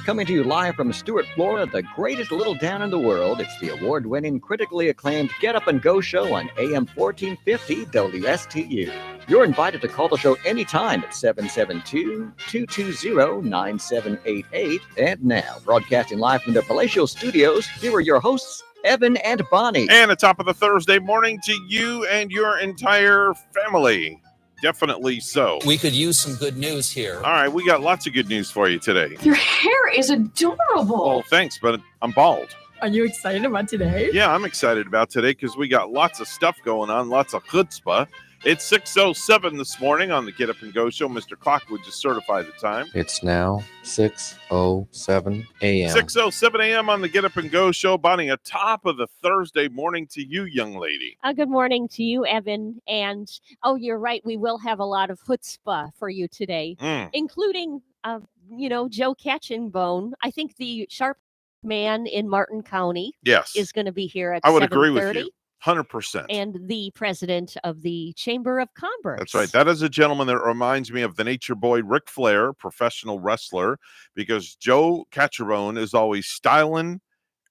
coming to you live from Stuart, Florida, the greatest little town in the world. It's the award-winning, critically acclaimed Get Up and Go show on AM 1450 WSTU. You're invited to call the show anytime at 772-220-9788. And now, broadcasting live from the palatial studios, here are your hosts, Evan and Bonnie. And at top of the Thursday morning to you and your entire family. Definitely so. We could use some good news here. All right, we got lots of good news for you today. Your hair is adorable. Oh, thanks, but I'm bald. Are you excited about today? Yeah, I'm excited about today because we got lots of stuff going on, lots of chutzpah. It's 6:07 this morning on the Get Up and Go show. Mr. Clock would just certify the time. It's now 6:07 a.m. 6:07 a.m. on the Get Up and Go show. Bonnie, atop of the Thursday morning to you, young lady. Good morning to you, Evan. And, you're right. We will have a lot of chutzpah for you today, including, Joe Catchinbone. I think the sharp man in Martin County is going to be here at 7:30. I would agree with you. 100%. And the president of the Chamber of Commerce. That's right. That is a gentleman that reminds me of the Nature Boy Ric Flair, professional wrestler, because Joe Catchinbone is always styling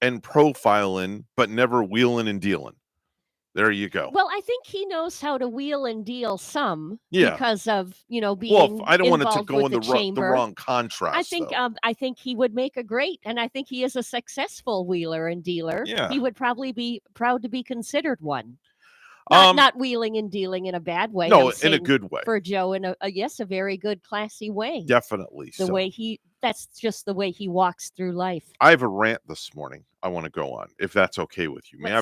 and profiling, but never wheeling and dealing. There you go. Well, I think he knows how to wheel and deal some because of, being I don't want it to go in the wrong contrast. I think he would make a great, and I think he is a successful wheeler and dealer. Yeah. He would probably be proud to be considered one. Not wheeling and dealing in a bad way. No, in a good way. For Joe, in a very good, classy way. Definitely. That's just the way he walks through life. I have a rant this morning I want to go on, if that's okay with you. May I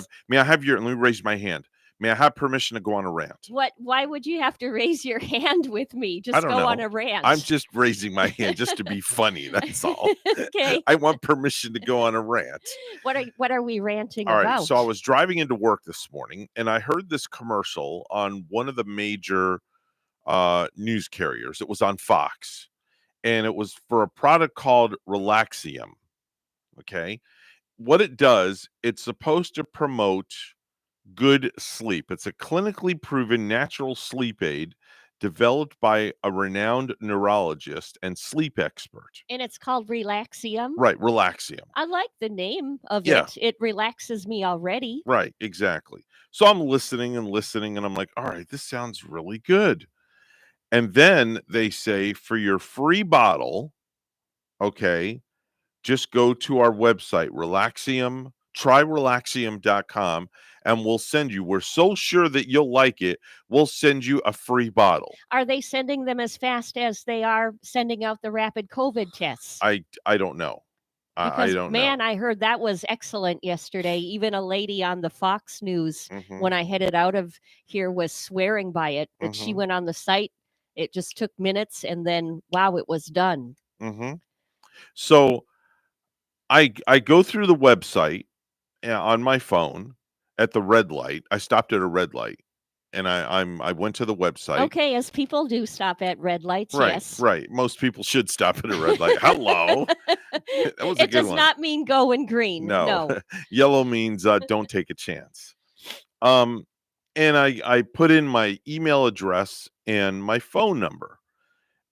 have let me raise my hand. May I have permission to go on a rant? Why would you have to raise your hand with me? Just go on a rant. I'm just raising my hand just to be funny. That's all. Okay. I want permission to go on a rant. What are we ranting about? All right. So I was driving into work this morning and I heard this commercial on one of the major news carriers. It was on Fox and it was for a product called Relaxium. Okay. What it does, it's supposed to promote good sleep. It's a clinically proven natural sleep aid developed by a renowned neurologist and sleep expert. And it's called Relaxium. Right, Relaxium. I like the name of it. It relaxes me already. Right, exactly. So I'm listening and I'm like, all right, this sounds really good. And then they say for your free bottle, okay, just go to our website, Relaxium, tryrelaxium.com, and we'll send you. We're so sure that you'll like it. We'll send you a free bottle. Are they sending them as fast as they are sending out the rapid COVID tests? I don't know. I don't know. Man, I heard that was excellent yesterday. Even a lady on the Fox News, when I headed out of here, was swearing by it. That she went on the site. It just took minutes, and then, wow, it was done. So I go through the website on my phone at the red light. I stopped at a red light and I went to the website. Okay, as people do stop at red lights, right, yes. Right. Most people should stop at a red light. Hello. That was a good one. It does not mean going green. No. Yellow means don't take a chance. And I put in my email address and my phone number.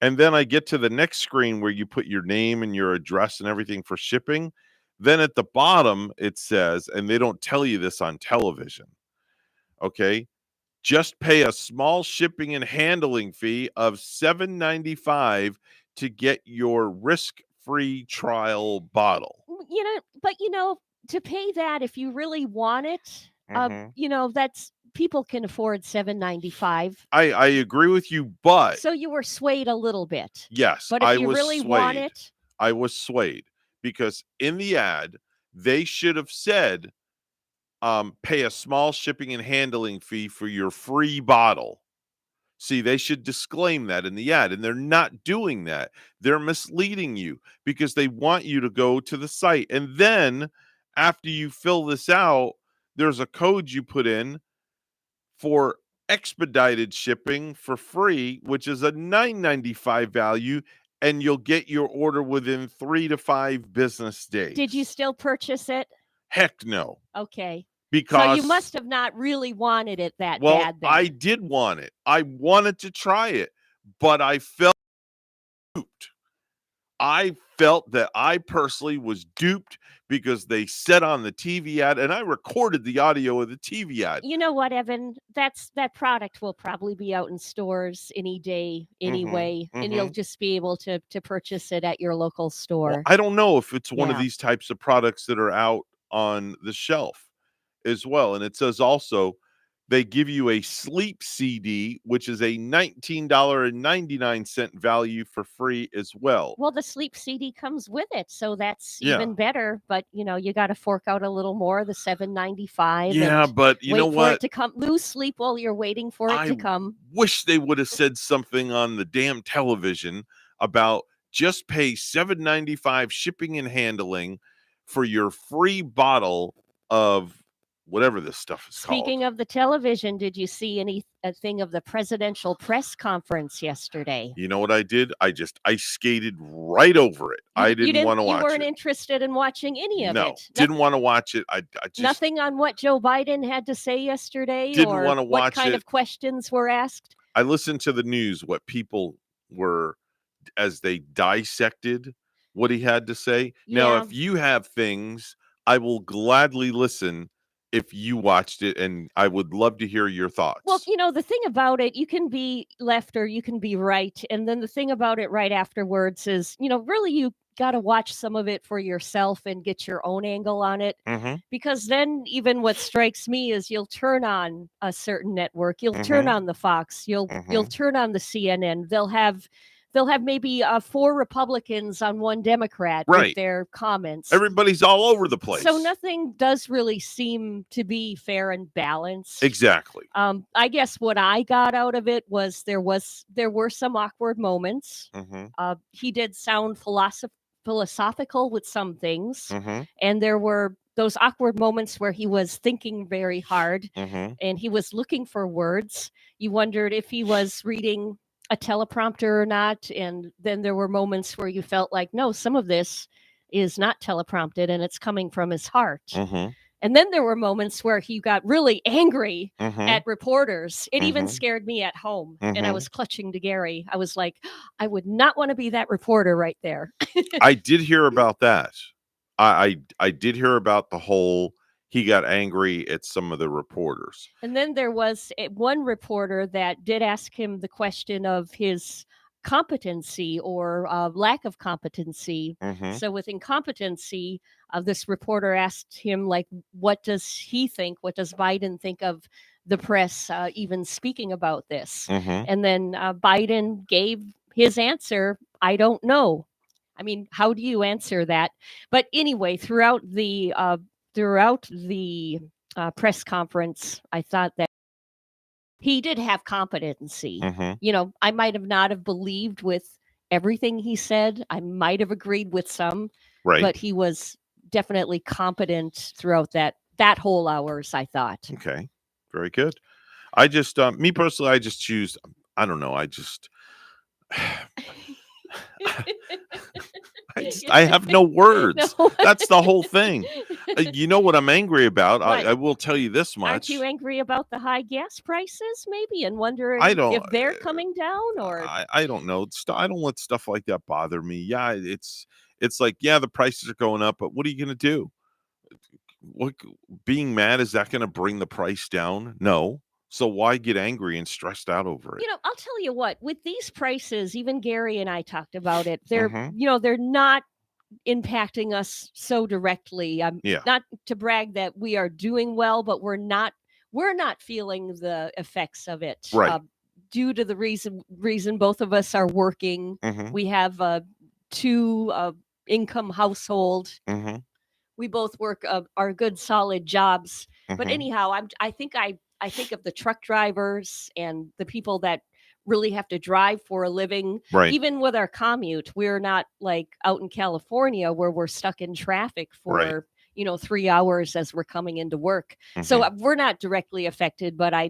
And then I get to the next screen where you put your name and your address and everything for shipping. Then at the bottom, it says, and they don't tell you this on television, okay, just pay a small shipping and handling fee of $7.95 to get your risk-free trial bottle. To pay that, if you really want it, that's people can afford $7.95. I agree with you, but so you were swayed a little bit. Yes, but if you really want it, I was swayed because in the ad they should have said, pay a small shipping and handling fee for your free bottle. See, they should disclaim that in the ad, and they're not doing that. They're misleading you because they want you to go to the site, and then after you fill this out, there's a code you put in for expedited shipping for free, which is a $9.95 value, and you'll get your order within 3 to 5 business days. Did you still purchase it? Heck no. Okay. Because so you must have not really wanted it that bad. Then. I did want it. I wanted to try it, but I felt duped. I felt that I personally was duped because they said on the TV ad, and I recorded the audio of the TV ad. You know what, Evan? That product will probably be out in stores any day anyway, and you'll just be able to purchase it at your local Well, store. I don't know if it's one of Yeah. these types of products that are out on the shelf as well. And it says also they give you a sleep CD, which is a $19.99 value for free as well. Well, the sleep CD comes with it, so that's Yeah. even better. But you got to fork out a little more, the $7.95. Yeah, and but you know wait for it what? to come. Lose sleep while you're waiting for it to I come. wish they would have said something on the damn television about just pay $7.95 shipping and handling for your free bottle of whatever this stuff is Speaking called. of the television, did you see anything of the presidential press conference yesterday? You know what I did? I skated right over it. I didn't want to You watch weren't it. interested in watching any of No, it. didn't want to watch it. I just Nothing on what Joe Biden had to say yesterday, Didn't or wanna what watch kind it. of questions were asked. I listened to the news, what people were as they dissected what he had to say. Now, Yeah. if you have things, I will gladly listen if you watched it, and I would love to hear your thoughts. Well, the thing about it, you can be left or you can be right. And then the thing about it right afterwards is, really you got to watch some of it for yourself and get your own angle on it. Mhm. Because then even what strikes me is you'll turn on a certain network, you'll turn on the Fox, you'll turn on the CNN. They'll have maybe 4 Republicans on 1 Democrat Right. with their comments. Everybody's all over the place. So nothing does really seem to be fair and balanced. Exactly. I guess what I got out of it was there were some awkward moments. Mhm. He did sound philosophical with some things, Mhm. and there were those awkward moments where he was thinking very hard Mhm. and he was looking for words. You wondered if he was reading a teleprompter or not, and then there were moments where you felt like, no, some of this is not teleprompted and it's coming from his heart. Mhm. And then there were moments where he got really angry Mhm. at reporters. It even Mhm. scared me at home. And I Mhm. was clutching to Gary. I was like, I would not want to be that reporter right there. I did hear about that. I did hear about the whole he got angry at some of the reporters. And then there was one reporter that did ask him the question of his competency or lack of competency. Mhm. So with incompetency, this reporter asked him, like, what does he think? What does Biden think of the press even speaking about this? Mhm. And then Biden gave his answer, I don't know. I mean, how do you answer that? But anyway, throughout the press conference, I thought that he did have competency. Mhm. I might have not have believed with everything he said. I might have agreed with some, Right. but he was definitely competent throughout that whole hours, I thought. Okay. Very good. I just me personally, I just choose I don't know, I just I have no words. No. That's the whole thing. You know what I'm angry about? What? I will tell you this much. Aren't you angry about the high gas prices, maybe, and wondering I don't- if they're coming down? Or I don't know. I don't let stuff like that bother me. Yeah, it's like, yeah, the prices are going up, but what are you going to do? What being mad, is that going to bring the price down? No. So why get angry and stressed out over it? I'll tell you what, with these prices, even Gary and I talked about it. They're Mhm. they're not impacting us so directly. Yeah. Not to brag that we are doing well, but we're not feeling the effects of it. Right. Due to the reason both of us are working. Mhm. We have a 2 income household. Mhm. We both work our good solid jobs. But Mhm. anyhow, I think of the truck drivers and the people that really have to drive for a living. Right. Even with our commute, we're not like out in California where we're stuck in traffic Right. for 3 hours as we're coming into work. So Mhm. we're not directly affected, but I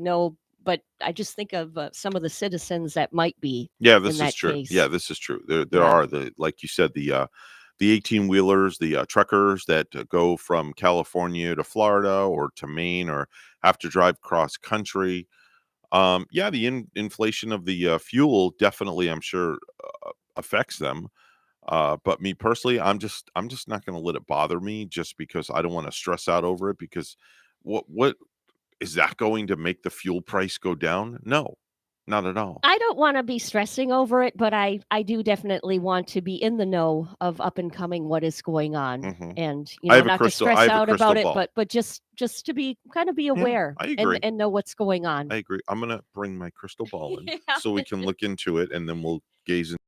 just think of some of the citizens that might be. Yeah, in this is that true. case. Yeah, this is true. There Yeah. are like you said, the 18-wheelers, the truckers that go from California to Florida or to Maine or have to drive cross country. Yeah, the inflation of the fuel definitely, I'm sure, affects them. But me personally, I'm just not going to let it bother me just because I don't want to stress out over it because what is that going to make the fuel price go down? No, not at all. I don't want to be stressing over it, but I do definitely want to be in the know of up and coming what is going on, Mhm. and I have a not to crystal- I stress have a out crystal about it, ball. but just to be kind of be Yeah, aware I agree. and know what's going on. I agree. I'm gonna bring my crystal ball in Yeah. so we can look into it, and then we'll gaze in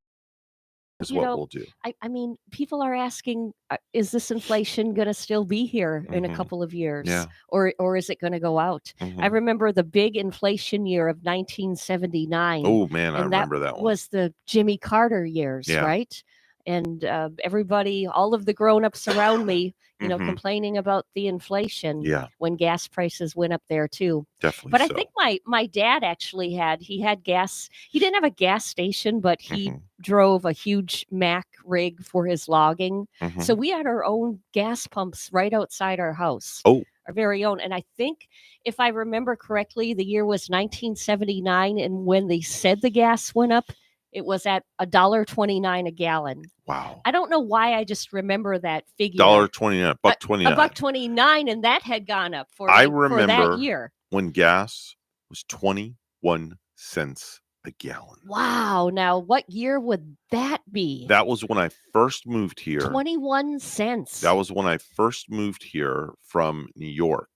is You what know, we'll do. I mean, people are asking, is this inflation going to still be here in a Mhm. couple of years, Yeah. or is it going to go out? I Mhm. remember the big inflation year of 1979, Oh man, I and that remember that one. was the Jimmy Carter years, Yeah. right? And everybody, all of the grown-ups around me, Mhm. complaining about the inflation Yeah, when gas prices went up there too. definitely But I so. think my dad actually had gas. He didn't have a gas station, but he Mhm. drove a huge Mack rig for his logging. Mhm. So we had our own gas pumps right outside our house, Oh, our very own. And I think, if I remember correctly, the year was 1979, and when they said the gas went up, it was at $1.29 a gallon. wow. I don't know why I just remember that figure. $1.29, A $1.29. $1.29, and that had gone up for I for that remember year. when gas was 21 cents a gallon. Wow. Now, what year would that be? That was when I first moved here. 21 cents. That was when I first moved here from New York.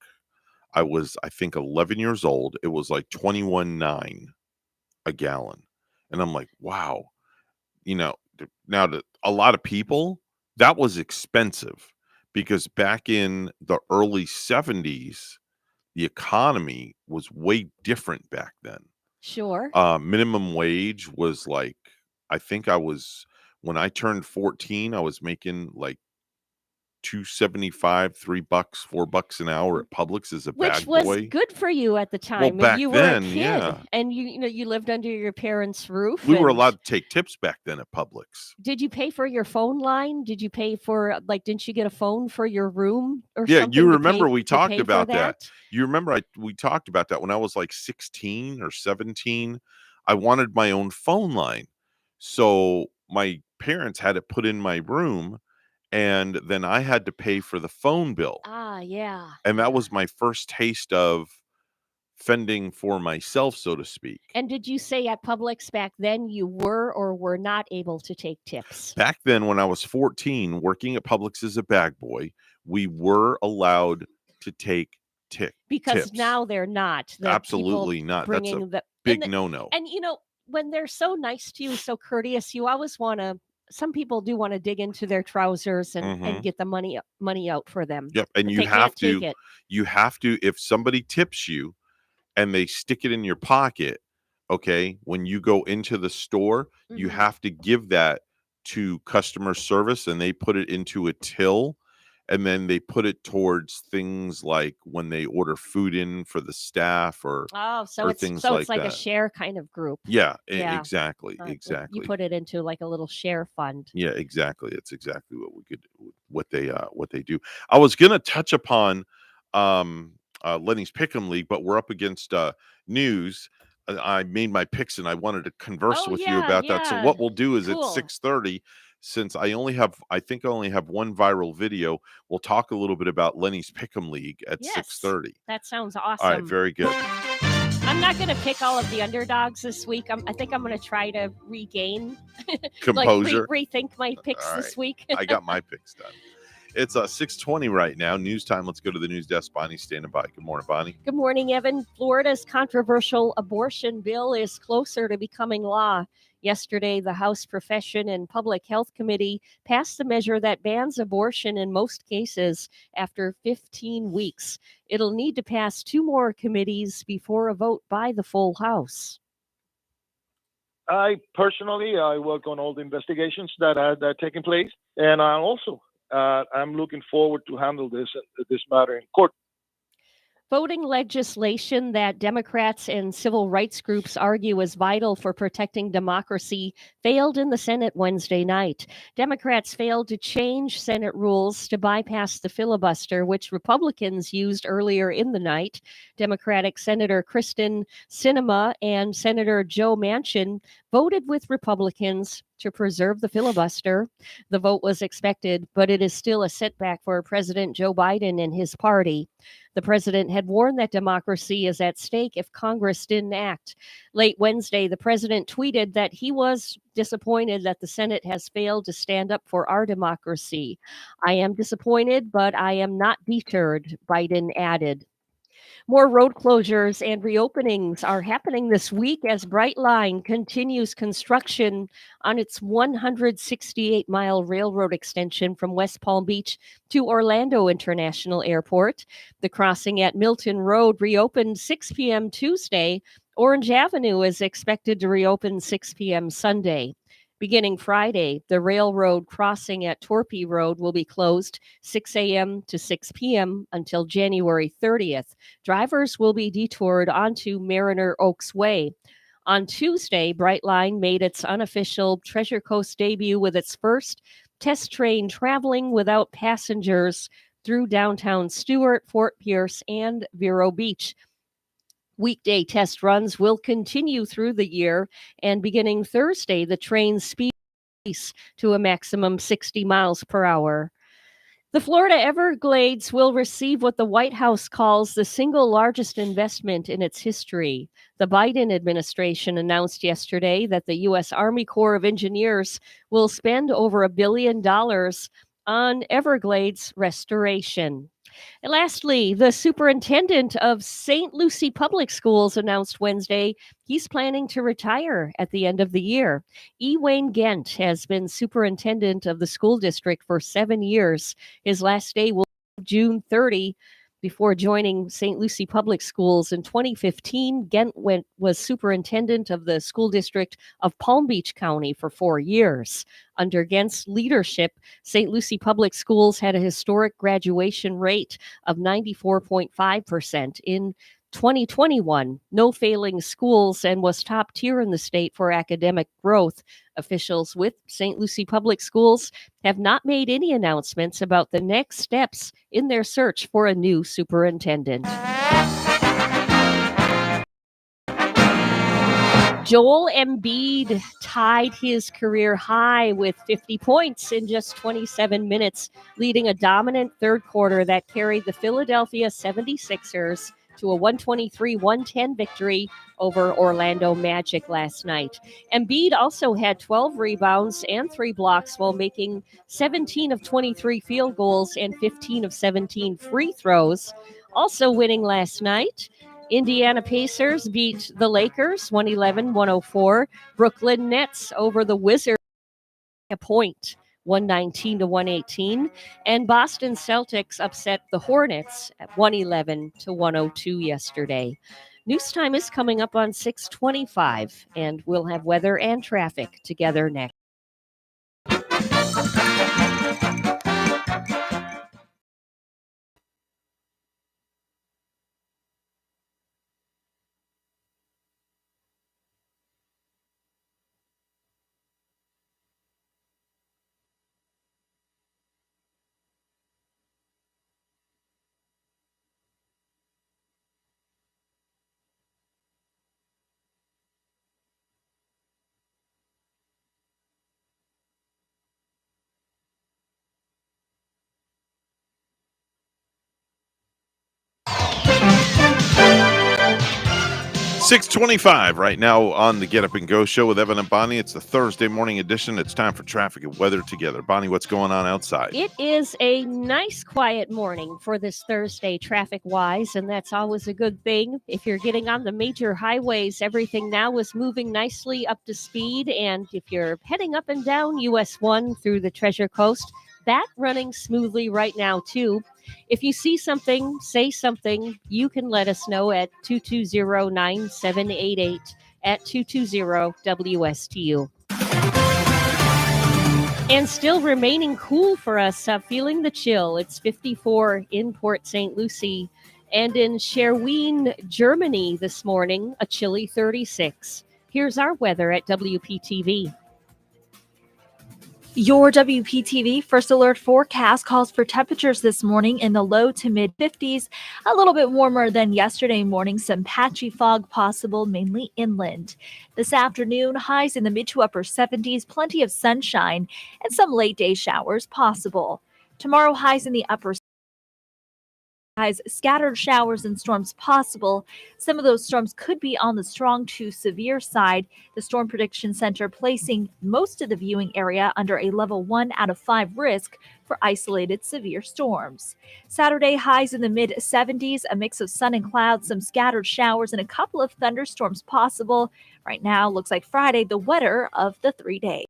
I was, I think, 11 years old. It was like 21.9 a gallon. And I'm like, wow. Now to a lot of people, that was expensive because back in the early 70s, the economy was way different back then. Sure. Minimum wage was like, I think when I turned 14, I was making like 2.75, $3, $4 an hour at Publix as a Which bag was boy. good for you at the time when back you were a then, kid, yeah. and you lived under your parents' roof. We were and allowed to take tips back then at Publix. Did you pay for your phone line? Did you pay for, like, didn't you get a phone for your room or Yeah, something? you to remember pay, we to talked pay for about that. that? You remember we talked about that when I was like 16 or 17. I wanted my own phone line. So my parents had it put in my room, and then I had to pay for the phone bill. Ah, yeah. And that yeah. was my first taste of fending for myself, so to speak. And did you say at Publix back then you were or were not able to take tips? Back then, when I was 14, working at Publix as a bag boy, we were allowed to take Because tips. now they're not. The people Absolutely not. That's a bringing the big no-no. And when they're so nice to you, so courteous, you always want to. Some people do want to dig into their trousers and Mhm. get the money out for them. Yep, and But you they have can't take it. if somebody tips you and they stick it in your pocket, okay, when you go into the store, you Mhm. have to give that to customer service, and they put it into a till, and then they put it towards things like when they order food in for the staff or Oh, things so it's like like a that. share kind of group. Yeah, Yeah. exactly, You exactly. put it into like a little share fund. Yeah, exactly. It's exactly what they do. I was gonna touch upon Lenny's Pick'em League, but we're up against news. I made my picks and I wanted to converse Oh with you yeah, about that. So yeah. what we'll do is at Cool. 6:30, since I think I only have one viral video, we'll talk a little bit about Lenny's Pick'em League at Yes. 6:30. That sounds All right, awesome. very good. I'm not going to pick all of the underdogs this week. I think I'm going to try to regain, Composure. rethink my picks All this right. week. I got my picks done. It's 6:20 right now. News time. Let's go to the news desk. Bonnie's standing by. Good morning, Bonnie. Good morning, Evan. Florida's controversial abortion bill is closer to becoming law. Yesterday, the House Profession and Public Health Committee passed a measure that bans abortion in most cases after 15 weeks. It'll need to pass 2 more committees before a vote by the full House. I personally, I work on all the investigations that are taking place, and I'm looking forward to handle this matter in court. Voting legislation that Democrats and civil rights groups argue is vital for protecting democracy failed in the Senate Wednesday night. Democrats failed to change Senate rules to bypass the filibuster, which Republicans used earlier in the night. Democratic Senator Kristen Sinema and Senator Joe Manchin voted with Republicans to preserve the filibuster. The vote was expected, but it is still a setback for President Joe Biden and his party. The president had warned that democracy is at stake if Congress didn't act. Late Wednesday, the president tweeted that he was disappointed that the Senate has failed to stand up for our democracy. I am disappointed, but I am not deterred, Biden added. More road closures and reopenings are happening this week as Brightline continues construction on its 168-mile railroad extension from West Palm Beach to Orlando International Airport. The crossing at Milton Road reopened 6 p.m. Tuesday. Orange Avenue is expected to reopen 6 p.m. Sunday. Beginning Friday, the railroad crossing at Torpy Road will be closed 6 a.m. to 6 p.m. until January 30th. Drivers will be detoured onto Mariner Oaks Way. On Tuesday, Brightline made its unofficial Treasure Coast debut with its first test train traveling without passengers through downtown Stewart, Fort Pierce, and Vero Beach. Weekday test runs will continue through the year, and beginning Thursday, the train speeds to a maximum 60 miles per hour. The Florida Everglades will receive what the White House calls the single largest investment in its history. The Biden administration announced yesterday that the U.S. Army Corps of Engineers will spend over $1 billion on Everglades restoration. And lastly, the superintendent of St. Lucie Public Schools announced Wednesday he's planning to retire at the end of the year. E. Wayne Gent has been superintendent of the school district for 7 years. His last day will be June 30. Before joining St. Lucie Public Schools in 2015, Gent was superintendent of the school district of Palm Beach County for 4 years. Under Gent's leadership, St. Lucie Public Schools had a historic graduation rate of 94.5% in 2021. No failing schools, and was top tier in the state for academic growth. Officials with St. Lucie Public Schools have not made any announcements about the next steps in their search for a new superintendent. Joel Embiid tied his career high with 50 points in just 27 minutes, leading a dominant third quarter that carried the Philadelphia 76ers to a 123-110 victory over Orlando Magic last night. Embiid also had 12 rebounds and 3 blocks while making 17 of 23 field goals and 15 of 17 free throws. Also winning last night, Indiana Pacers beat the Lakers 111-104. Brooklyn Nets over the Wizards a point, 119-118. And Boston Celtics upset the Hornets at 111-102 yesterday. News time is coming up on 6:25, and we'll have weather and traffic together next. $6:25 right now on the Get Up and Go show with Evan and Bonnie. It's the Thursday morning edition. It's time for traffic and weather together. Bonnie, what's going on outside? It is a nice, quiet morning for this Thursday traffic-wise, and that's always a good thing. If you're getting on the major highways, everything now is moving nicely up to speed, and if you're heading up and down US 1 through the Treasure Coast, that running smoothly right now, too. If you see something, say something, you can let us know at 220-9788 at 220-WSTU. And still remaining cool for us, feeling the chill. It's 54 in Port St. Lucie. And in Scherwien, Germany this morning, a chilly 36. Here's our weather at WPTV. Your WPTV First Alert forecast calls for temperatures this morning in the low to mid 50s, a little bit warmer than yesterday morning, some patchy fog possible, mainly inland. This afternoon, highs in the mid to upper 70s, plenty of sunshine, and some late day showers possible. Tomorrow, highs in the upper scattered showers and storms possible. Some of those storms could be on the strong to severe side. The Storm Prediction Center placing most of the viewing area under a level 1 out of 5 risk for isolated severe storms. Saturday, highs in the mid 70s, a mix of sun and clouds, some scattered showers, and a couple of thunderstorms possible. Right now, looks like Friday, the wetter of the 3 days.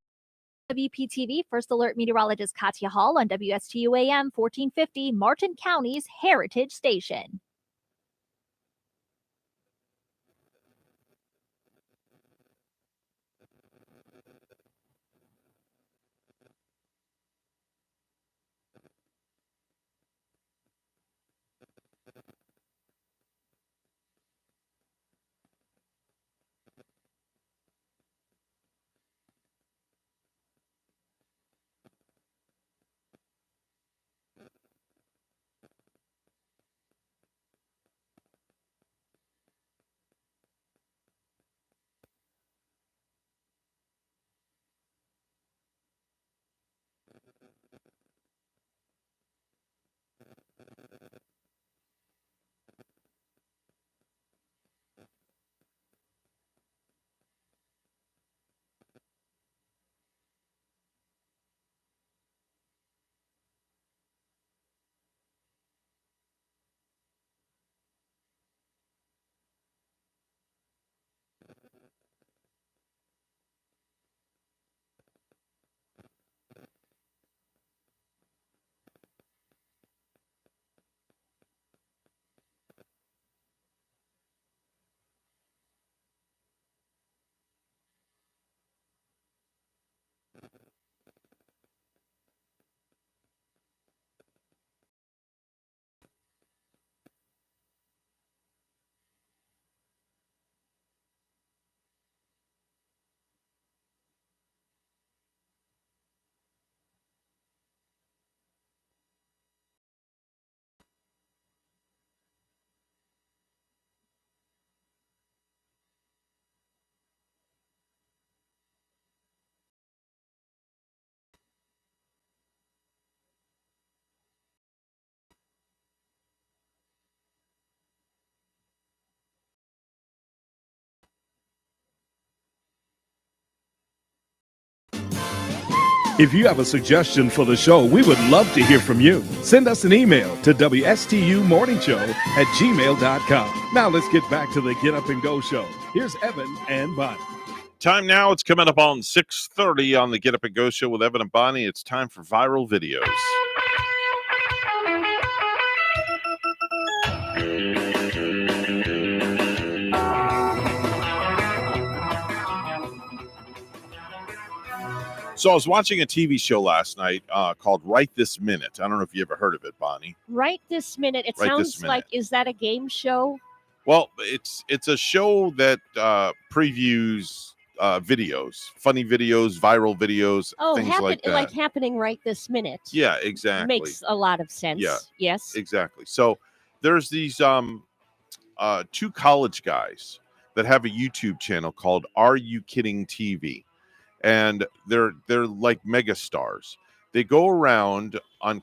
WPTV First Alert meteorologist Katya Hall on WSTU AM 1450, Martin County's Heritage Station. If you have a suggestion for the show, we would love to hear from you. Send us an email to WSTUmorningshow@gmail.com. Now let's get back to the Get Up and Go show. Here's Evan and Bonnie. Time now. It's coming up on 6:30 on the Get Up and Go show with Evan and Bonnie. It's time for viral videos. So I was watching a TV show last night called Right This Minute. I don't know if you ever heard of it, Bonnie. Right This Minute. It Right sounds This Minute. like, is that a game show? Well, it's a show that previews videos, funny videos, viral videos, things like that. Like happening right this minute. Yeah, exactly. Makes a lot of sense. Yeah. Yes. Exactly. So there's these two college guys that have a YouTube channel called Are You Kidding TV? And they're like mega stars. They go around on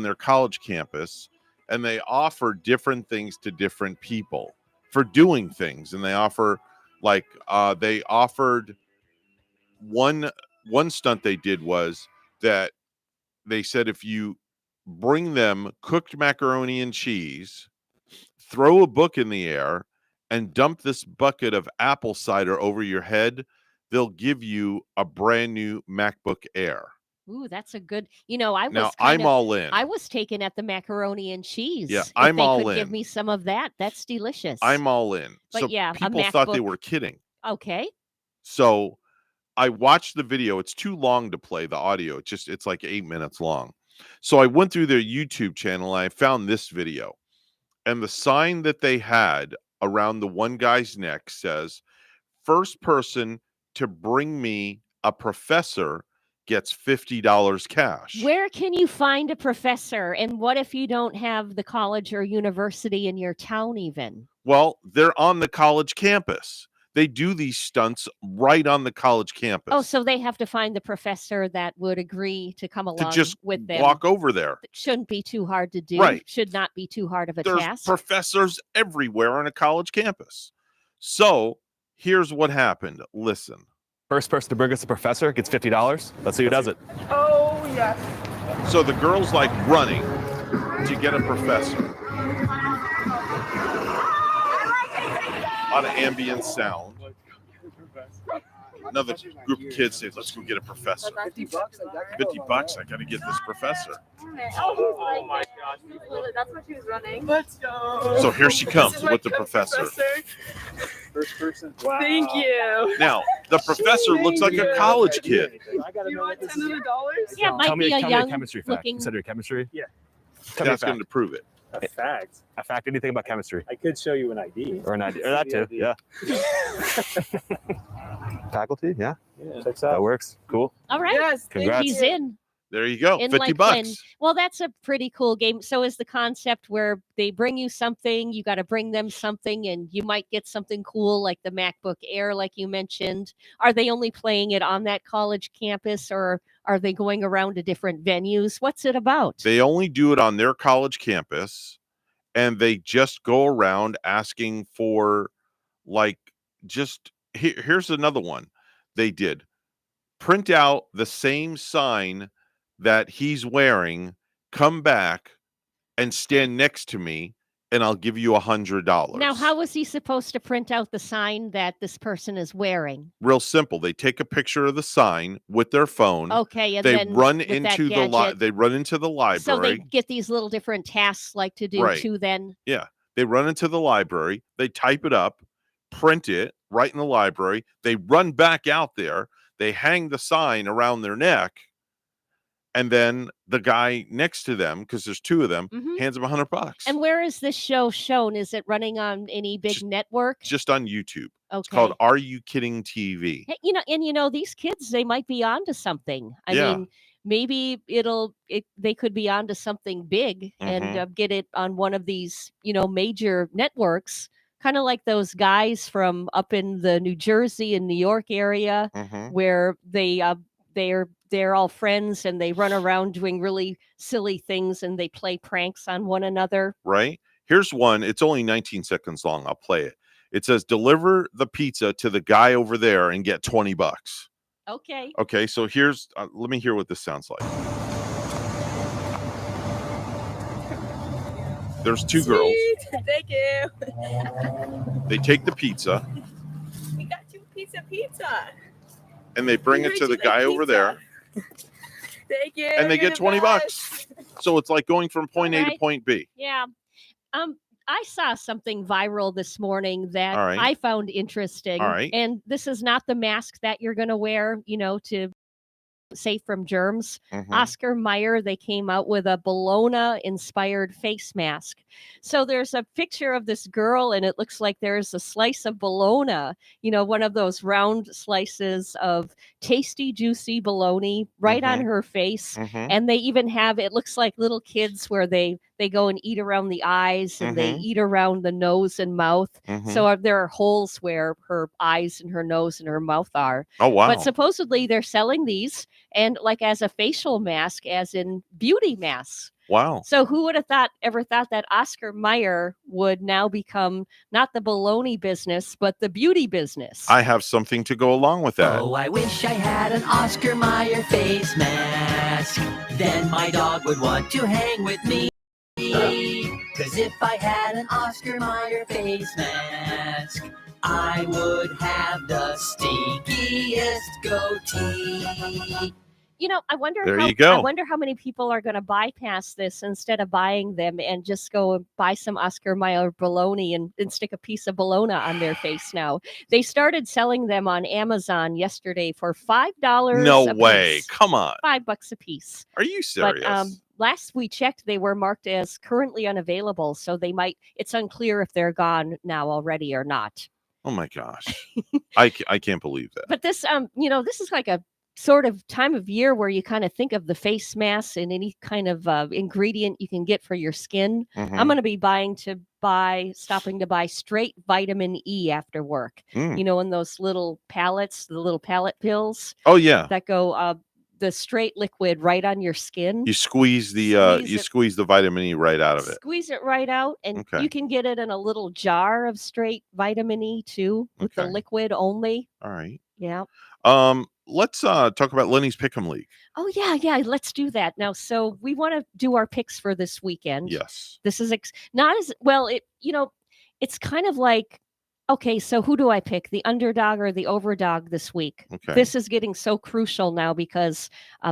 their college campus and they offer different things to different people for doing things. And they offer they offered one stunt they did was that they said if you bring them cooked macaroni and cheese, throw a book in the air, and dump this bucket of apple cider over your head, they'll give you a brand new MacBook Air. Ooh, that's a good. I'm all in. I was taken at the macaroni and cheese. Yeah, if I'm they all could in. Give me some of that. That's delicious. I'm all in. But so yeah, a people thought they MacBook. were kidding. Okay. So I watched the video. It's too long to play the audio. It's like 8 minutes long. So I went through their YouTube channel and I found this video. And the sign that they had around the one guy's neck says, "First person to bring me a professor gets $50 cash. Where can you find a professor? And what if you don't have the college or university in your town even? Well, they're on the college campus. They do these stunts right on the college campus. Oh, so they have to find the professor that would agree to come to along just with them. walk over there. It shouldn't be too hard to do. Right. Should not be too hard of a There's task. professors everywhere on a college campus. So here's what happened. Listen. First person to bring us a professor gets $50. Let's see who does it. Oh, yes. So the girl's like running to get a professor. On an ambient sound. Another group of kids say, let's go get a professor. $50? I got to get this professor. Oh my gosh. That's what she was running. Let's go. So here she comes with the professor. First person. Wow. Thank you. Now, the professor looks like a college kid. I gotta You know want what this $10 is. Yeah, it might Tell be me a a young chemistry fact. looking. You said your chemistry? Yeah. Tell me a That's going fact. to prove it. A fact. A fact, anything about chemistry. I could show you an ID. Or an idea. Or that too, yeah. Faculty, yeah. Yeah. Checks That out. works. Cool. All right. Yes. Congrats. He's in. There you go. In $50. Lakeland. Well, that's a pretty cool game. So is the concept where they bring you something, you got to bring them something, and you might get something cool like the MacBook Air, like you mentioned. Are they only playing it on that college campus, or are they going around to different venues? What's it about? They only do it on their college campus, and they just go around asking for, like, just here's another one they did. Print out the same sign that he's wearing, come back and stand next to me, and I'll give you $100. Now, how was he supposed to print out the sign that this person is wearing? Real simple. They take a picture of the sign with their phone. Okay, and They then run with that into the gadget, they run into the library. so they get these little different tasks like to do Right. too then. Yeah. They run into the library, they type it up, print it right in the library. They run back out there, they hang the sign around their neck, and then the guy next to them, because there's two of them, hands them $100. And where is this show shown? Is it running on any big network? Just on YouTube. Okay. It's called Are You Kidding TV? Hey, these kids, they might be onto something. I Yeah. mean, maybe they could be onto something big and get it on one of these, major networks, kind of like those guys from up in the New Jersey and New York area, where they're all friends and they run around doing really silly things and they play pranks on one another. Right? Here's one. It's only 19 seconds long. I'll play it. It says, deliver the pizza to the guy over there and get $20. Okay. Okay, so here's, let me hear what this sounds like. There's two girls. Thank you. They take the pizza We got you pizza. and they bring it to the guy over there, Thank you. and they get $20. So it's like going from point A to point B. Yeah. I saw something viral this morning that All right. I found interesting. All right. And this is not the mask that you're going to wear, to safe from germs. Oscar Mayer, they came out with a bologna inspired face mask. So there's a picture of this girl and it looks like there's a slice of bologna, one of those round slices of tasty, juicy bologna right on her face. And they even have, it looks like little kids where they go and eat around the eyes and they eat around the nose and mouth. So there are holes where her eyes and her nose and her mouth are. Oh, wow. But supposedly they're selling these and like as a facial mask, as in beauty masks. Wow. So who would have ever thought that Oscar Mayer would now become not the baloney business, but the beauty business? I have something to go along with that. Oh, I wish I had an Oscar Mayer face mask. Then my dog would want to hang with me. 'Cause if I had an Oscar Mayer face mask, I would have the stinkiest goatee. I wonder There you go. I wonder how many people are going to bypass this instead of buying them and just go and buy some Oscar Mayer bologna and stick a piece of bologna on their face now. They started selling them on Amazon yesterday for $5 No a way. piece. Come on. $5 a piece. Are you serious? But last we checked, they were marked as currently unavailable. So it's unclear if they're gone now already or not. Oh my gosh. I can't believe that. But this, this is like a sort of time of year where you kind of think of the face masks and any kind of ingredient you can get for your skin. I'm going to be stopping to buy straight vitamin E after work. You know, in those little pallets, the little pallet pills. Oh yeah, that go the straight liquid right on your skin. you squeeze the vitamin E right out of it. Squeeze it right out, and you can get it in a little jar of straight vitamin E too, with the liquid only. All right. Yeah. Let's talk about Lenny's Pick'em League. Oh yeah, let's do that now. So we want to do our picks for this weekend. Yes. This is not as well. It's kind of like, okay, so who do I pick, the underdog or the overdog this week? Okay. This is getting so crucial now because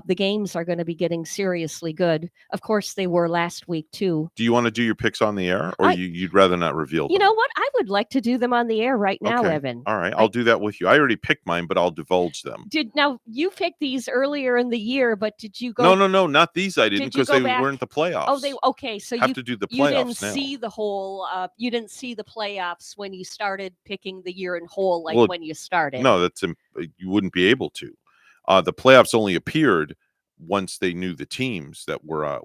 the games are going to be getting seriously good. Of course, they were last week too. Do you want to do your picks on the air, or you'd rather not reveal them? You know what? I would like to do them on the air right now, Evan. All right, I'll do that with you. I already picked mine, but I'll divulge them. Now you picked these earlier in the year, but did you go? No, not these. I didn't, because they weren't the playoffs. Oh, okay. So have to do the playoffs. You didn't see the whole. You didn't see the playoffs when you started picking the year in whole, when you started. No, you wouldn't be able to. The playoffs only appeared once they knew the teams that were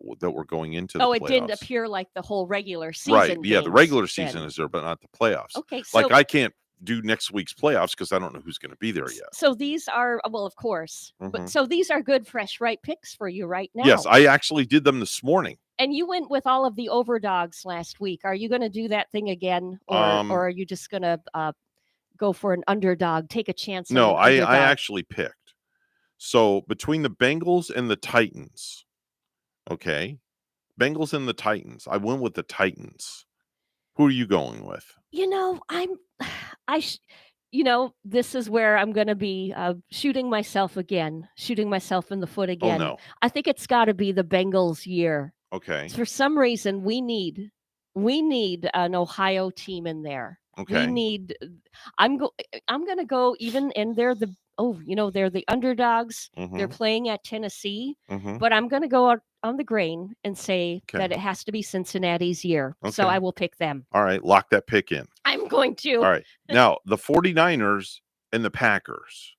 going into the playoffs. It didn't appear like the whole regular season. Right. Yeah, the regular season is there, but not the playoffs. Okay. So I can't do next week's playoffs because I don't know who's going to be there yet. So these are, well, of course. But so these are good, fresh, right picks for you right now. Yes, I actually did them this morning. And you went with all of the overdogs last week. Are you going to do that thing again, or are you just going to go for an underdog, take a chance? No, I actually picked. So between the Bengals and the Titans, okay, Bengals and the Titans, I went with the Titans. Who are you going with? This is where I'm going to be shooting myself in the foot again. Oh, no. I think it's got to be the Bengals year. Okay. For some reason, we need an Ohio team in there. Okay. I'm going to go even, and they're the underdogs. They're playing at Tennessee, but I'm going to go out on the grain and say that it has to be Cincinnati's year. Okay. So I will pick them. All right. Lock that pick in. I'm going to. All right. Now, the 49ers and the Packers.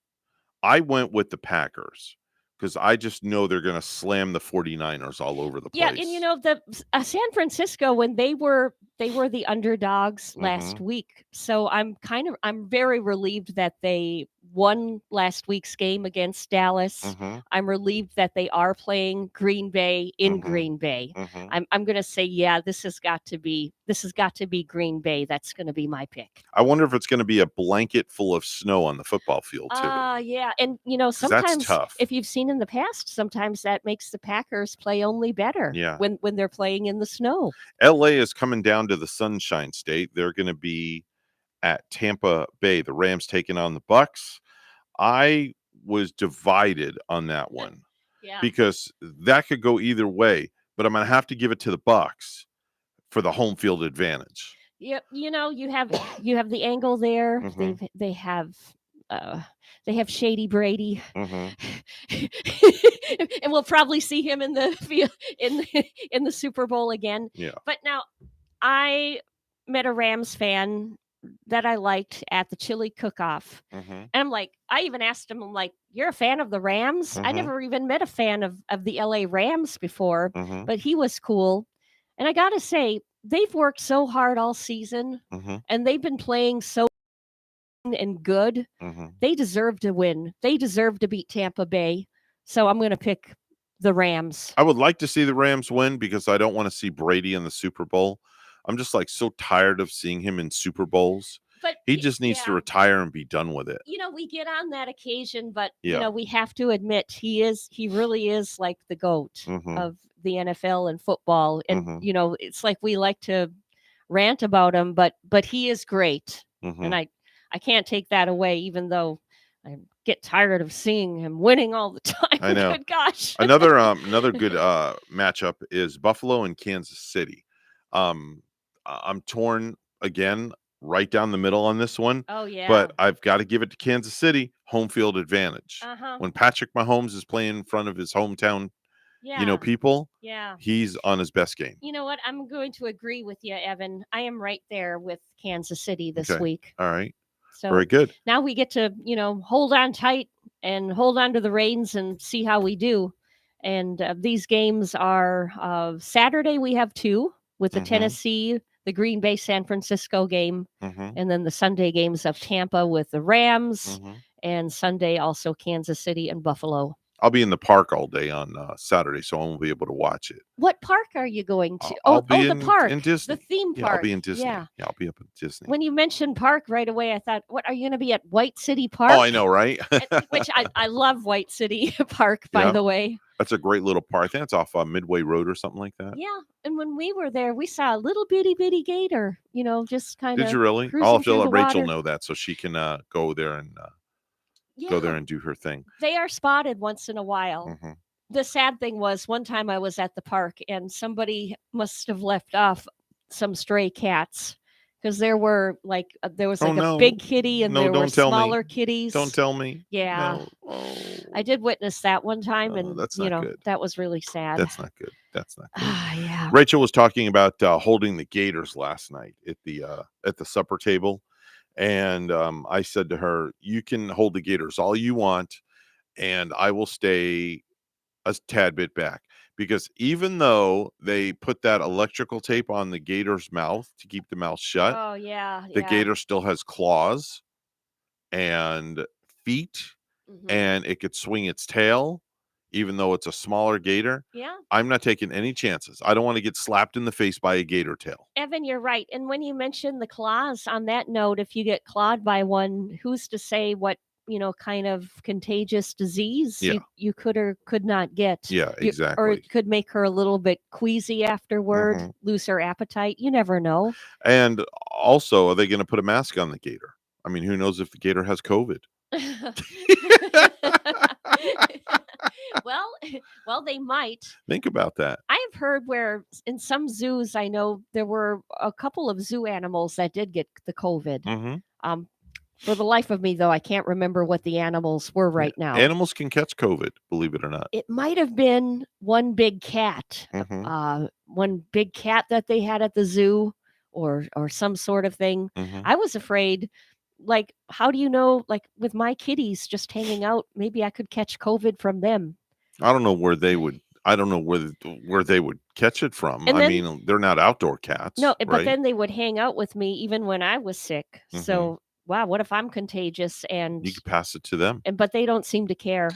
I went with the Packers because I just know they're going to slam the 49ers all over the place. Yeah, and the San Francisco, when they were the underdogs last week. So I'm very relieved that they won last week's game against Dallas. I'm relieved that they are playing Green Bay in Green Bay. I'm going to say, this has got to be Green Bay. That's going to be my pick. I wonder if it's going to be a blanket full of snow on the football field too. Yeah, and sometimes that's tough. If you've seen in the past, sometimes that makes the Packers play only better. Yeah. when they're playing in the snow. LA is coming down to the Sunshine State. They're going to be at Tampa Bay. The Rams taking on the Bucks. I was divided on that one because that could go either way, but I'm going to have to give it to the Bucks for the home field advantage. Yeah, you have the angle there. They have Shady Brady, and we'll probably see him in the field in the Super Bowl again. Yeah. But now I met a Rams fan that I liked at the chili cook-off, and I'm like, I even asked him, I'm like, "You're a fan of the Rams?" I never even met a fan of the LA Rams before, but he was cool, and I gotta say, they've worked so hard all season, and they've been playing so and good. They deserve to win. They deserve to beat Tampa Bay. So I'm going to pick the Rams. I would like to see the Rams win because I don't want to see Brady in the Super Bowl. I'm just so tired of seeing him in Super Bowls. But he just needs to retire and be done with it. We get on that occasion, but we have to admit he really is like the GOAT of the NFL and football. And it's like we like to rant about him, but he is great. And I can't take that away, even though I get tired of seeing him winning all the time. I know. Good gosh. Another good matchup is Buffalo and Kansas City. I'm torn again, right down the middle on this one. Oh yeah. But I've got to give it to Kansas City, home field advantage. When Patrick Mahomes is playing in front of his hometown, people, he's on his best game. You know what? I'm going to agree with you, Evan. I am right there with Kansas City this week. All right. So very good. Now we get to, hold on tight and hold on to the reins and see how we do. And these games are Saturday. We have 2 with the Tennessee, the Green Bay, San Francisco game, and then the Sunday games of Tampa with the Rams, and Sunday also Kansas City and Buffalo. I'll be in the park all day on Saturday, so I won't be able to watch it. What park are you going to? I'll be the park, in Disney. the theme Yeah, park. I'll be in Disney. Yeah, I'll be up in Disney. When you mentioned park right away, I thought, what are you going to be at White City Park? Oh, I know, right? Which I love White City Park, by the way. That's a great little park. I think it's off Midway Road or something like that. Yeah, and when we were there, we saw a little bitty gator. Just kind of. Did you really? I'll have to let Rachel know that so she can go there and go there and do her thing. They are spotted once in a while. The sad thing was, one time I was at the park and somebody must have left off some stray cats, because there was a big kitty and there were smaller kitties. Don't tell me. Yeah. No. Oh. I did witness that one time, and that's not good. That was really sad. That's not good. That's not good. Yeah. Rachel was talking about holding the gators last night at the supper table, and I said to her, "You can hold the gators all you want, and I will stay a tad bit back, because even though they put that electrical tape on the gator's mouth to keep the mouth shut, the gator still has claws and feet, and it could swing its tail, even though it's a smaller gator. Yeah. I'm not taking any chances. I don't want to get slapped in the face by a gator tail. Evan, you're right. And when you mentioned the claws, on that note, if you get clawed by one, who's to say what kind of contagious disease you could or could not get. Yeah, exactly. Or it could make her a little bit queasy afterward, lose her appetite. You never know. And also, are they going to put a mask on the gator? I mean, who knows if the gator has COVID? Well, they might. Think about that. I've heard where in some zoos, I know there were a couple of zoo animals that did get the COVID. For the life of me, though, I can't remember what the animals were right now. Animals can catch COVID, believe it or not. It might have been one big cat, one big cat that they had at the zoo, or some sort of thing. I was afraid, like, how do you know, like with my kitties just hanging out, maybe I could catch COVID from them. I don't know where they would. I don't know where they would catch it from. I mean, they're not outdoor cats. No, but right? then they would hang out with me even when I was sick. So. Wow, what if I'm contagious and you could pass it to them? But they don't seem to care.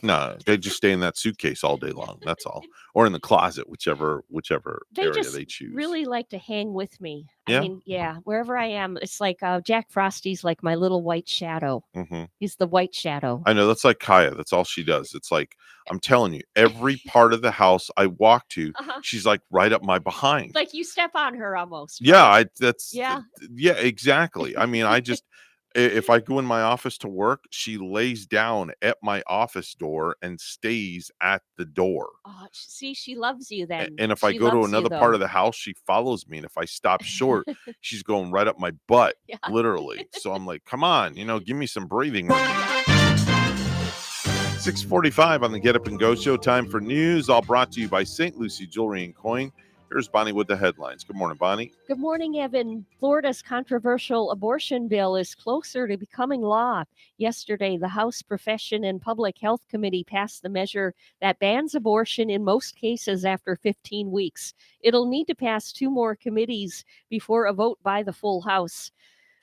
No, they just stay in that suitcase all day long. That's all, or in the closet, whichever area they choose. Really like to hang with me. Yeah? I mean, wherever I am, it's like Jack Frosty's like my little white shadow. He's the white shadow. I know, that's like Kaya. That's all she does. It's like, I'm telling you, every part of the house I walk to, she's like right up my behind. Like you step on her almost. Yeah, right? Yeah, exactly. I mean, I just if I go in my office to work, she lays down at my office door and stays at the door. Oh, see, she loves you then. And if I go to another part of the house, she follows me. And if I stop short, she's going right up my butt, literally. So I'm like, come on, give me some breathing room. 6:45 on the Get Up and Go show. Time for news, all brought to you by St. Lucie Jewelry and Coin. Here's Bonnie with the headlines. Good morning, Bonnie. Good morning, Evan. Florida's controversial abortion bill is closer to becoming law. Yesterday, the House Profession and Public Health Committee passed the measure that bans abortion in most cases after 15 weeks. It'll need to pass 2 more committees before a vote by the full House.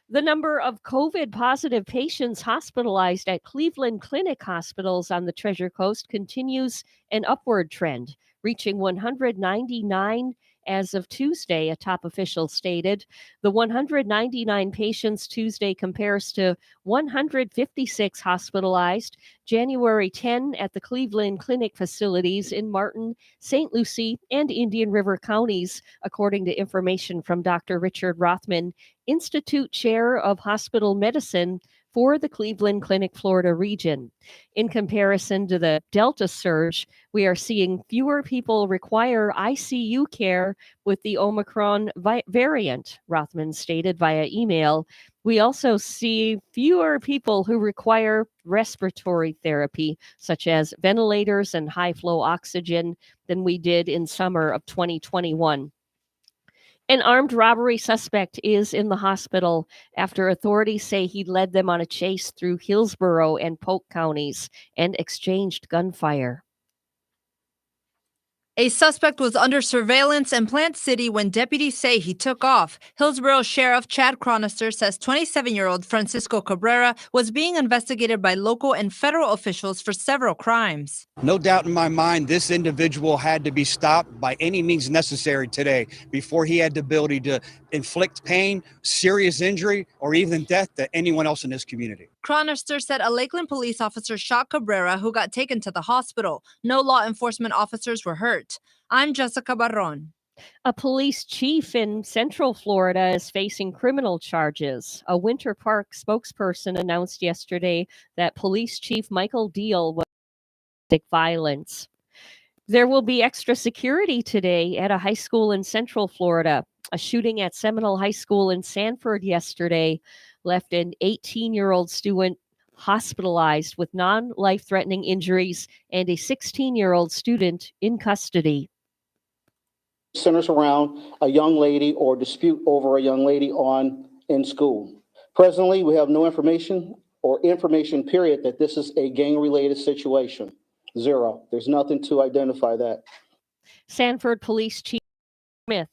The number of COVID-positive patients hospitalized at Cleveland Clinic hospitals on the Treasure Coast continues an upward trend, reaching 199 as of Tuesday, a top official stated. The 199 patients Tuesday compares to 156 hospitalized January 10 at the Cleveland Clinic facilities in Martin, St. Lucie, and Indian River counties, according to information from Dr. Richard Rothman, Institute Chair of Hospital Medicine for the Cleveland Clinic, Florida region. In comparison to the Delta surge, we are seeing fewer people require ICU care with the Omicron variant, Rothman stated via email. We also see fewer people who require respiratory therapy, such as ventilators and high-flow oxygen, than we did in summer of 2021. An armed robbery suspect is in the hospital after authorities say he led them on a chase through Hillsborough and Polk counties and exchanged gunfire. A suspect was under surveillance in Plant City when deputies say he took off. Hillsborough Sheriff Chad Chronister says 27-year-old Francisco Cabrera was being investigated by local and federal officials for several crimes. No doubt in my mind, this individual had to be stopped by any means necessary today before he had the ability to inflict pain, serious injury, or even death to anyone else in this community. Chronister said a Lakeland police officer shot Cabrera, who got taken to the hospital. No law enforcement officers were hurt. I'm Jessica Barron. A police chief in Central Florida is facing criminal charges. A Winter Park spokesperson announced yesterday that Police Chief Michael Deal was violence. There will be extra security today at a high school in Central Florida. A shooting at Seminole High School in Sanford yesterday left an 18-year-old student hospitalized with non-life-threatening injuries and a 16-year-old student in custody. Centers around a young lady or dispute over a young lady in school. Presently, we have no information period that this is a gang-related situation. Zero. There's nothing to identify that. Sanford Police Chief Smith.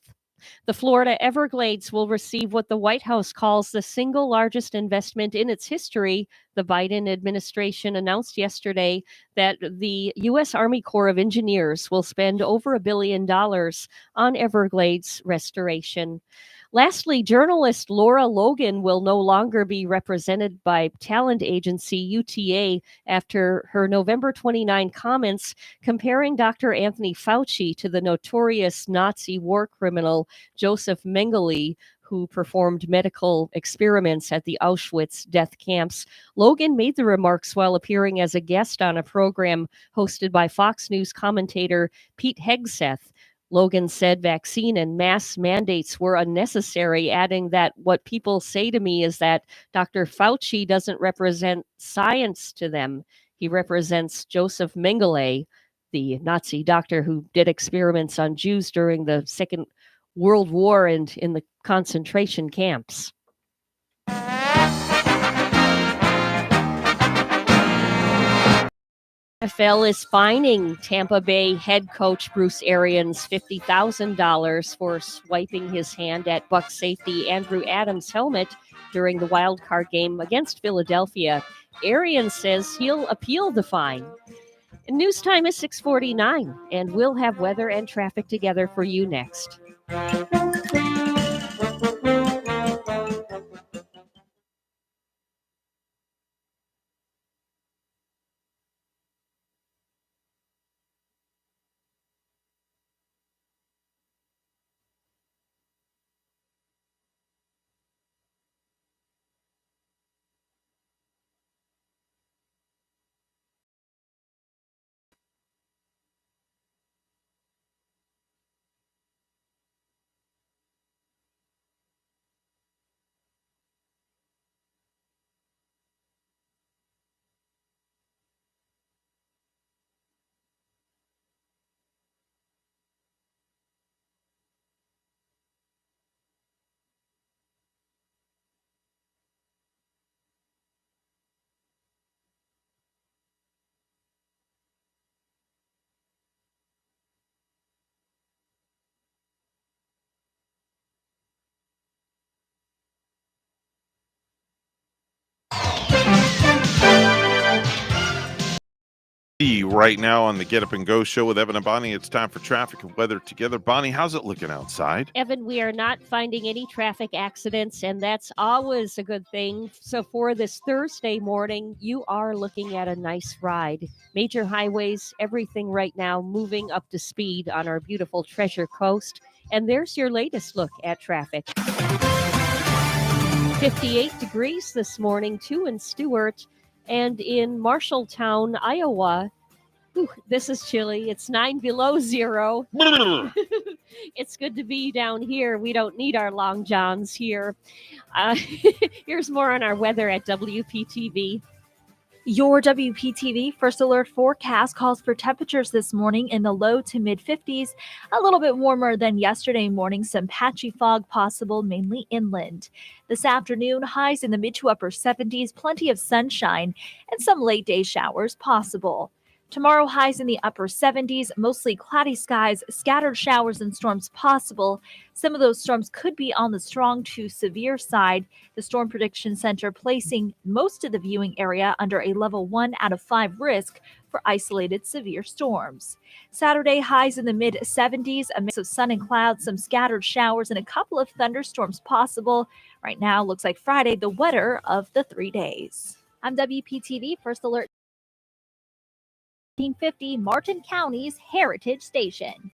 The Florida Everglades will receive what the White House calls the single largest investment in its history. The Biden administration announced yesterday that the U.S. Army Corps of Engineers will spend over $1 billion on Everglades restoration. Lastly, journalist Laura Logan will no longer be represented by talent agency UTA after her November 29 comments comparing Dr. Anthony Fauci to the notorious Nazi war criminal Joseph Mengele, who performed medical experiments at the Auschwitz death camps. Logan made the remarks while appearing as a guest on a program hosted by Fox News commentator Pete Hegseth. Logan said vaccine and mask mandates were unnecessary, adding that what people say to me is that Dr. Fauci doesn't represent science to them. He represents Joseph Mengele, the Nazi doctor who did experiments on Jews during the Second World War and in the concentration camps. NFL is fining Tampa Bay head coach Bruce Arians $50,000 for swiping his hand at Bucs safety Andrew Adams' helmet during the wild card game against Philadelphia. Arians says he'll appeal the fine. News time is 6:49, and we'll have weather and traffic together for you next. Right now on the Get Up and Go show with Evan and Bonnie, it's time for traffic and weather together. Bonnie, how's it looking outside? Evan, we are not finding any traffic accidents, and that's always a good thing. So for this Thursday morning, you are looking at a nice ride. Major highways, everything right now moving up to speed on our beautiful Treasure Coast. And there's your latest look at traffic. 58 degrees this morning, 2 in Stewart. And in Marshalltown, Iowa, this is chilly. It's 9 below zero. It's good to be down here. We don't need our long johns here. Here's more on our weather at WPTV. Your WPTV First Alert forecast calls for temperatures this morning in the low to mid 50s, a little bit warmer than yesterday morning, some patchy fog possible, mainly inland. This afternoon, highs in the mid to upper 70s, plenty of sunshine, and some late day showers possible. Tomorrow, highs in the upper 70s, mostly cloudy skies, scattered showers and storms possible. Some of those storms could be on the strong to severe side. The Storm Prediction Center placing most of the viewing area under a level 1 out of 5 risk for isolated severe storms. Saturday, highs in the mid 70s, a mix of sun and clouds, some scattered showers, and a couple of thunderstorms possible. Right now, looks like Friday, the wetter of the 3 days. I'm WPTV First Alert 1950, Martin County's Heritage Station.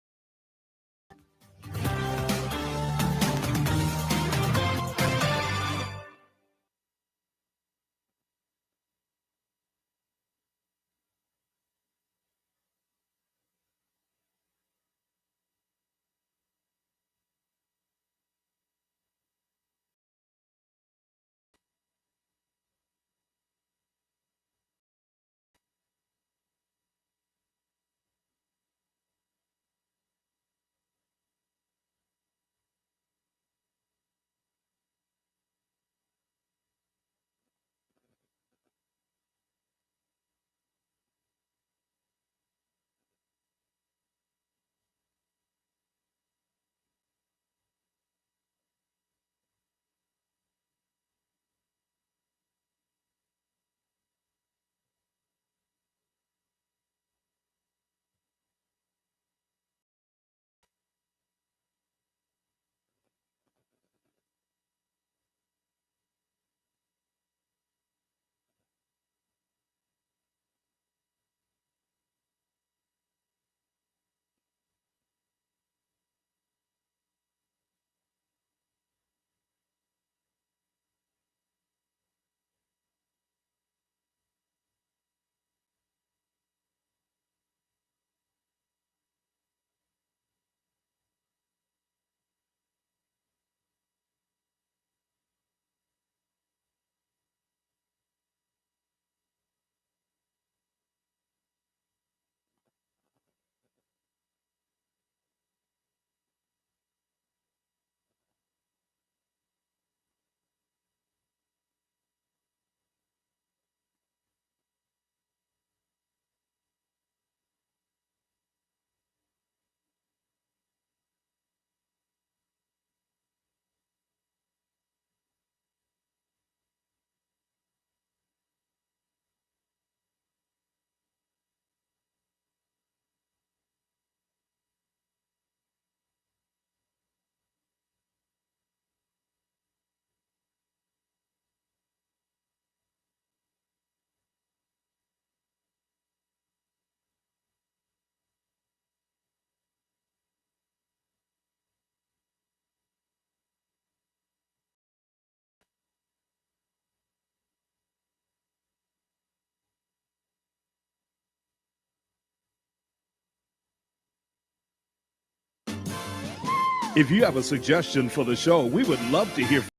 If you have a suggestion for the show, we would love to hear from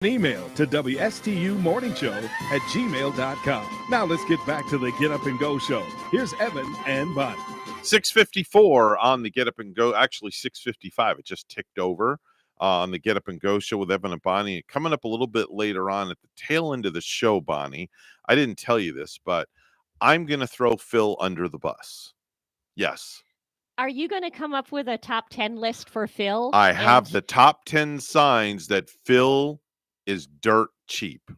you. Email to WSTUmorningshow@gmail.com. Now let's get back to the Get Up and Go show. Here's Evan and Bonnie. 6:54 on the Get Up and Go. Actually, 6:55. It just ticked over on the Get Up and Go show with Evan and Bonnie. Coming up a little bit later on at the tail end of the show, Bonnie, I didn't tell you this, but I'm going to throw Phil under the bus. Yes. Are you going to come up with a top 10 list for Phil? I have the top 10 signs that Phil is dirt cheap.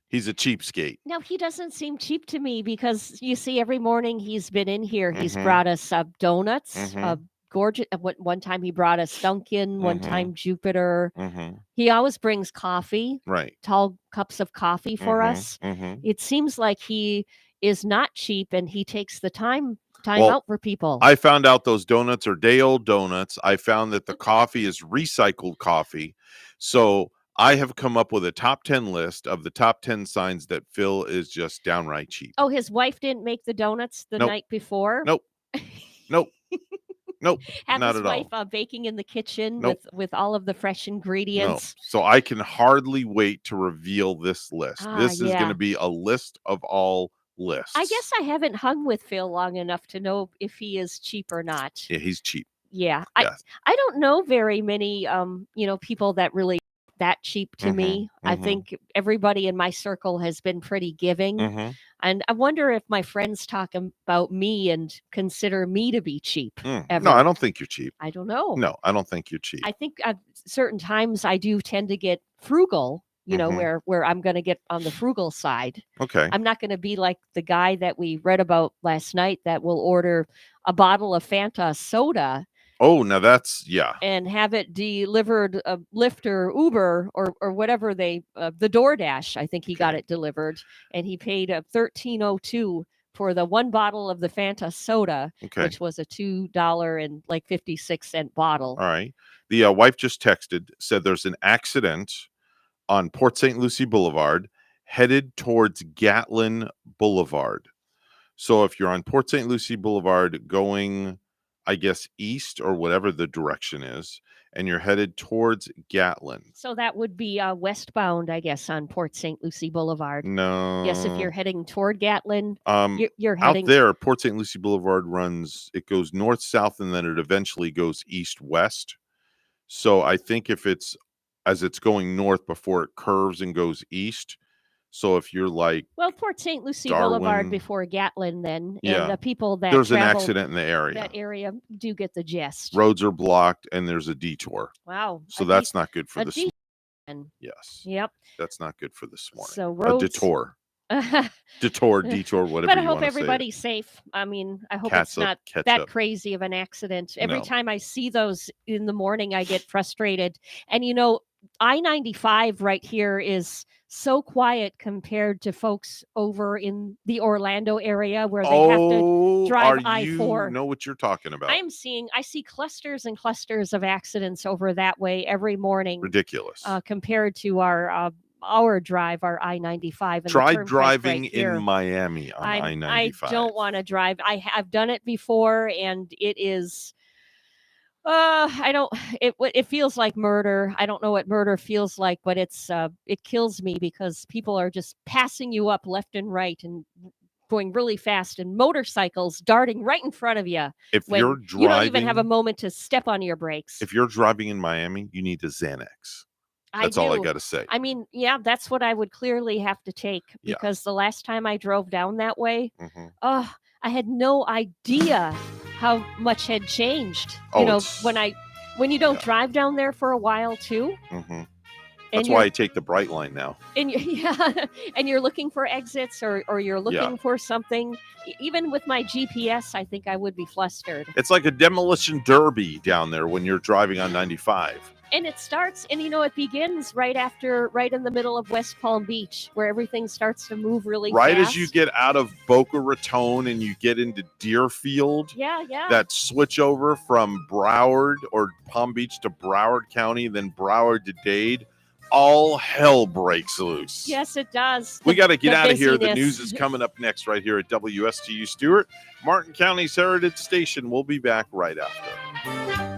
He's a cheapskate. No, he doesn't seem cheap to me because you see every morning he's been in here. He's brought us donuts, gorgeous. One time he brought us Dunkin', one time Jupiter. He always brings coffee, right? Tall cups of coffee for us. It seems like he is not cheap and he takes the time out for people. I found out those donuts are day-old donuts. I found that the coffee is recycled coffee. So I have come up with a top 10 list of the top 10 signs that Phil is just downright cheap. Oh, his wife didn't make the donuts the night before? Nope. Nope, Have not his at wife all. baking in the kitchen Nope. with all of the fresh No. ingredients. So I can hardly wait to reveal this list. Ah, This is going yeah. to be a list of all lists. I guess I haven't hung with Phil long enough to know if he is cheap or not. Yeah, he's cheap. Yeah. Yes. I don't know very many people that really that cheap to me. I mhm. think everybody in my circle has been pretty giving. Mhm. And I wonder if my friends talk about me and consider me to be cheap ever. No, I don't think you're cheap. I don't know. No, I don't think you're cheap. I think at certain times I do tend to get frugal, Mhm. where I'm going to get on the frugal side. Okay. I'm not going to be like the guy that we read about last night that will order a bottle of Fanta soda Oh, now that's and have it delivered Lyft or Uber or whatever the DoorDash. I think he got it delivered, and he paid $13.02 for the one bottle of the Fanta soda, Okay. which was a $2.56 bottle. All right. The wife just texted, said there's an accident on Port St. Lucie Boulevard headed towards Gatlin Boulevard. So if you're on Port St. Lucie Boulevard going, I guess, east or whatever the direction is, and you're headed towards Gatlin. So that would be westbound, I guess, on Port St. Lucie Boulevard. No. Yes, if you're heading toward Gatlin, you're heading out there. Port St. Lucie Boulevard it goes north south, and then it eventually goes east west. So I think if it's as it's going north before it curves and goes east. So if you're like Port St. Lucie Darwin, Boulevard before Gatlin, then, yeah, and the people that there's an travel accident in the area. that area do get the gist. Roads are blocked, and there's a detour. Wow. So that's not good for a this. detour. Yes. Yep. That's not good for this morning. So A roads. detour. Detour, whatever But I you hope want to say. everybody's safe. I mean, I hope Cats it's up, not catch that up. crazy of an accident. Every No. time I see those in the morning, I get frustrated. And I-95 right here is so quiet compared to folks over in the Orlando area where they have to drive I-4. You know what you're talking about. I see clusters and clusters of accidents over that way every morning. Ridiculous. Compared to our drive, our I-95. And Try the turnpike driving right here. in Miami on I-95. I don't want to drive. I have done it before, and it is. I don't. It feels like murder. I don't know what murder feels like, but it kills me because people are just passing you up left and right and going really fast, and motorcycles darting right in front of you. If when you're you don't even have a driving- moment to step on your brakes. If you're driving in Miami, you need a Xanax. That's all I got to say. I mean, yeah, that's what I would clearly have to take Yeah. because the last time I drove down that way, Mhm. I had no idea how much had changed. Oh, when you don't drive down there for a while too. Mhm. And That's why I take the Bright Line now. And and you're looking for exits or you're looking for something. Even with my GPS, I think I would be flustered. It's like a demolition derby down there when you're driving on 95. And it starts, and it begins right in the middle of West Palm Beach, where everything starts to move really Right fast. as you get out of Boca Raton and you get into Deerfield, Yeah. that switch over from Broward or Palm Beach to Broward County, then Broward to Dade, all hell breaks loose. Yes, it does. We got to get out of here. The busyness. news is coming up next right here at WSTU Stewart, Martin County's Heritage Station. We'll be back right after.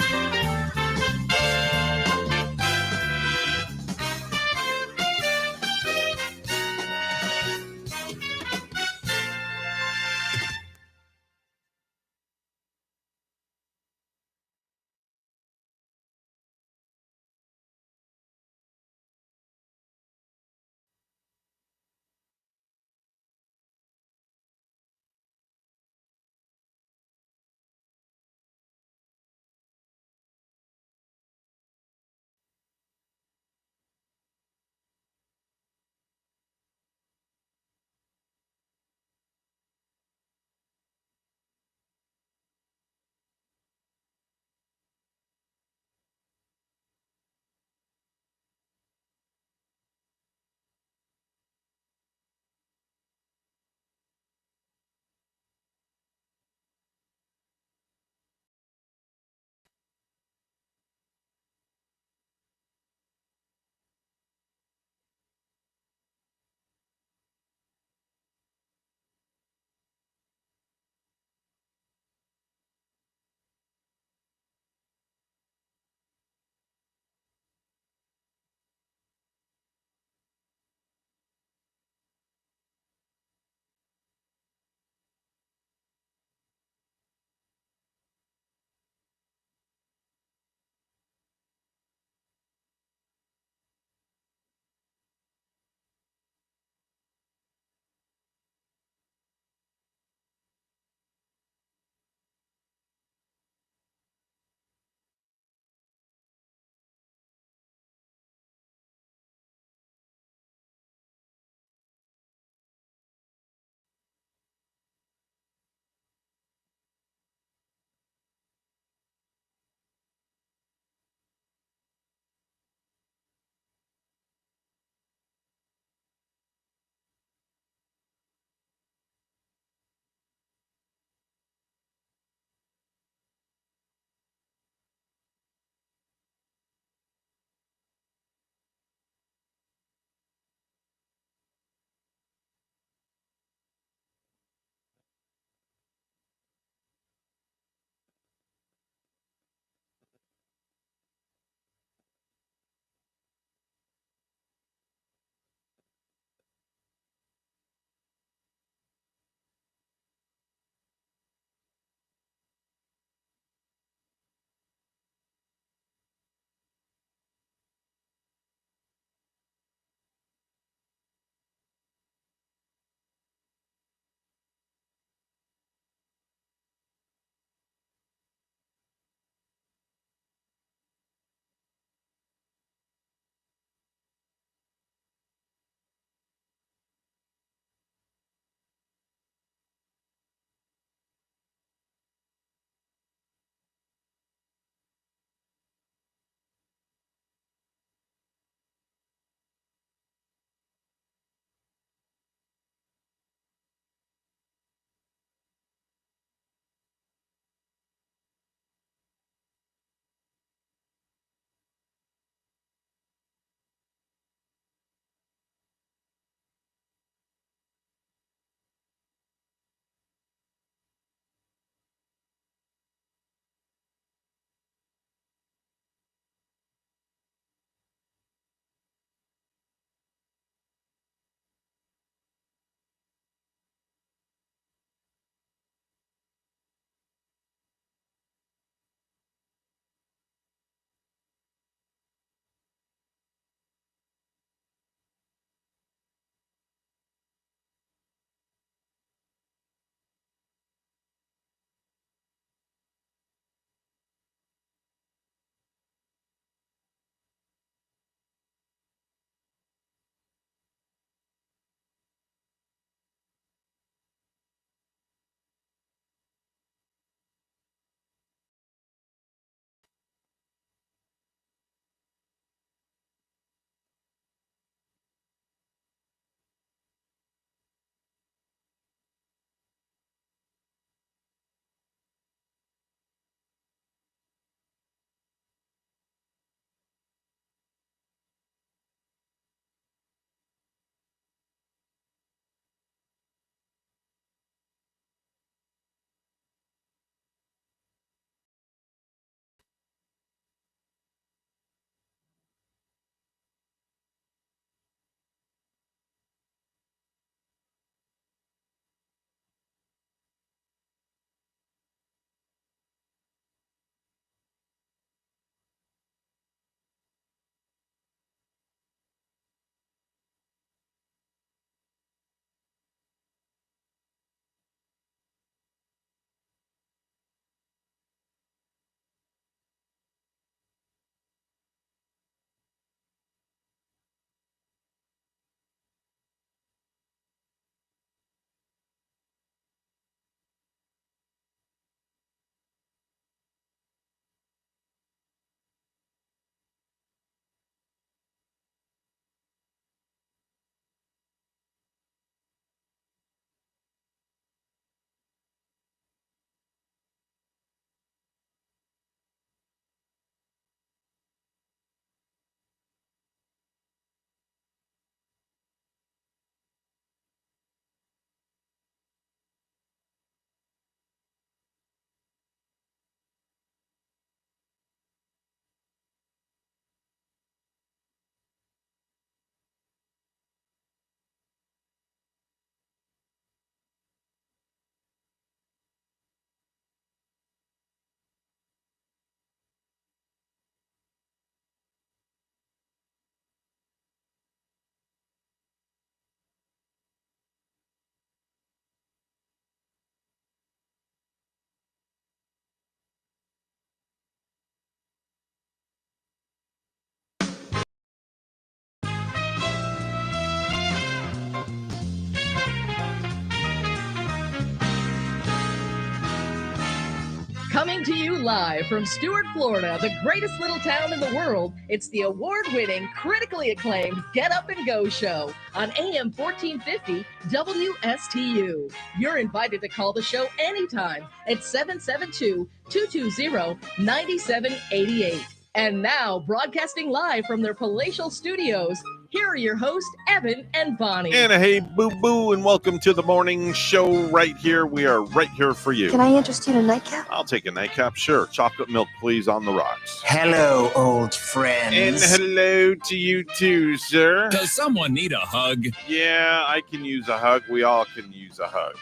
Coming to you live from Stuart, Florida, the greatest little town in the world, it's the award-winning, critically acclaimed Get Up and Go show on AM 1450 WSTU. You're invited to call the show anytime at 772-220-9788. And now, broadcasting live from their palatial studios, here are your hosts, Evan and Bonnie. And a hey, boo-boo, and welcome to the morning show right here. We are right here for you. Can I interest you in a nightcap? I'll take a nightcap, sure. Chocolate milk, please, on the rocks. Hello, old friends. And hello to you too, sir. Does someone need a hug? Yeah, I can use a hug. We all can use a hug.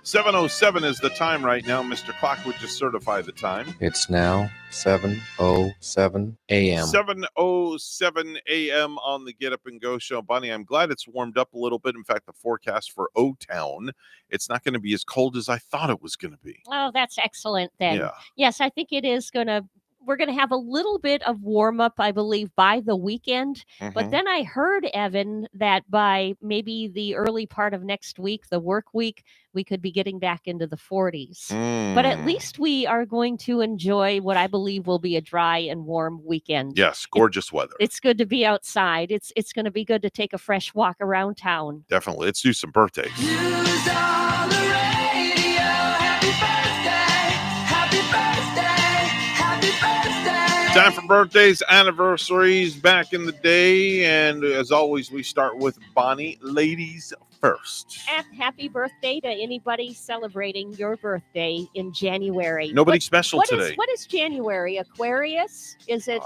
7:07 is the time right now. Mr. Clock would just certify the time. It's now 7:07 a.m. 7:07 a.m. on the Get Up and Go show. Bunny, I'm glad it's warmed up a little bit. In fact, the forecast for O-Town, it's not going to be as cold as I thought it was going to be. Oh, that's excellent then. Yeah. Yes, I think it is we're going to have a little bit of warm up, I believe, by the weekend. But then I heard, Evan, that by maybe the early part of next week, the work week, we could be getting back into the 40s. But at least we are going to enjoy what I believe will be a dry and warm weekend. Yes, gorgeous weather. It's good to be outside. It's going to be good to take a fresh walk around town. Definitely. Let's do some birthdays. Time for birthdays, anniversaries back in the day. And as always, we start with Bonnie. Ladies first. Happy birthday to anybody celebrating your birthday in January. Nobody special today. What is January? Aquarius? Is it,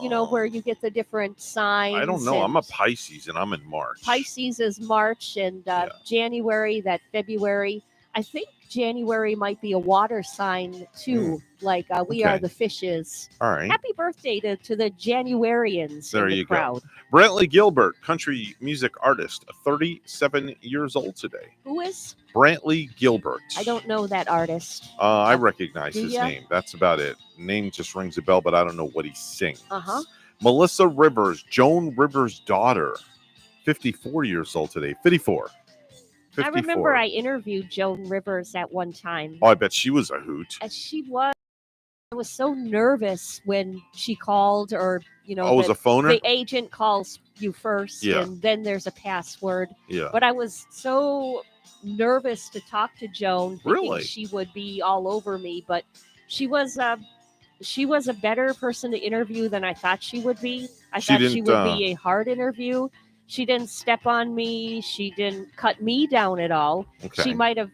where you get the different signs? I don't know. I'm a Pisces and I'm in March. Pisces is March and January, that February. I think January might be a water sign too, like we are the fishes. All right. Happy birthday to the Januarians There in the you crowd. go. Brantley Gilbert, country music artist, 37 years old today. Who is? Brantley Gilbert. I don't know that artist. I recognize his ya? name. That's about it. Name just rings a bell, but I don't know what he sings. Uh-huh. Melissa Rivers, Joan Rivers' daughter, 54 years old today. 54. I remember I interviewed Joan Rivers at one time. Oh, I bet she was a hoot. As she was. I was so nervous when she called, or was a phoner? The agent calls you first, Yeah. and then there's a password. Yeah. But I was so nervous to talk to Joan, thinking Really? she would be all over me. But she was a better person to interview than I thought she would be. I thought she would be a hard interview. She didn't step on me. She didn't cut me down at all. Okay. She might have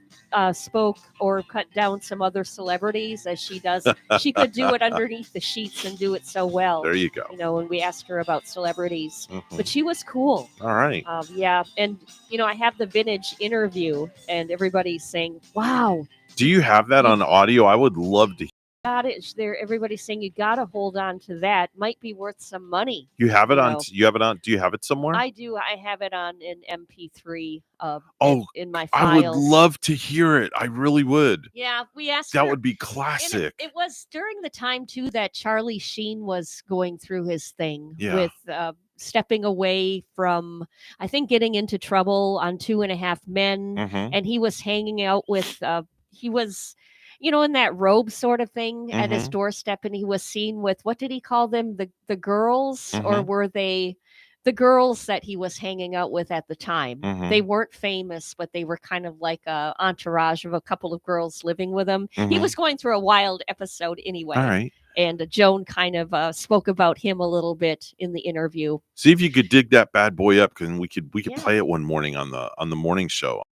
spoke or cut down some other celebrities as she does. She could do it underneath the sheets and do it so well. There you go. When we asked her about celebrities. Mhm. But she was cool. All right. Yeah. And, I have the vintage interview and everybody's saying, wow. Do you have that on audio? I would love to. Got it. Everybody's saying you got to hold on to that. Might be worth some money. You have it on. You have it on. Do you have it somewhere? I do. I have it on an MP3 in my I would files. love to hear it. I really would. Yeah, we asked That her- would be and classic. It was during the time too that Charlie Sheen was going through his thing Yeah. with stepping away from, I think, getting into trouble on 2.5 Men, Mhm. and he was hanging out with. He was. In that robe sort of thing at his Mhm. doorstep, and he was seen with, what did he call them? The girls, or Mhm. were they the girls that he was hanging out with at the time? Mhm. They weren't famous, but they were kind of like a entourage of a couple of girls living with him. He Mhm. was going through a wild episode anyway. All right. And Joan kind of spoke about him a little bit in the interview. See if you could dig that bad boy up, because we could Yeah. play it one morning on the morning show.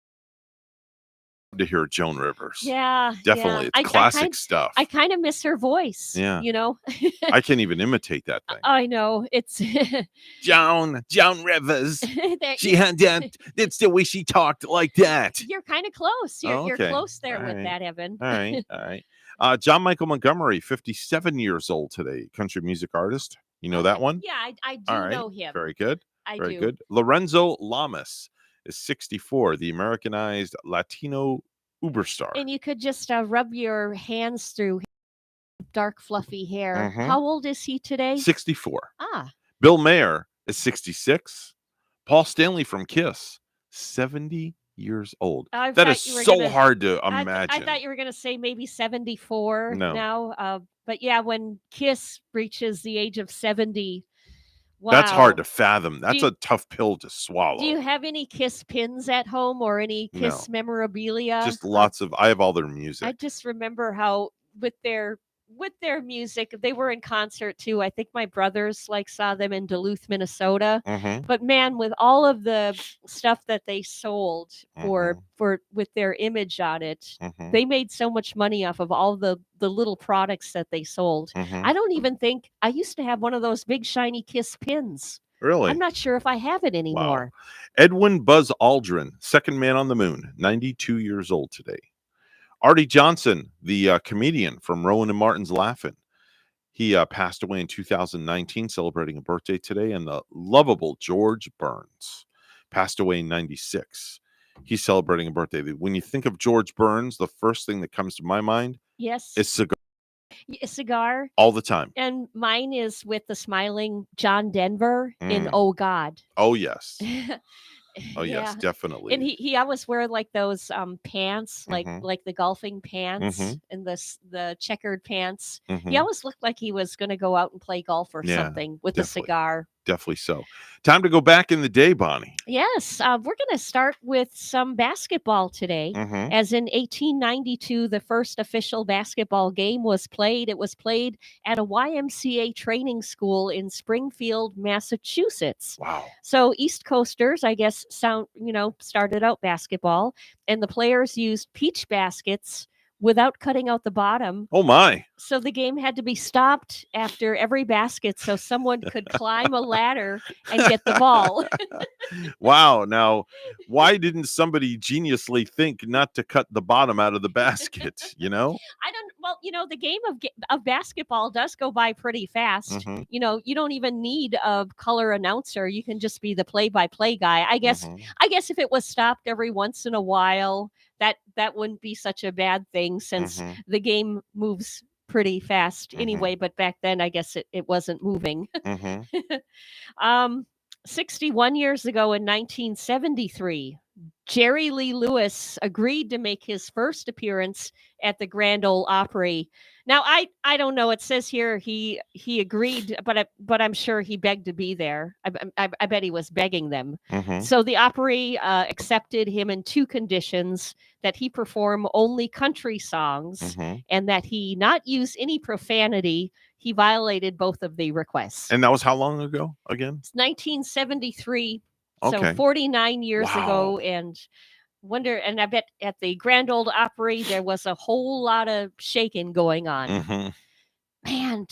To hear Joan Rivers. Yeah, Definitely. yeah. It's classic stuff. I kind of miss her voice. Yeah. I I can't even imitate that thing. I know it's Joan Rivers. That- She had that. That's the way she talked, like that. You're kind of close. You're Okay. close there All with right. that, Evan. All right. All right. John Michael Montgomery, 57 years old today. Country music artist. You know that one? Yeah, I do All right. know him. Very good. I Very do. good. Lorenzo Lamas is 64, the Americanized Latino uber star. And you could just rub your hands through his dark, fluffy hair. Mhm. How old is he today? 64. Ah, Bill Mayer is 66. Paul Stanley from Kiss, 70 years old. I That is thought you were so gonna- hard to I imagine. thought you were going to say maybe 74 No. now. But yeah, when Kiss reaches the age of 70, wow. That's hard to fathom. That's you- a tough pill to Do swallow. you have any Kiss pins at home or any Kiss memorabilia? Just lots of. I have all their music. I just remember how with their music, they were in concert too. I think my brothers saw them in Duluth, Minnesota. Mhm. But man, with all of the stuff that they sold for Mm-hmm. with their image on it, Mhm. they made so much money off of all the little products that they sold. Mhm. I don't even think I used to have one of those big shiny Kiss pins. Really? I'm not sure if I have it anymore. Edwin Buzz Aldrin, second man on the moon, 92 years old today. Artie Johnson, the comedian from Rowan and Martin's Laugh-In. He passed away in 2019, celebrating a birthday today. And the lovable George Burns passed away in 96. He's celebrating a birthday. When you think of George Burns, the first thing that comes to my mind Yes. is cigar A cigar. all the time. And mine is with the smiling John Denver in Mm. Oh God. Oh, yes. Oh, Yeah. yes, definitely. And he always wear those pants, Mhm. like the golfing pants Mhm. and the checkered pants. He Mhm. always looked like he was going to go out and play golf or Yeah, something with definitely. a cigar. Definitely so. Time to go back in the day, Bonnie. Yes, we're going to start with some basketball today. Mhm. As in 1892, the first official basketball game was played. It was played at a YMCA training school in Springfield, Massachusetts. Wow. So East Coasters, I guess, started out basketball, and the players used peach baskets without cutting out the bottom. Oh, my. So the game had to be stopped after every basket so someone could climb a ladder and get the ball. Wow. Now, why didn't somebody geniusly think not to cut the bottom out of the basket? The game of basketball does go by pretty fast. Mhm. You don't even need a color announcer. You can just be the play-by-play guy. I guess if it was stopped every once in a while, that wouldn't be such a bad thing since Mhm. the game moves pretty fast anyway. But back then, I guess it wasn't moving. Mhm. 61 years ago in 1973, Jerry Lee Lewis agreed to make his first appearance at the Grand Ole Opry. Now, I don't know. It says here he agreed, but I'm sure he begged to be there. I bet he was begging them. Mhm. So the Opry accepted him in two conditions: that he perform only country songs Mhm. and that he not use any profanity. He violated both of the requests. And that was how long ago again? It's 1973, Okay. so 49 years ago, Wow. and I bet at the Grand Ole Opry there was a whole lot of shaking going on. Mhm. Man,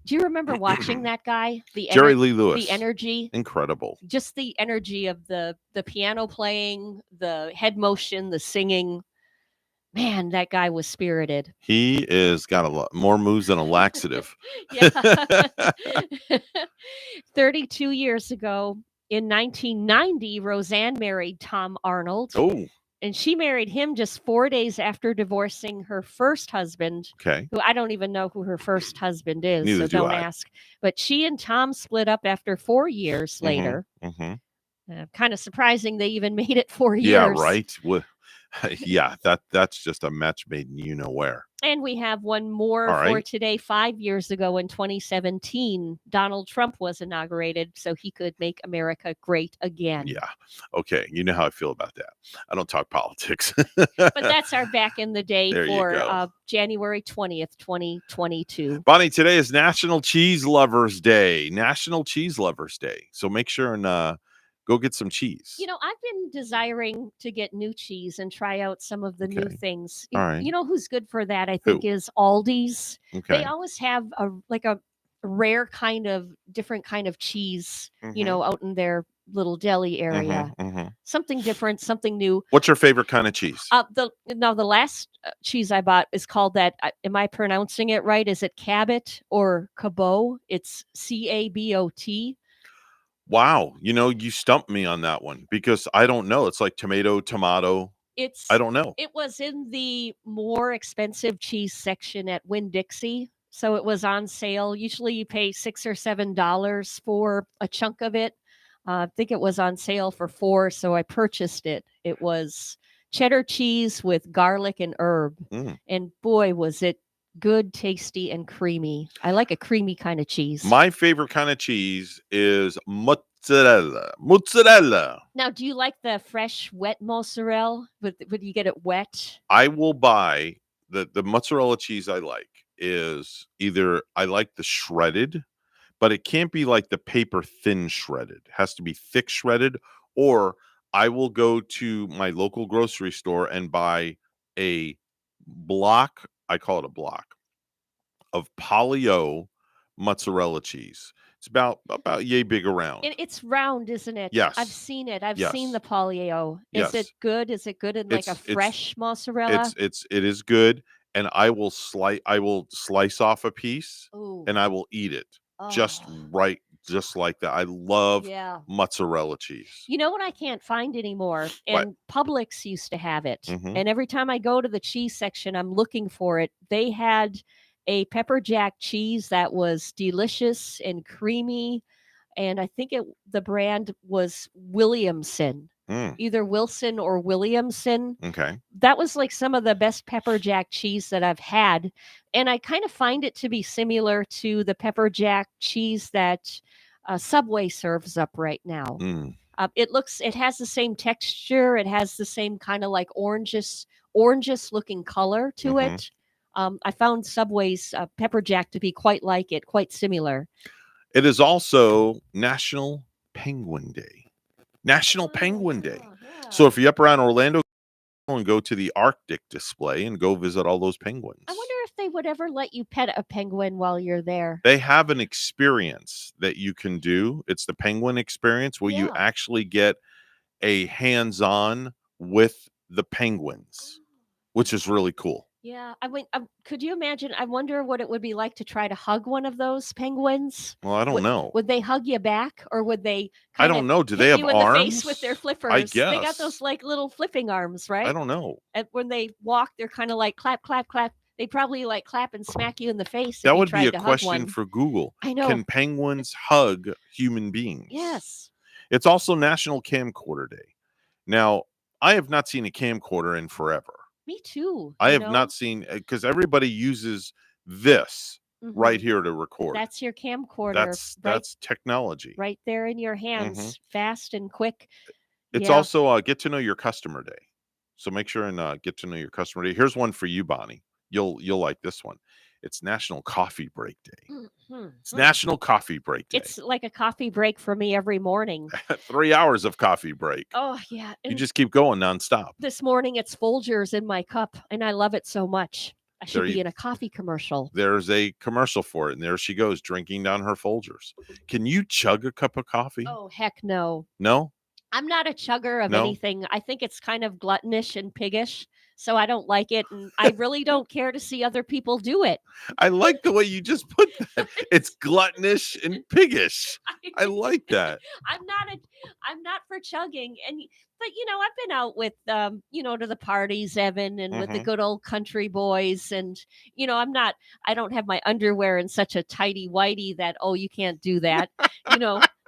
do you remember watching that guy? Jerry Lee Lewis. The energy. Incredible. Just the energy of the piano playing, the head motion, the singing. Man, that guy was spirited. He is got a lot more moves than a laxative. Yeah. 32 years ago, in 1990, Roseanne married Tom Arnold. Oh. And she married him just 4 days after divorcing her first husband. Okay. Who I don't even know who her first husband is, Neither so do don't I. ask. But she and Tom split up after 4 years Mhm. later. Mhm. Kind of surprising they even made it 4 years. Yeah, right. Yeah, that's just a match made in you know where. And we have one more All for right. today. 5 years ago in 2017, Donald Trump was inaugurated so he could make America great again. Yeah. Okay. You know how I feel about that. I don't talk politics. But that's our back in the day There you for go. January 20th, 2022. Bonnie, today is National Cheese Lovers Day. National Cheese Lovers Day. So make sure and go get some cheese. I've been desiring to get new cheese and try out some of the new Okay. things. All right. You know who's good for that, I think, Who? is Aldi's. Okay. They always have a rare different kind of cheese, out in their little deli area. Mhm. Something different, something new. What's your favorite kind of cheese? The last cheese I bought is called that. Am I pronouncing it right? Is it Cabot or Cabot? It's Cabot. Wow. You stumped me on that one because I don't know. It's like tomato. I don't know. It was in the more expensive cheese section at Winn-Dixie, so it was on sale. Usually, you pay $6 or $7 for a chunk of it. I think it was on sale for $4, so I purchased it. It was cheddar cheese with garlic and herb. And boy, was it good, tasty, and creamy. I like a creamy kind of cheese. My favorite kind of cheese is mozzarella. Mozzarella. Now, do you like the fresh, wet mozzarella? Would you get it wet? I will buy the mozzarella cheese I like is either I like the shredded, but it can't be like the paper thin shredded. It has to be thick shredded, or I will go to my local grocery store and buy a block, I call it a block, of Polly-O mozzarella cheese. It's about yay big around. It's round, isn't it? Yes. I've seen it. I've Yes. seen the Polly-O. Is Yes. it good? Is it good in like a fresh mozzarella? It is good, and I will slice off a piece Ooh. and I will eat it just right, just like that. I love mozzarella cheese. You know what I can't find anymore? What? And Publix used to have it. Mhm. And every time I go to the cheese section, I'm looking for it. They had a pepper jack cheese that was delicious and creamy. And I think the brand was Williamson, either Wilson or Williamson. Okay. That was like some of the best pepper jack cheese that I've had. And I kind of find it to be similar to the pepper jack cheese that Subway serves up right now. It has the same texture. It has the same kind of like oranges looking color to it. I found Subway's pepper jack to be quite similar. It is also National Penguin Day. National Penguin Day. So if you're up around Orlando, and go to the Arctic display and go visit all those penguins. I wonder if they would ever let you pet a penguin while you're there. They have an experience that you can do. It's the penguin experience where you actually get a hands-on with the penguins, which is really cool. Yeah, I mean, could you imagine? I wonder what it would be like to try to hug one of those penguins. Well, I don't know. Would they hug you back, or would they? I don't know. Do they have you in arms? the face with their flippers. I They got guess. those like little flipping arms, right? I don't know. And when they walk, they're kind of like clap, clap, clap. They probably like clap and smack you in the face. That if would you be tried a to hug question one. for Google. I know. Can penguins hug human beings? Yes. It's also National Camcorder Day. Now, I have not seen a camcorder in forever. Me too. I you have know? not seen, because everybody uses this right here to record. That's your camcorder. That's technology. Right there in your hands, fast and quick. It's Yeah. also Get to Know Your Customer Day. So make sure and get to know your customer day. Here's one for you, Bonnie. You'll like this one. It's National Coffee Break Day. It's National Coffee Break Day. It's like a coffee break for me every morning. 3 hours of coffee break. Oh yeah. You And just keep going nonstop. this morning it's Folgers in my cup, and I love it so much. I should There be you- in a coffee commercial. There's a commercial for it, and there she goes drinking down her Folgers. Can you chug a cup of coffee? Oh heck no. No? I'm not a chugger of No? anything. I think it's kind of gluttonish and piggish, so I don't like it, and I really don't care to see other people do it. I like the way you just put that. It's gluttonous and piggish. I like that. I'm not for chugging, but I've been out with to the parties, Evan, and with the Mhm. good old country boys, and I don't have my underwear in such a tighty whitey that you can't do that.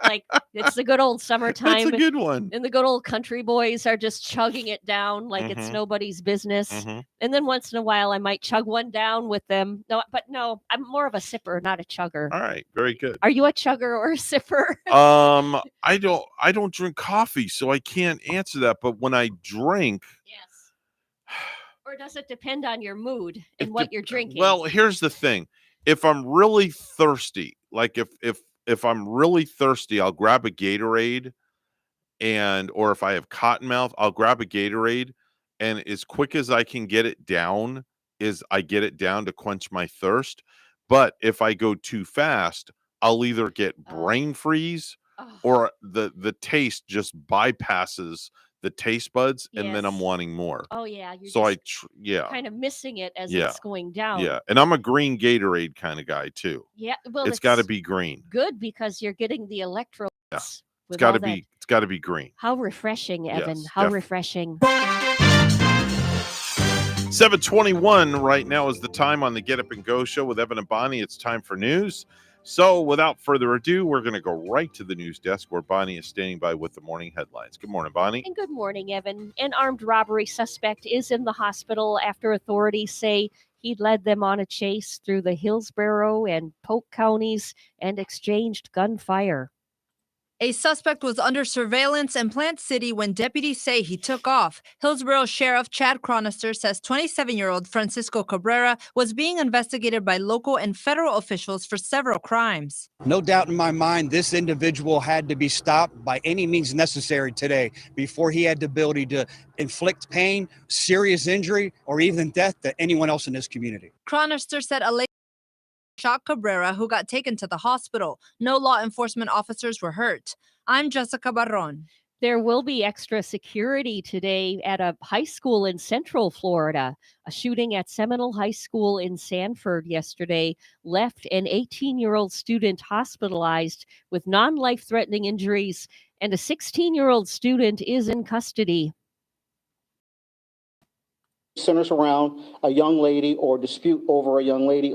Like it's the good old summertime. That's a good one. And the good old country boys are just chugging it down like it's Mhm. nobody's business. Mhm. And then once in a while I might chug one down with them. No, I'm more of a sipper, not a chugger. All right, very good. Are you a chugger or a sipper? I don't drink coffee, so I can't answer that. But when I drink, Or does it depend on your mood and what you're drinking? well, here's the thing. If I'm really thirsty, like if I'm really thirsty, I'll grab a Gatorade, or if I have cotton mouth, I'll grab a Gatorade, and as quick as I can get it down, I get it down to quench my thirst. But if I go too fast, I'll either get brain freeze or the taste just bypasses the taste buds, and then I'm Yes. wanting more. Oh yeah, you're So just kind of missing it as Yeah. it's going down. Yeah, and I'm a green Gatorade kind of guy too. Yeah, well, it's got to be green. good because you're getting the electrolytes. Yeah. It's with got all to that. be. It's got to be green. How refreshing, Evan. Yes, How def- refreshing. 7:21 right now is the time on the Get Up and Go show with Evan and Bonnie. It's time for news. So without further ado, we're going to go right to the news desk where Bonnie is standing by with the morning headlines. Good morning, Bonnie. And good morning, Evan. An armed robbery suspect is in the hospital after authorities say he led them on a chase through the Hillsborough and Polk counties and exchanged gunfire. A suspect was under surveillance in Plant City when deputies say he took off. Hillsborough Sheriff Chad Cronister says 27-year-old Francisco Cabrera was being investigated by local and federal officials for several crimes. No doubt in my mind, this individual had to be stopped by any means necessary today before he had the ability to inflict pain, serious injury, or even death to anyone else in this community. Cronister said a lady shot Cabrera, who got taken to the hospital. No law enforcement officers were hurt. I'm Jessica Barron. There will be extra security today at a high school in Central Florida. A shooting at Seminole High School in Sanford yesterday left an 18-year-old student hospitalized with non-life-threatening injuries, and a 16-year-old student is in custody. Centers around a young lady or dispute over a young lady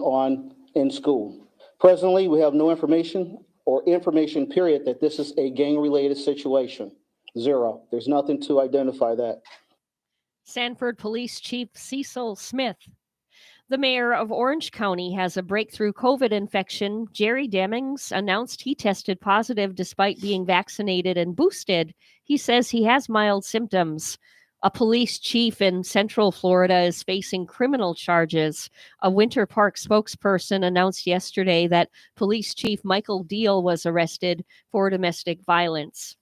in school. Presently, we have no information or information period that this is a gang-related situation. Zero. There's nothing to identify that. Sanford Police Chief Cecil Smith. The mayor of Orange County has a breakthrough COVID infection. Jerry Demings announced he tested positive despite being vaccinated and boosted. He says he has mild symptoms. A police chief in Central Florida is facing criminal charges. A Winter Park spokesperson announced yesterday that Police Chief Michael Deal was arrested for domestic violence.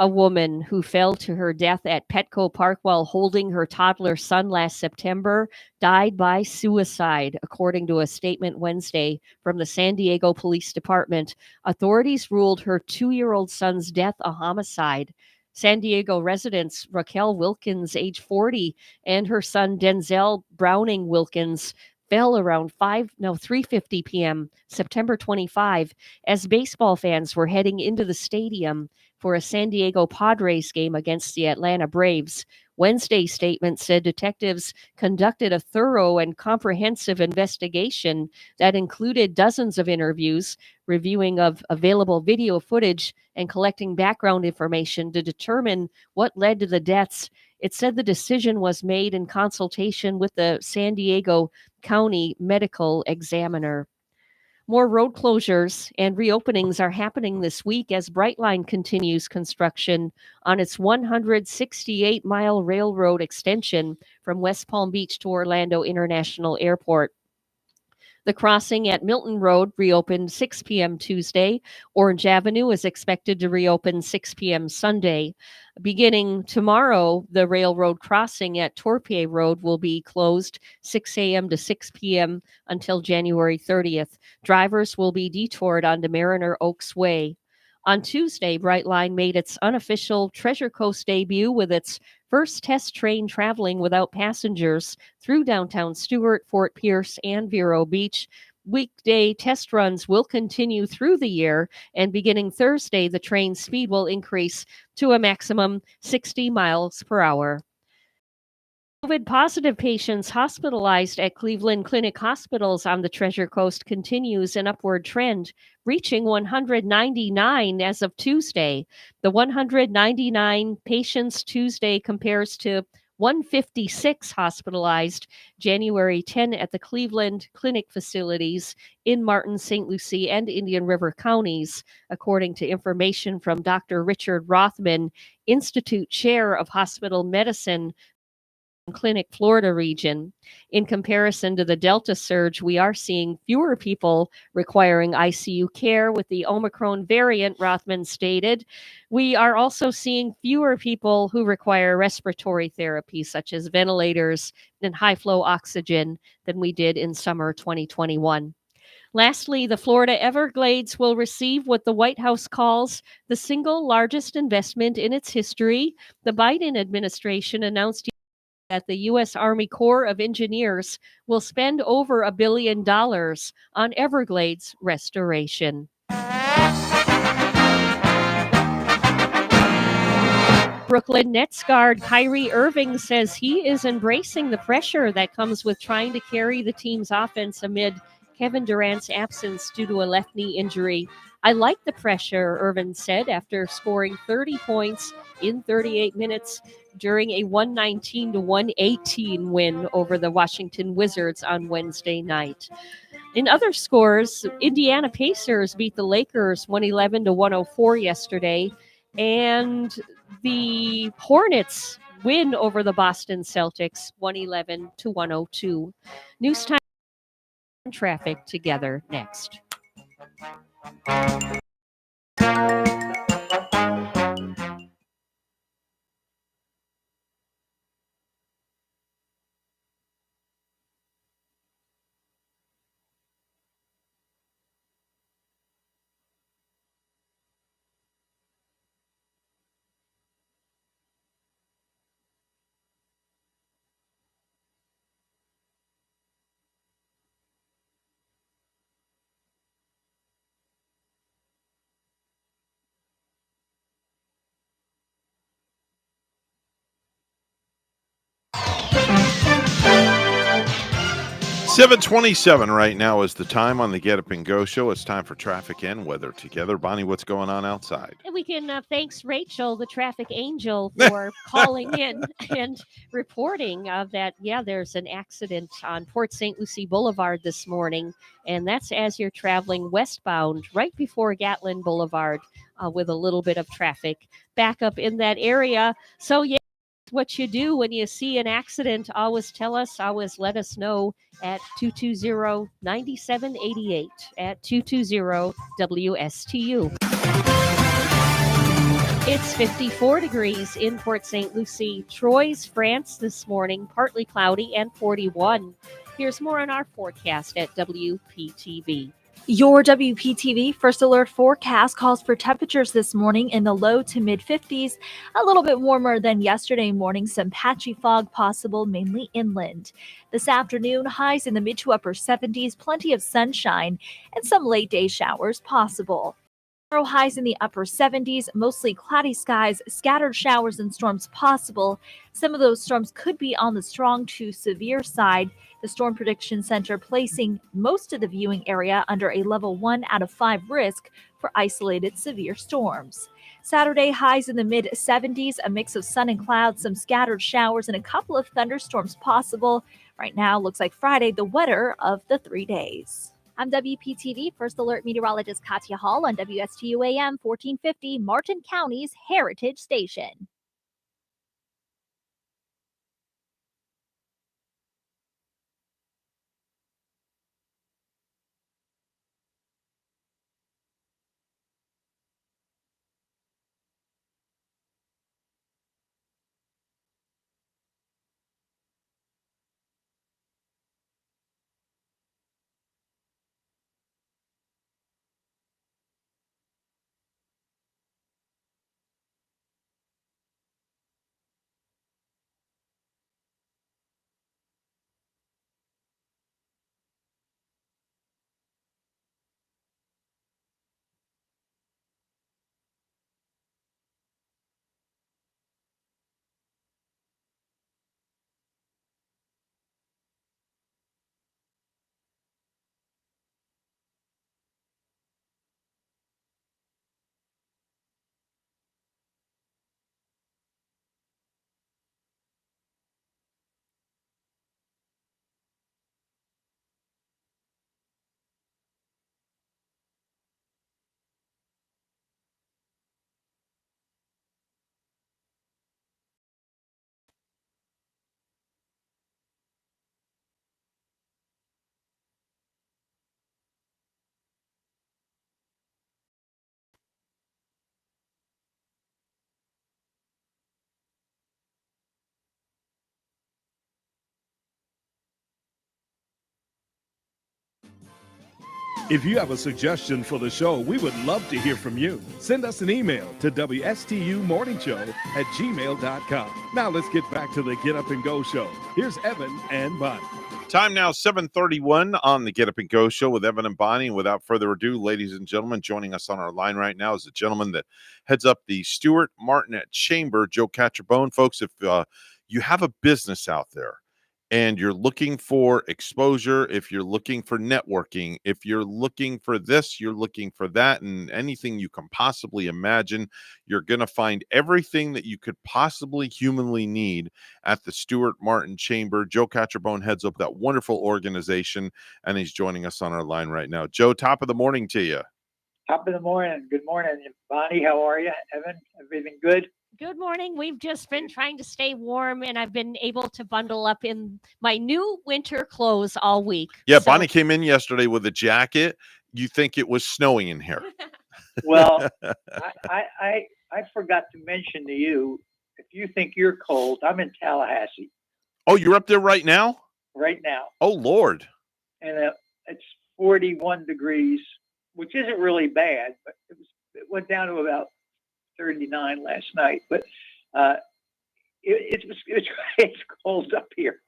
A woman who fell to her death at Petco Park while holding her toddler son last September died by suicide, according to a statement Wednesday from the San Diego Police Department. Authorities ruled her 2-year-old son's death a homicide. San Diego residents Raquel Wilkins, age 40, and her son Denzel Browning Wilkins fell around 3:50 p.m. September 25 as baseball fans were heading into the stadium for a San Diego Padres game against the Atlanta Braves. Wednesday's statement said detectives conducted a thorough and comprehensive investigation that included dozens of interviews, reviewing of available video footage, and collecting background information to determine what led to the deaths. It said the decision was made in consultation with the San Diego County Medical Examiner. More road closures and reopenings are happening this week as Brightline continues construction on its 168-mile railroad extension from West Palm Beach to Orlando International Airport. The crossing at Milton Road reopened 6 p.m. Tuesday. Orange Avenue is expected to reopen 6 p.m. Sunday. Beginning tomorrow, the railroad crossing at Torpey Road will be closed 6 a.m. to 6 p.m. until January 30th. Drivers will be detoured onto Mariner Oaks Way. On Tuesday, Brightline made its unofficial Treasure Coast debut with its first test train traveling without passengers through downtown Stuart, Fort Pierce, and Vero Beach. Weekday test runs will continue through the year, and beginning Thursday, the train's speed will increase to a maximum 60 miles per hour. COVID-positive patients hospitalized at Cleveland Clinic hospitals on the Treasure Coast continues an upward trend, reaching 199 as of Tuesday. The 199 patients Tuesday compares to 156 hospitalized January 10 at the Cleveland Clinic facilities in Martin, St. Lucie, and Indian River counties, according to information from Dr. Richard Rothman, Institute Chair of Hospital Medicine, Clinic Florida region. In comparison to the Delta surge, we are seeing fewer people requiring ICU care with the Omicron variant, Rothman stated. We are also seeing fewer people who require respiratory therapy, such as ventilators and high-flow oxygen, than we did in summer 2021. Lastly, the Florida Everglades will receive what the White House calls the single largest investment in its history. The Biden administration announced that the U.S. Army Corps of Engineers will spend over $1 billion on Everglades restoration. Brooklyn Nets guard Kyrie Irving says he is embracing the pressure that comes with trying to carry the team's offense amid Kevin Durant's absence due to a left knee injury. I like the pressure, Irvin said after scoring 30 points in 38 minutes during a 119-118 win over the Washington Wizards on Wednesday night. In other scores, Indiana Pacers beat the Lakers 111-104 yesterday, and the Hornets win over the Boston Celtics 111-102. News time and traffic together next. $7:27 right now is the time on the Get Up and Go show. It's time for traffic and weather together. Bonnie, what's going on outside? And we can thanks Rachel, the traffic angel, for calling in and reporting that, there's an accident on Port St. Lucie Boulevard this morning. And that's as you're traveling westbound right before Gatlin Boulevard with a little bit of traffic back up in that area. So, what you do when you see an accident, always tell us, always let us know at 220-9788 at 220-WSTU. It's 54 degrees in Port St. Lucie. Troyes, France this morning, partly cloudy and 41. Here's more on our forecast at WPTV. Your WPTV First Alert forecast calls for temperatures this morning in the low to mid 50s, a little bit warmer than yesterday morning, some patchy fog possible, mainly inland. This afternoon, highs in the mid to upper 70s, plenty of sunshine, and some late day showers possible. Tomorrow, highs in the upper 70s, mostly cloudy skies, scattered showers and storms possible. Some of those storms could be on the strong to severe side. The Storm Prediction Center placing most of the viewing area under a level 1 out of 5 risk for isolated severe storms. Saturday, highs in the mid 70s, a mix of sun and clouds, some scattered showers, and a couple of thunderstorms possible. Right now, looks like Friday, the wetter of the 3 days. I'm WPTV First Alert Meteorologist Katya Hall on WSTU AM 1450, Martin County's Heritage Station. If you have a suggestion for the show, we would love to hear from you. Send us an email to WSTUmorningshow@gmail.com. Now let's get back to the Get Up and Go show. Here's Evan and Bonnie. Time now, 7:31 on the Get Up and Go show with Evan and Bonnie. And without further ado, ladies and gentlemen, joining us on our line right now is the gentleman that heads up the Stewart Martinet Chamber, Joe Catcherbone. Folks, if you have a business out there and you're looking for exposure, if you're looking for networking, if you're looking for this, you're looking for that, and anything you can possibly imagine, you're going to find everything that you could possibly humanly need at the Stuart Martin Chamber. Joe Catcherbone heads up that wonderful organization, and he's joining us on our line right now. Joe, top of the morning to you. Top of the morning. Good morning, Bonnie. How are you? Evan, everything good? Good morning. We've just been trying to stay warm, and I've been able to bundle up in my new winter clothes all week. Yeah, So- Bonnie came in yesterday with a jacket. You think it was snowing in here. Well, I forgot to mention to you, if you think you're cold, I'm in Tallahassee Oh, you're up there right now? right now, Oh, Lord. and it's 41 degrees, which isn't really bad, but it went down to about 39 last night. But it's cold up here.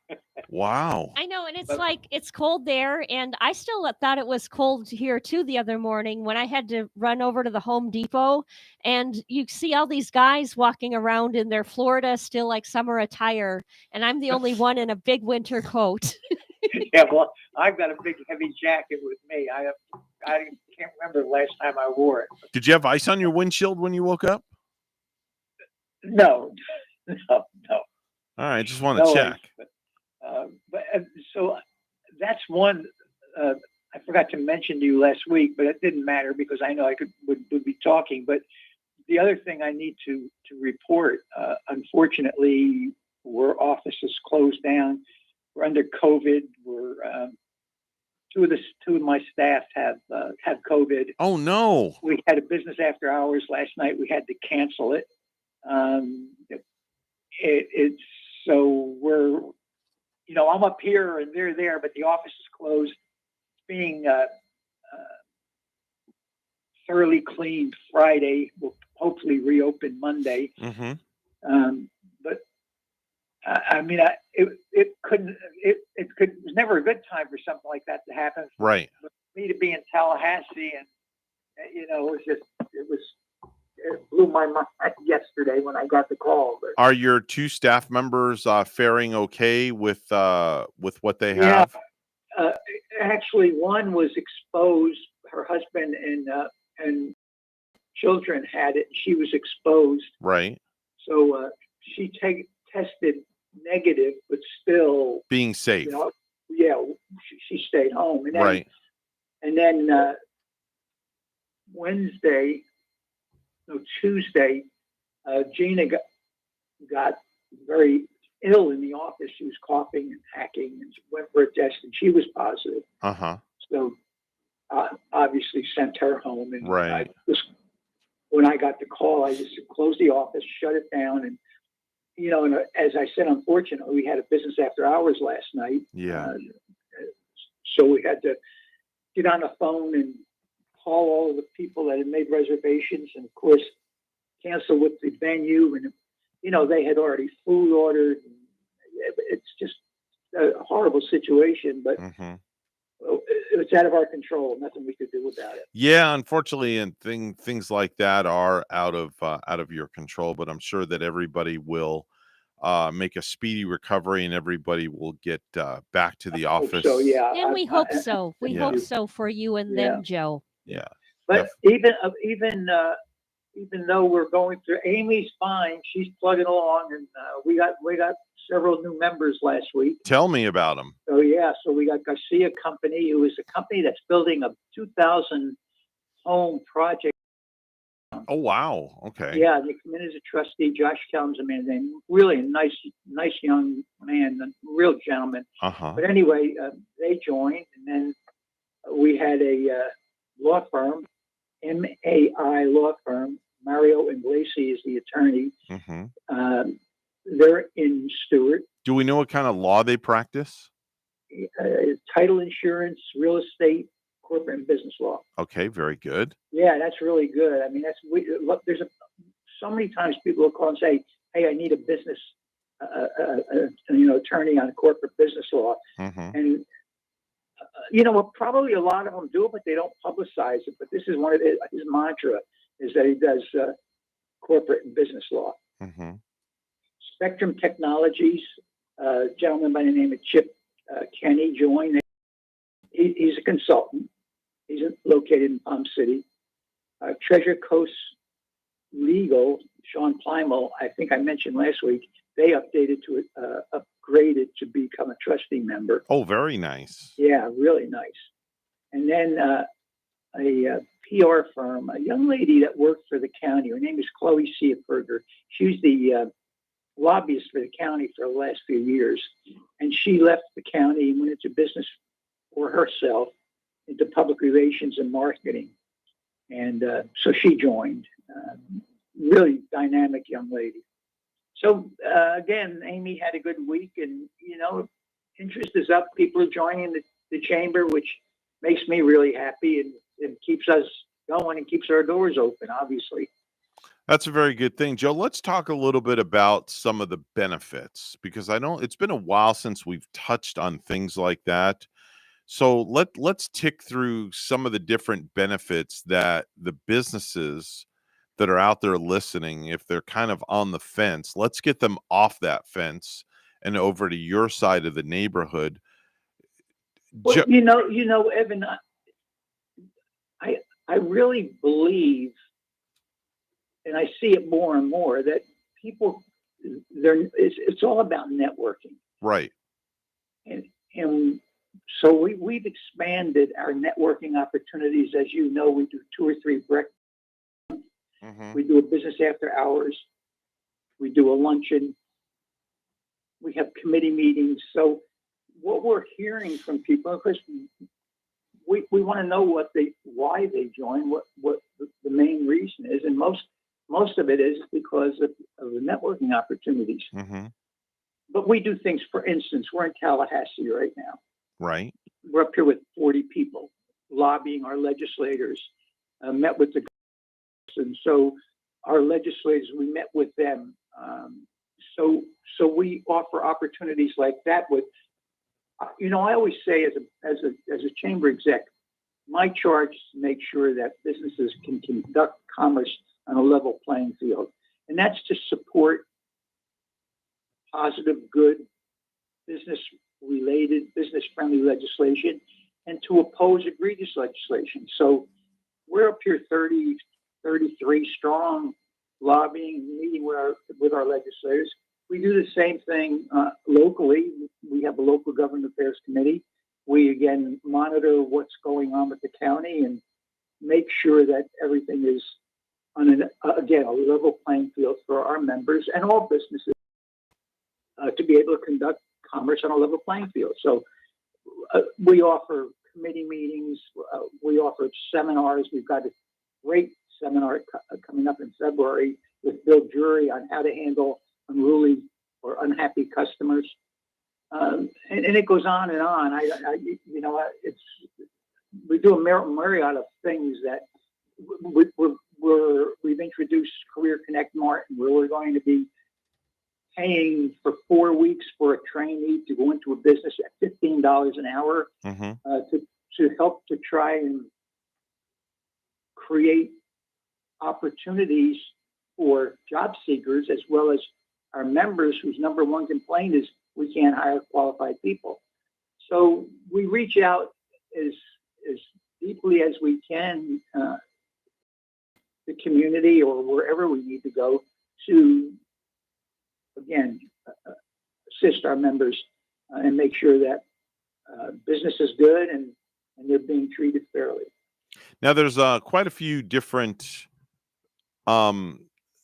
Wow. I know, and it's like it's cold there, and I still thought it was cold here too the other morning when I had to run over to the Home Depot, and you see all these guys walking around in their Florida still like summer attire, and I'm the only one in a big winter coat. Yeah, well, I've got a big heavy jacket with me. I can't remember the last time I wore it. Did you have ice on your windshield when you woke up? No. All right, just want to No check. So that's one I forgot to mention to you last week, but it didn't matter because I know I would be talking. But the other thing I need to report, unfortunately, our office is closed down. We're under COVID. We're two of my staff have COVID. Oh no! We had a business after hours last night. We had to cancel it. It's so we're, I'm up here and they're there, but the office is closed. It's being thoroughly cleaned Friday. We'll hopefully reopen Monday. Mm-hmm. But I mean, it was never a good time for something like that to happen. Right. For me to be in Tallahassee, and it blew my mind yesterday when I got the call. But, Are your two staff members faring okay with what they have? actually, one was exposed. Her husband and children had it. And she was exposed. Right. So she tested negative, but still Being safe. She stayed home. And then, Right. And then Tuesday, Gina got very ill in the office. She was coughing and hacking, and she went for a test, and she was positive. Uh-huh. So obviously sent her home. And Right. When I got the call, I just closed the office, shut it down, and and as I said, unfortunately, we had a business after hours last night. Yeah. So we had to get on the phone and call all the people that had made reservations, and of course, cancel with the venue. And they had already food ordered. It's just a horrible situation, but it's out of our control. Nothing we could do about it. Yeah, unfortunately, and things like that are out of your control. But I'm sure that everybody will make a speedy recovery, and everybody will get back to the office. So yeah, And we hope so. We Yeah. hope so for you and Yeah. them, Joe. Yeah. But even though we're going through, Amy's fine. She's plugging along, and we got several new members last week. Tell me about them. So yeah, so we got Garcia Company, who is a company that's building a 2,000 home project. Oh wow. Okay. Yeah, they come in as a trustee. Josh Kellum's a man named, really a nice young man, a real gentleman. Uh-huh. But anyway, they joined, and then we had a law firm, MAI law firm. Mario Inglesi is the attorney. Mm-hmm. They're in Stewart. Do we know what kind of law they practice? Title insurance, real estate, corporate and business law. Okay, very good. Yeah, that's really good. I mean, there's so many times people will call and say, "Hey, I need a business, attorney on corporate business law," and probably a lot of them do it, but they don't publicize it. But this is one of his mantra is that he does corporate and business law. Mm-hmm. Spectrum Technologies, A gentleman by the name of Chip Kenny joined. He's a consultant. He's located in Palm City. Treasure Coast Legal, Sean Plymel, I think I mentioned last week, they updated to upgraded to become a trustee member. Oh, very nice. Yeah, really nice. And then a PR firm, a young lady that worked for the county. Her name is Chloe Seaperger. She was the lobbyist for the county for the last few years. And she left the county and went into business for herself, into public relations and marketing. And so she joined. Really dynamic young lady. So again, Amy had a good week, and interest is up. People are joining the chamber, which makes me really happy, and it keeps us going and keeps our doors open, obviously. That's a very good thing. Joe, let's talk a little bit about some of the benefits, because I know it's been a while since we've touched on things like that. So let's tick through some of the different benefits that the businesses that are out there listening, if they're kind of on the fence, let's get them off that fence and over to your side of the neighborhood. Well, Evan, I really believe, and I see it more and more, that people, it's all about networking. Right. And so we've expanded our networking opportunities. As you know, we do 2 or 3 breakfasts. Mm-hmm. We do a business after hours. We do a luncheon. We have committee meetings. So what we're hearing from people, of course, we want to know why they join, what the main reason is, and most of it is because of the networking opportunities. Mm-hmm. But we do things. For instance, we're in Tallahassee right now. Right. We're up here with 40 people lobbying our legislators. Met with the and so our legislators, we met with them. So we offer opportunities like that. With I always say as a chamber exec, my charge is to make sure that businesses can conduct commerce on a level playing field, and that's to support positive, good, business-related, business-friendly legislation, and to oppose egregious legislation. So we're up here 33 strong, lobbying, meeting with our legislators. We do the same thing locally. We have a local government affairs committee. We, again, monitor what's going on with the county and make sure that everything is on, a level playing field for our members and all businesses to be able to conduct commerce on a level playing field. So we offer committee meetings. We offer seminars. We've got a great seminar coming up in February with Bill Jury on how to handle unruly or unhappy customers. And it goes on and on. We do a myriad of things that we've introduced Career Connect Martin, where we're going to be paying for 4 weeks for a trainee to go into a business at $15 an hour to help to try and create opportunities for job seekers as well as our members whose number one complaint is we can't hire qualified people. So we reach out as deeply as we can the community or wherever we need to go to, again, assist our members and make sure that business is good and they're being treated fairly. Now, there's quite a few different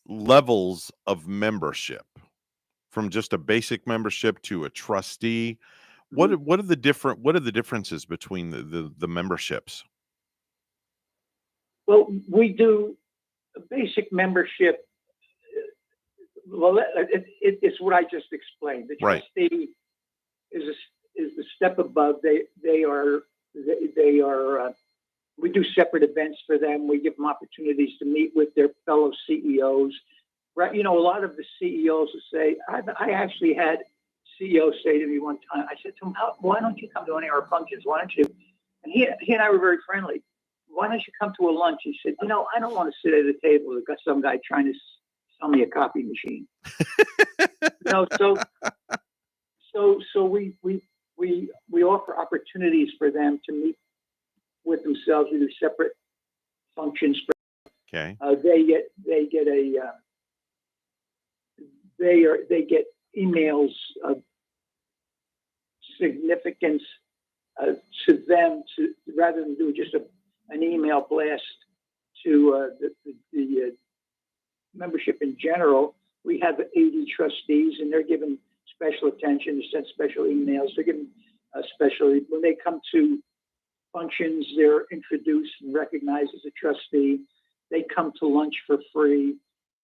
levels of membership, from just a basic membership to a trustee. What are the differences between the memberships? Well, we do a basic membership. Well, it's what I just explained. The trustee is the step above. They are. We do separate events for them. We give them opportunities to meet with their fellow CEOs. Right? A lot of the CEOs will say, I actually had CEO say to me one time, I said to him, why don't you come to any of our functions? Why don't you? And he and I were very friendly. Why don't you come to a lunch? He said, I don't want to sit at a table with some guy trying to sell me a copy machine. So So we offer opportunities for them to meet with themselves. We do separate functions. Okay. They get emails of significance to them, to rather than do just an email blast to the membership in general. We have 80 trustees, and they're given special attention. They send special emails. They're given especially when they come to functions, they're introduced and recognized as a trustee. They come to lunch for free.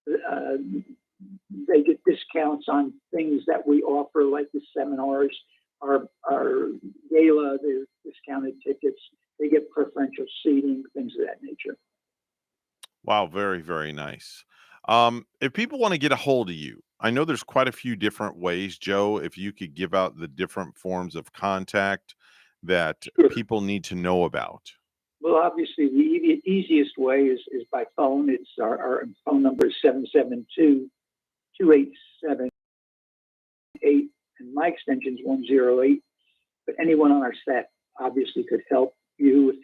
They get discounts on things that we offer, like the seminars, our gala, their discounted tickets. They get preferential seating, things of that nature. Wow, very, very nice. If people want to get a hold of you, I know there's quite a few different ways, Joe. If you could give out the different forms of contact that people need to know about. Well, obviously, the easiest way is by phone. It's our phone number is 772-287-8, and my extension is 108. But anyone on our staff obviously could help you if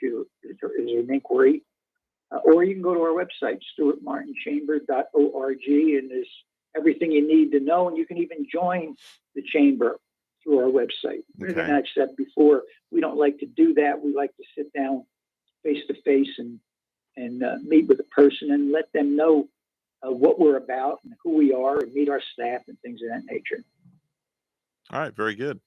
there's an inquiry. Or you can go to our website, stuartmartinchamber.org, and there's everything you need to know. And you can even join the chamber through our website. Okay. And I've said before, we don't like to do that. We like to sit down face to face and meet with a person and let them know what we're about and who we are, and meet our staff and things of that nature. All right, very good.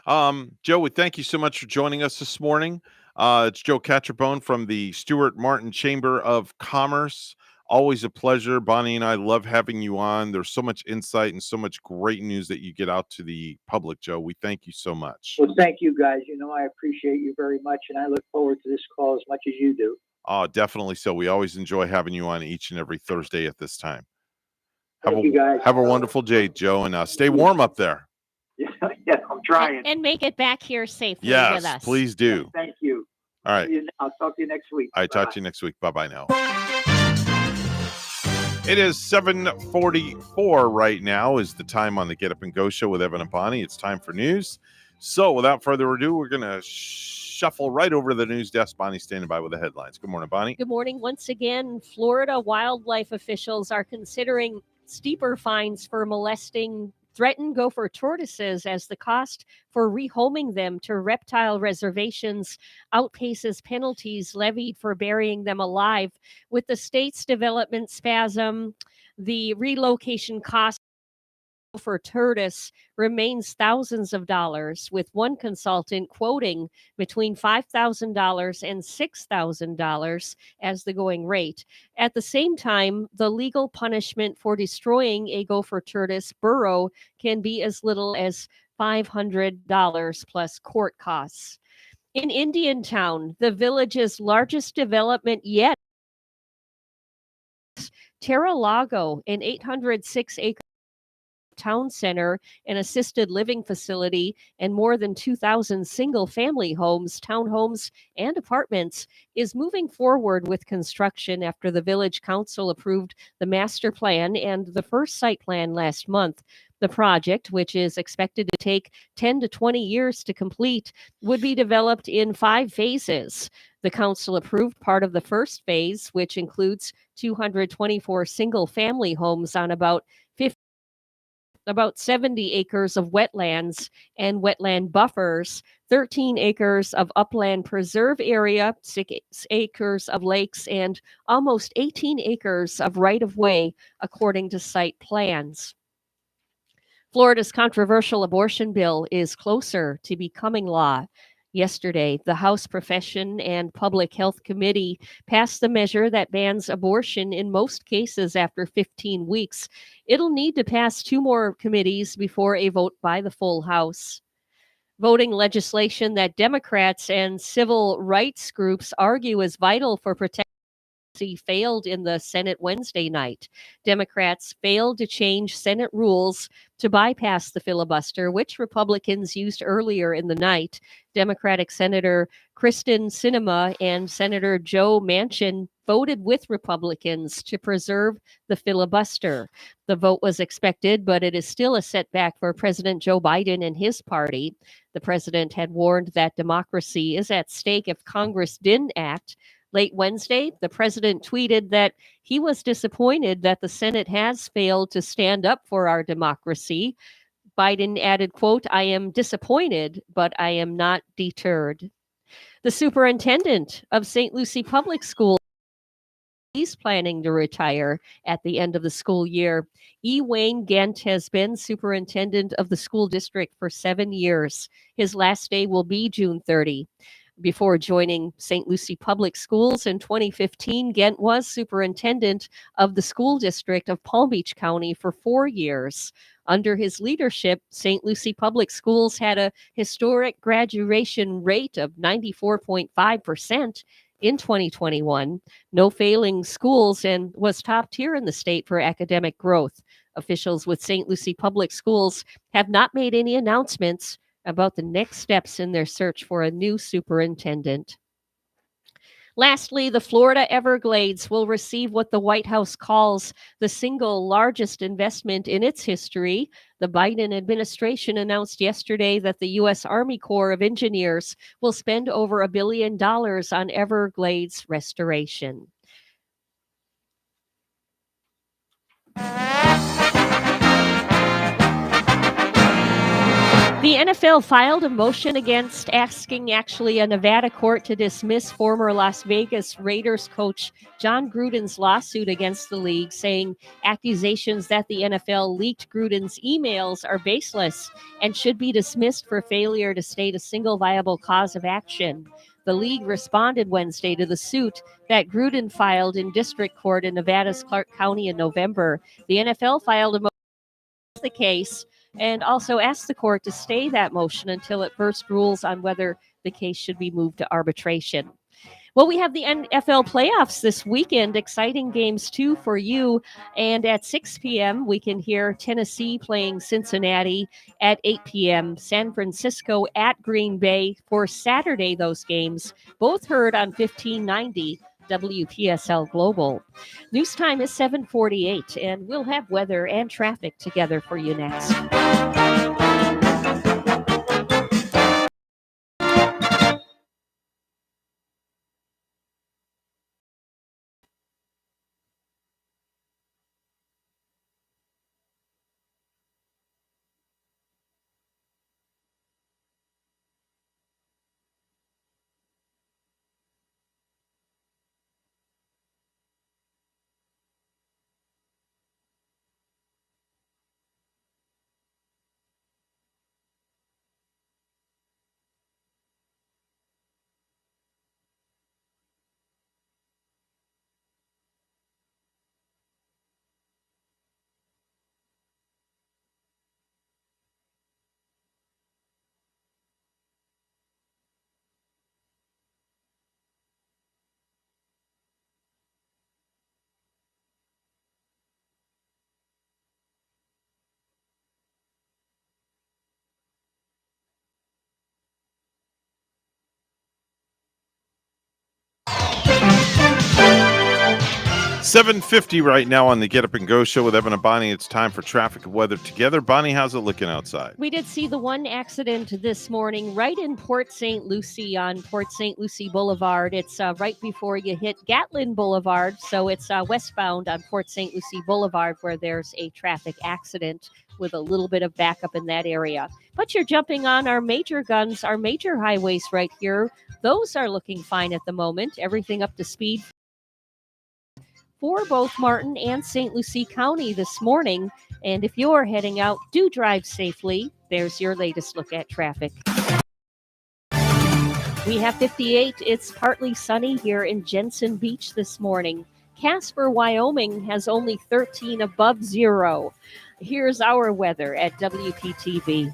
Joe, we thank you so much for joining us this morning. It's Joe Catcherbone from the Stuart Martin Chamber of Commerce. Always a pleasure. Bonnie and I love having you on. There's so much insight and so much great news that you get out to the public, Joe. We thank you so much. Well, thank you, guys. I appreciate you very much, and I look forward to this call as much as you do. Oh, definitely so. We always enjoy having you on each and every Thursday at this time. Thank you, guys. Have a wonderful day, Joe, and stay warm up there. Yeah, I'm trying. And make it back here safely with us. Yes, please do. Thank you. All right. I'll talk to you next week. I talk to you next week. Bye-bye now. It is 7:44 right now is the time on the Get Up and Go show with Evan and Bonnie. It's time for news. So without further ado, we're going to shuffle right over to the news desk. Bonnie standing by with the headlines. Good morning, Bonnie. Good morning. Once again, Florida wildlife officials are considering steeper fines for molesting threatened gopher tortoises as the cost for rehoming them to reptile reservations outpaces penalties levied for burying them alive. With the state's development spasm, the relocation cost for tortoise remains thousands of dollars, with one consultant quoting between $5,000 and $6,000 as the going rate. At the same time, the legal punishment for destroying a gopher tortoise burrow can be as little as $500 plus court costs. In Indiantown, the village's largest development yet, Terra Lago, an 806-acre town center, an assisted living facility, and more than 2,000 single-family homes, townhomes, and apartments, is moving forward with construction after the village council approved the master plan and the first site plan last month. The project, which is expected to take 10 to 20 years to complete, would be developed in 5 phases. The council approved part of the first phase, which includes 224 single-family homes on about 70 acres of wetlands and wetland buffers, 13 acres of upland preserve area, 6 acres of lakes, and almost 18 acres of right-of-way, according to site plans. Florida's controversial abortion bill is closer to becoming law. Yesterday, the House Profession and Public Health Committee passed the measure that bans abortion in most cases after 15 weeks. It'll need to pass 2 more committees before a vote by the full House. Voting legislation that Democrats and civil rights groups argue is vital for protection failed in the Senate Wednesday night. Democrats failed to change Senate rules to bypass the filibuster, which Republicans used earlier in the night. Democratic Senator Kristen Sinema and Senator Joe Manchin voted with Republicans to preserve the filibuster. The vote was expected, but it is still a setback for President Joe Biden and his party. The president had warned that democracy is at stake if Congress didn't act. Late Wednesday, the president tweeted that he was disappointed that the Senate has failed to stand up for our democracy. Biden added, quote, "I am disappointed, but I am not deterred." The superintendent of St. Lucie Public Schools, he's planning to retire at the end of the school year. E. Wayne Gent has been superintendent of the school district for 7 years. His last day will be June 30. Before joining St. Lucie Public Schools in 2015, Gent was superintendent of the school district of Palm Beach County for 4 years. Under his leadership, St. Lucie Public Schools had a historic graduation rate of 94.5% in 2021. No failing schools, and was top tier in the state for academic growth. Officials with St. Lucie Public Schools have not made any announcements about the next steps in their search for a new superintendent. Lastly, the Florida Everglades will receive what the White House calls the single largest investment in its history. The Biden administration announced yesterday that the U.S. Army Corps of Engineers will spend over $1 billion on Everglades restoration. The NFL filed a motion asking a Nevada court to dismiss former Las Vegas Raiders coach John Gruden's lawsuit against the league, saying accusations that the NFL leaked Gruden's emails are baseless and should be dismissed for failure to state a single viable cause of action. The league responded Wednesday to the suit that Gruden filed in district court in Nevada's Clark County in November. The NFL filed a motion against the case and also asked the court to stay that motion until it first rules on whether the case should be moved to arbitration. Well, we have the NFL playoffs this weekend. Exciting games, too, for you. And at 6 p.m., we can hear Tennessee playing Cincinnati. At 8 p.m., San Francisco at Green Bay. For Saturday, those games, both heard on 1590 WPSL Global. News time is 7:48, and we'll have weather and traffic together for you next. $7:50 right now on the Get Up and Go show with Evan and Bonnie. It's time for traffic and weather together. Bonnie, how's it looking outside? We did see the one accident this morning right in Port St. Lucie on Port St. Lucie Boulevard. It's right before you hit Gatlin Boulevard. So it's westbound on Port St. Lucie Boulevard where there's a traffic accident with a little bit of backup in that area. But you're jumping on our major guns, our major highways right here. Those are looking fine at the moment. Everything up to speed for both Martin and St. Lucie County this morning. And if you're heading out, do drive safely. There's your latest look at traffic. We have 58. It's partly sunny here in Jensen Beach this morning. Casper, Wyoming has only 13 above zero. Here's our weather at WPTV.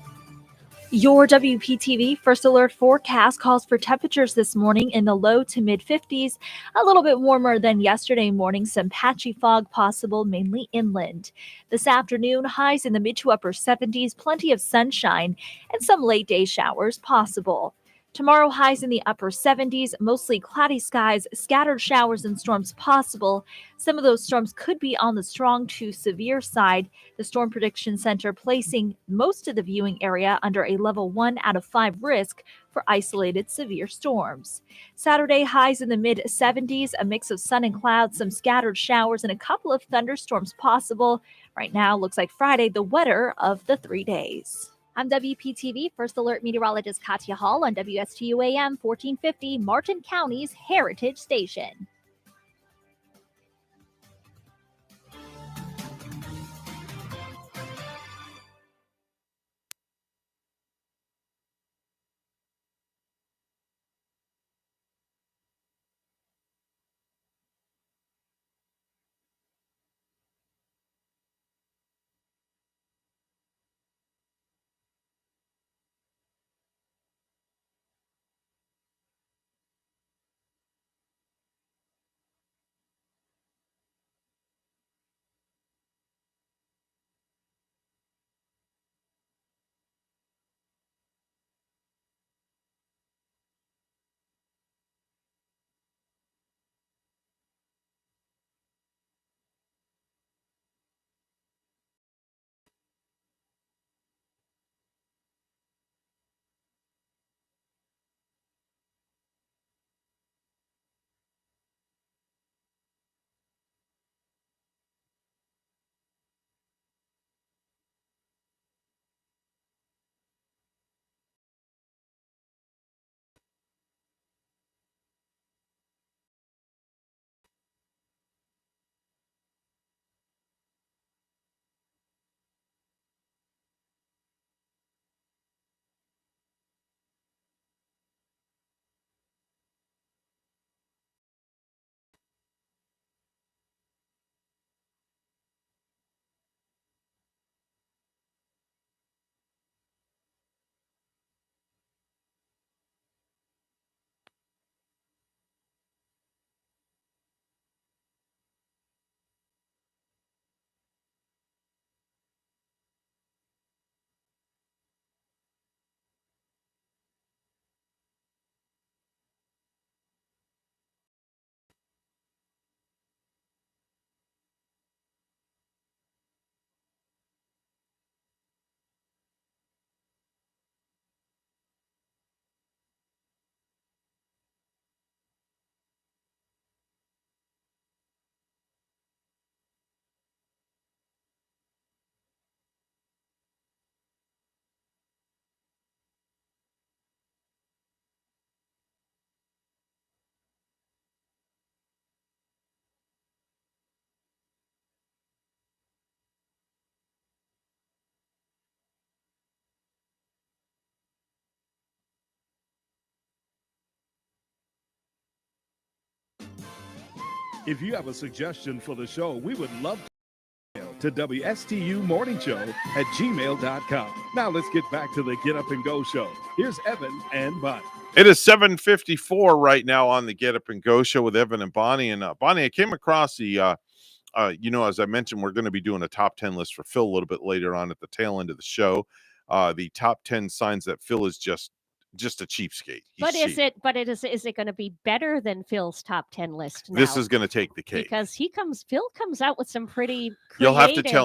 Your WPTV First Alert forecast calls for temperatures this morning in the low to mid 50s, a little bit warmer than yesterday morning, some patchy fog possible, mainly inland. This afternoon, highs in the mid to upper 70s, plenty of sunshine, and some late day showers possible. Tomorrow, highs in the upper 70s, mostly cloudy skies, scattered showers and storms possible. Some of those storms could be on the strong to severe side. The Storm Prediction Center placing most of the viewing area under a level 1 out of 5 risk for isolated severe storms. Saturday, highs in the mid 70s, a mix of sun and clouds, some scattered showers, and a couple of thunderstorms possible. Right now, looks like Friday, the wetter of the 3 days. I'm WPTV First Alert Meteorologist Katya Hall on WSTU AM 1450, Martin County's Heritage Station. If you have a suggestion for the show, we would love to WSTU Morning Show at gmail.com. Now let's get back to the Get Up and Go show. Here's Evan and Bonnie. It is 7:54 right now on the Get Up and Go show with Evan and Bonnie. And Bonnie, I came across the, as I mentioned, we're going to be doing a top 10 list for Phil a little bit later on at the tail end of the show. The top 10 signs that Phil is just a cheapskate. Is it going to be better than Phil's top 10 list now? This is going to take the cake because Phil comes out with some pretty creative...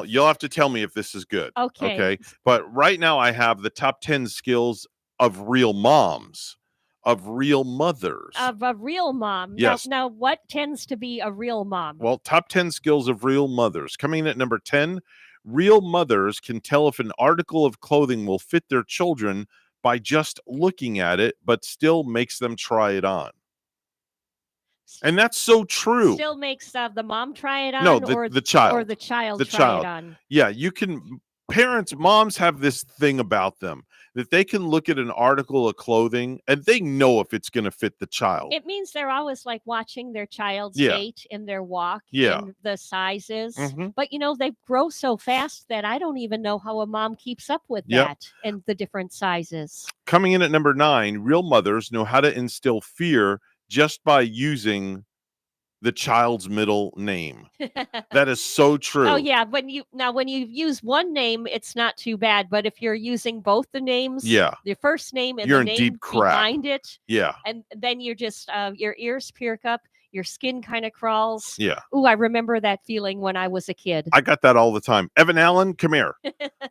You'll have to tell me if this is good. Okay. But right now I have the top 10 skills of real moms, of real mothers. Of a real mom. Yes. Now what tends to be a real mom? Well, top 10 skills of real mothers. Coming in at number 10, real mothers can tell if an article of clothing will fit their children by just looking at it, but still makes them try it on. And that's so true. Still makes the mom try it on? No, the child. Or the child try it on. Yeah, moms have this thing about them that they can look at an article of clothing and they know if it's going to fit the child. It means they're always like watching their child's gait and their walk and the sizes. Mm-hmm. But, they grow so fast that I don't even know how a mom keeps up with that and the different sizes. Coming in at number 9, real mothers know how to instill fear just by using the child's middle name. That is so true. Oh yeah, when you use one name, it's not too bad. But if you're using both the names, Yeah. your first name and You're the in name deep crap. behind it, Yeah. and then you're just your ears perk up, your skin kind of crawls. Yeah. Ooh, I remember that feeling when I was a kid. I got that all the time. Evan Allen, come here.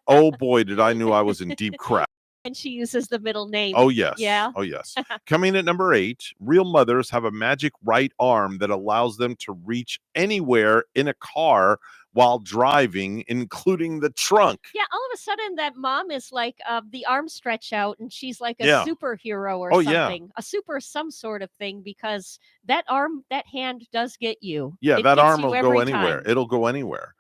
Oh boy, did I knew I was in deep crap. And she uses the middle name. Oh, yes. Yeah. Oh, yes. Coming in at number 8, real mothers have a magic right arm that allows them to reach anywhere in a car while driving, including the trunk. Yeah, all of a sudden that mom is like the arm stretch out and she's like a Yeah. superhero or Oh, yeah. something. A super some sort of thing because that hand does get you. Yeah, It that gets arm you will go every anywhere. time. It'll go anywhere.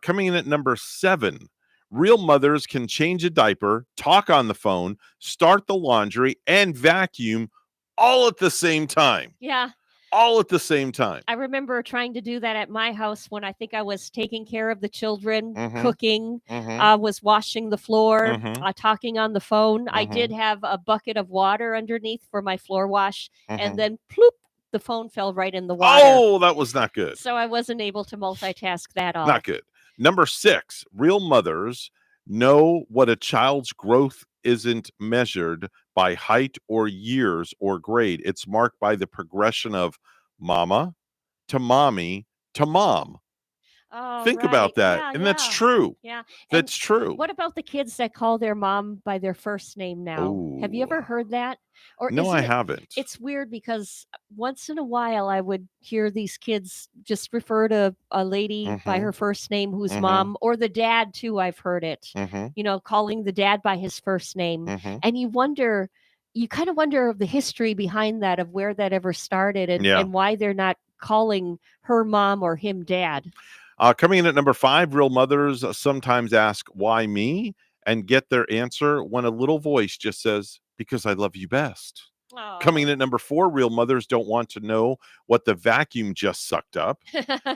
Coming in at number 7, real mothers can change a diaper, talk on the phone, start the laundry, and vacuum all at the same time. Yeah. All at the same time. I remember trying to do that at my house when I think I was taking care of the children, Mhm. cooking, Mhm. was washing the floor, Mhm. talking on the phone. I Mhm. did have a bucket of water underneath for my floor wash, Mhm. and then ploop, the phone fell right in the water. Oh, that was not good. So I wasn't able to multitask that all. Not good. Number 6, real mothers know what a child's growth isn't measured by height or years or grade. It's marked by the progression of mama to mommy to mom. Oh, Think right. about that. Yeah, And that's yeah. true. Yeah. That's And true. what about the kids that call their mom by their first name now? Have you ever heard that? Or No, isn't I it? haven't. It's weird because once in a while I would hear these kids just refer to a lady by her Mhm. first name who's Mhm. mom, or the dad too. I've heard it. Mhm. Calling the dad by his first name, Mhm. and you kind of wonder of the history behind that, of where that ever started, and Yeah. why they're not calling her mom or him dad. Coming in at number 5, real mothers sometimes ask, "Why me?" and get their answer when a little voice just says, "Because I love you best." Coming in at number 4, real mothers don't want to know what the vacuum just sucked up.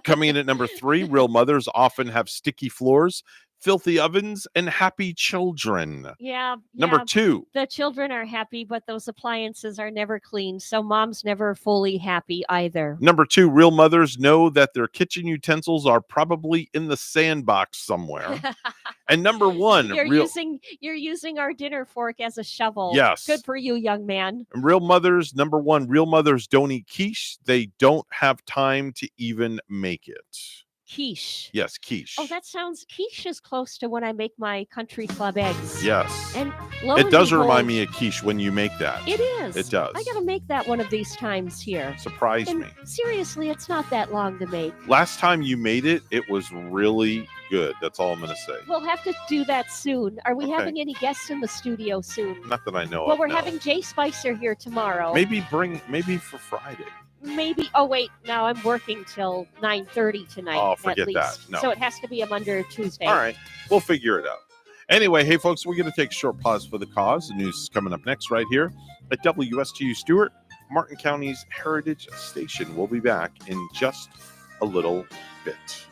Coming in at number 3, real mothers often have sticky floors, filthy ovens, and happy children. Yeah, Number yeah. 2, The children are happy, but those appliances are never clean, so mom's never fully happy either. real mothers know that their kitchen utensils are probably in the sandbox somewhere. And number 1, You're using our dinner fork as a shovel. Yes. Good for you, young man. real mothers, number 1, real mothers don't eat quiche. They don't have time to even make it. Quiche. Yes, quiche. Oh, quiche is close to when I make my country club eggs. Yes. And lo It and does behold, remind me of quiche when you make that. It is. It does. I gotta make that one of these times here. Surprise And me. seriously, it's not that long to make. Last time you made it, it was really good. That's all I'm going to say. We'll have to do that soon. Are we Okay. having any guests in the studio soon? Not that I know Well, of. we're no. having Jay Spicer here tomorrow. Maybe for Friday. Maybe. Oh wait, now I'm working till 9:30 tonight. Oh, at forget least. that. No. So it has to be a Monday or Tuesday. All right. We'll figure it out. Anyway, hey, folks, we're going to take a short pause for the cause. The news is coming up next right here at WSTU Stewart, Martin County's Heritage Station. We'll be back in just a little bit.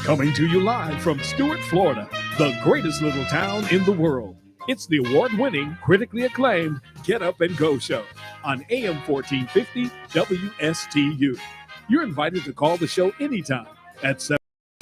Coming to you live from Stuart, Florida, the greatest little town in the world. It's the award-winning, critically acclaimed Get Up and Go show on AM 1450 WSTU. You're invited to call the show anytime at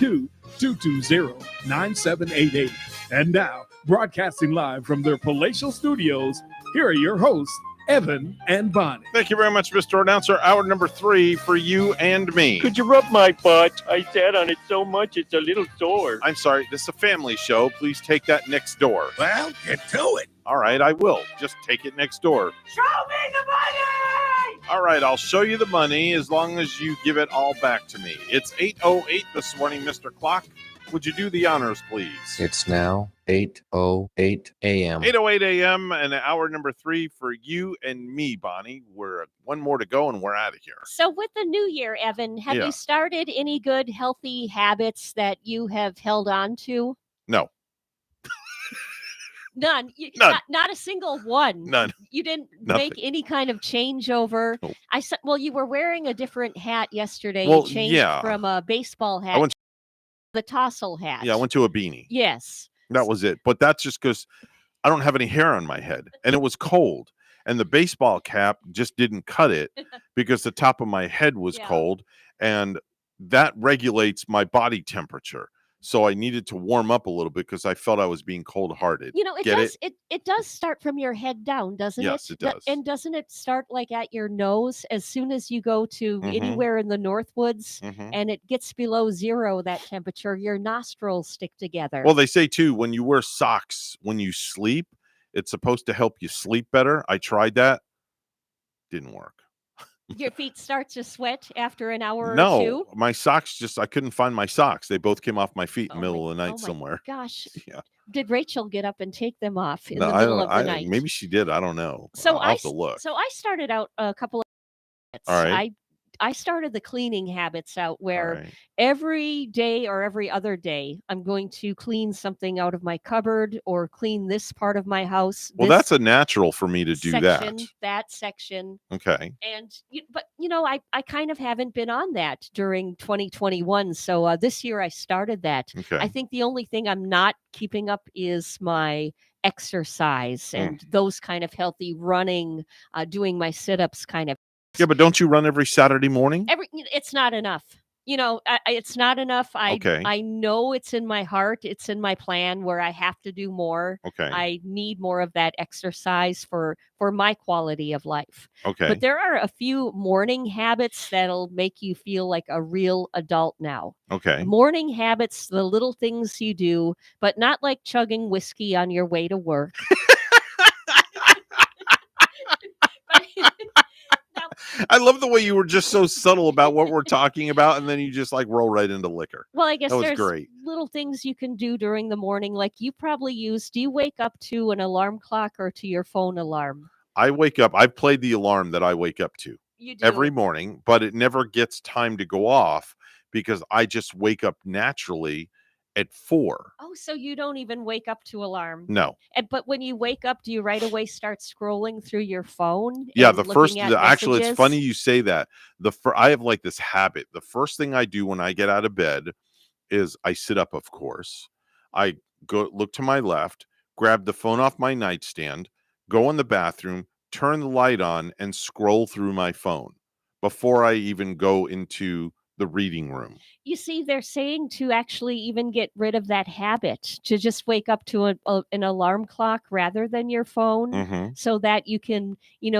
722-220-9788. And now, broadcasting live from their palatial studios, here are your hosts, Evan and Bonnie. Thank you very much, Mr. Announcer. Hour number 3 for you and me. Could you rub my butt? I sat on it so much it's a little sore. I'm sorry, this is a family show. Please take that next door. Well, get to it. All right, I will. Just take it next door. Show me the money! All right, I'll show you the money as long as you give it all back to me. It's 8:08 this morning, Mr. Clock. Would you do the honors, please? It's now 8:08 a.m. 8:08 a.m. and hour number 3 for you and me, Bonnie. We're one more to go and we're out of here. So with the new year, Evan, have Yeah. you started any good, healthy habits that you have held on to? No. None. None. Not a single one. None. You didn't Nothing. make any kind of changeover. Nope. Well, you were wearing a different hat yesterday. Well, You changed yeah. from a baseball hat I went to the tassel hat. Yeah, I went to a beanie. Yes. That was it. But that's just because I don't have any hair on my head. And it was cold. And the baseball cap just didn't cut it because the top of my head was cold. And that regulates my body temperature. So I needed to warm up a little bit because I felt I was being cold-hearted. You know, it Get does. it? It does start from your head down, doesn't it? Yes, it does. And doesn't it start like at your nose as soon as you go to Mhm. anywhere in the Northwoods Mhm. and it gets below 0, that temperature, your nostrils stick together. Well, they say too, when you wear socks when you sleep, it's supposed to help you sleep better. I tried that. Didn't work. Your feet start to sweat after an hour or No, two. my socks I couldn't find my socks. They both came off my feet in the middle of the night Oh my somewhere. gosh. Yeah. Did Rachel get up and take them off in No, the I middle don't of the night? maybe she did. I don't know. So I'll have to look. So I started out a couple of All right. I started the cleaning habits out where right. every day or every other day I'm going to clean something out of my cupboard or clean this part of my house. Well, this that's a natural for me to do section, that. that section. Okay. And but I kind of haven't been on that during 2021. So this year I started that. Okay. I think the only thing I'm not keeping up is my exercise Mm. and those kind of healthy running, doing my sit-ups kind of. Yeah, but don't you run every Saturday morning? It's not enough. It's not enough. Okay. I know it's in my heart. It's in my plan where I have to do more. Okay. I need more of that exercise for my quality of life. Okay. But there are a few morning habits that'll make you feel like a real adult now. Okay. Morning habits, the little things you do, but not like chugging whiskey on your way to work. I love the way you were just so subtle about what we're talking about, and then you just like roll right into liquor. Well, I guess that was there's great. little things you can do during the morning, like you probably use. Do you wake up to an alarm clock or to your phone alarm? I wake up. I've played the alarm that I wake up to You do. every morning, but it never gets time to go off because I just wake up naturally at 4. Oh, so you don't even wake up to alarm? No. But when you wake up, do you right away start scrolling through your phone? Yeah, and the looking first at actually, it's messages? funny you say that. I have like this habit. The first thing I do when I get out of bed is I sit up, of course. I go look to my left, grab the phone off my nightstand, go in the bathroom, turn the light on, and scroll through my phone before I even go into the reading room. You see, they're saying to actually even get rid of that habit, to just wake up to an alarm clock rather than your phone, Mhm. so that you can,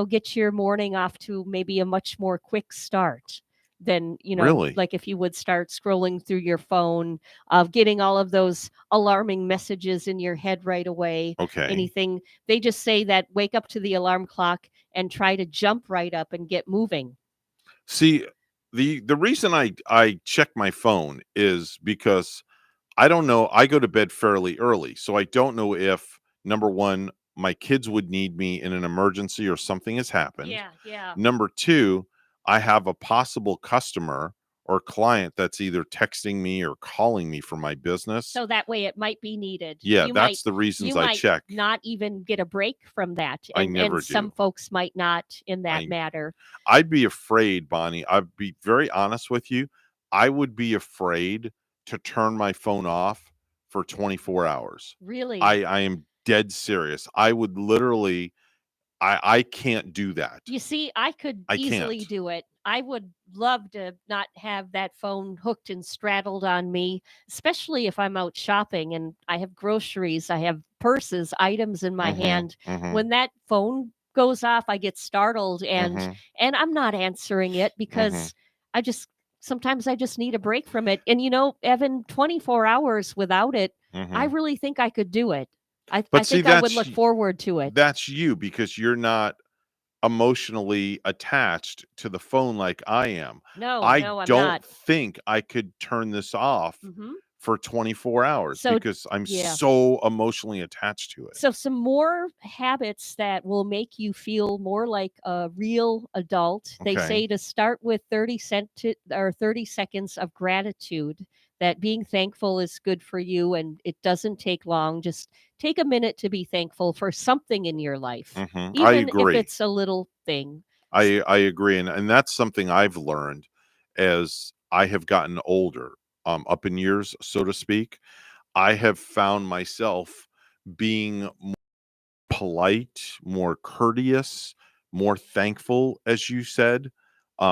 get your morning off to maybe a much more quick start than, Really? like if you would start scrolling through your phone, getting all of those alarming messages in your head right away. Okay. Anything. They just say that wake up to the alarm clock and try to jump right up and get moving. See, the reason I check my phone is because I don't know. I go to bed fairly early, so I don't know if number one, my kids would need me in an emergency or something has happened. Yeah. Number two, I have a possible customer or client that's either texting me or calling me for my business. So that way it might be needed. Yeah, You that's the reasons you I might check. not even get a break from that. I And, never and some do. folks might not in that matter. I'd be afraid, Bonnie. I'd be very honest with you. I would be afraid to turn my phone off for 24 hours. Really? I am dead serious. I would literally, I can't do that. You see, I could I easily can't. do it. I would love to not have that phone hooked and straddled on me, especially if I'm out shopping and I have groceries, I have purses, items in my hand. When that phone goes off, I get startled and I'm not answering it because I just sometimes I just need a break from it. And Evan, 24 hours without it, I really think I could do it. I But see, think I would look forward to it. that's you because you're not emotionally attached to the phone like I am. No, I I'm don't not. think I could turn this off for 24 hours So, because I'm yeah. so emotionally attached to it. So some more habits that will make you feel more like a real adult. They Okay. say to start with 30 seconds of gratitude, that being thankful is good for you and it doesn't take long. Just take a minute to be thankful for something in your life, I even if agree. it's a little thing. I agree. And that's something I've learned as I have gotten older, up in years, so to speak. I have found myself being more polite, more courteous, more thankful, as you said,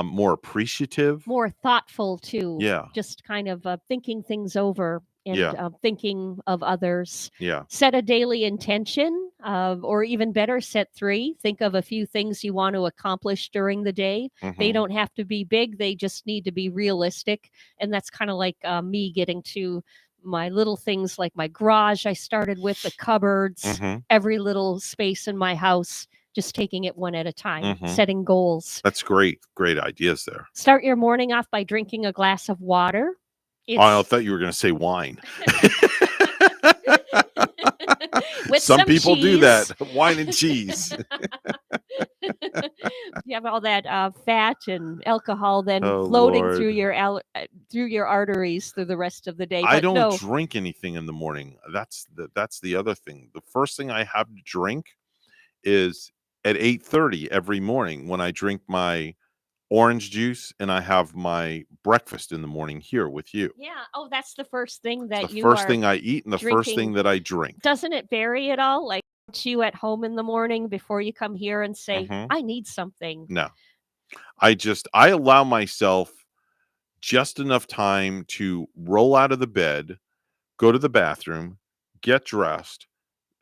more appreciative. More thoughtful too. Yeah. Just kind of thinking things over and Yeah. thinking of others. Yeah. Set a daily intention, or even better, set 3. Think of a few things you want to accomplish during the day. They don't have to be big, they just need to be realistic. And that's kind of like me getting to my little things like my garage I started with, the cupboards, every little space in my house, just taking it one at a time, setting goals. That's great. Great ideas there. Start your morning off by drinking a glass of water. I thought you were going to say wine. With Some people do that. cheese. Wine and cheese. You have all that fat and alcohol then Oh, floating Lord. through your arteries through the rest of the day. I But don't no, drink anything in the morning. That's the other thing. The first thing I have to drink is at 8:30 every morning when I drink my orange juice and I have my breakfast in the morning here with you. yeah. Oh, that's the first thing that The you first are thing I eat and the first thing drinking. that I drink. Doesn't it vary at all? Like you at home in the morning before you come here and say, Mhm. I need something. No. I allow myself just enough time to roll out of the bed, go to the bathroom, get dressed,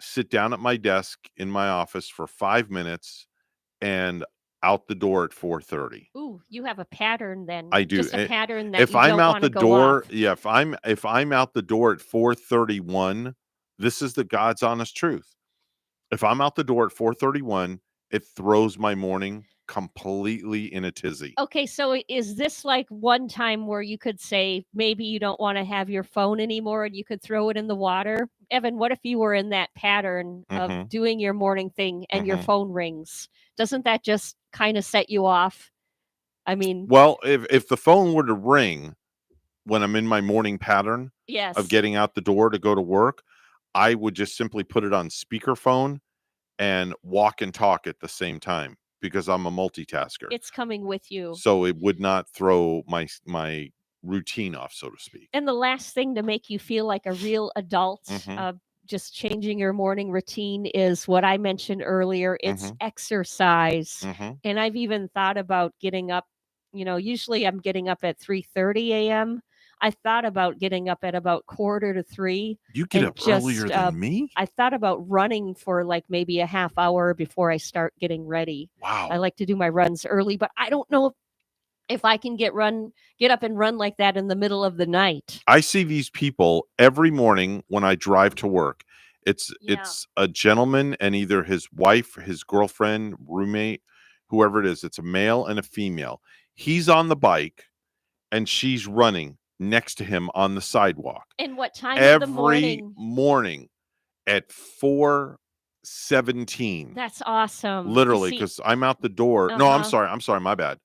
sit down at my desk in my office for 5 minutes, and out the door at 4:30. Ooh, you have a pattern then. I do. Just a pattern that If you I'm don't out want to the go door, off. yeah, if I'm out the door at 4:31, this is the God's honest truth. If I'm out the door at 4:31, it throws my morning completely in a tizzy. Okay, so is this like one time where you could say maybe you don't want to have your phone anymore and you could throw it in the water? Evan, what if you were in that pattern of doing your morning thing and your phone rings? Doesn't that just kind of set you off? I mean, Well, if the phone were to ring when I'm in my morning pattern yes. of getting out the door to go to work, I would just simply put it on speakerphone and walk and talk at the same time because I'm a multitasker. It's coming with you. So it would not throw my routine off, so to speak. And the last thing to make you feel like a real adult, just changing your morning routine is what I mentioned earlier. It's exercise. And I've even thought about getting up, usually I'm getting up at 3:30 a.m. I thought about getting up at about 2:45. You get and up earlier than me? I thought about running for like maybe a half hour before I start getting ready. Wow. I like to do my runs early, but I don't know if I can get up and run like that in the middle of the night. I see these people every morning when I drive to work. It's a gentleman and either his wife, his girlfriend, roommate, whoever it is. It's a male and a female. He's on the bike and she's running next to him on the sidewalk. And what time Every of the morning? morning at 4:17. That's awesome. Literally, You see- because I'm out the door. No, I'm Uh-huh. sorry. My bad.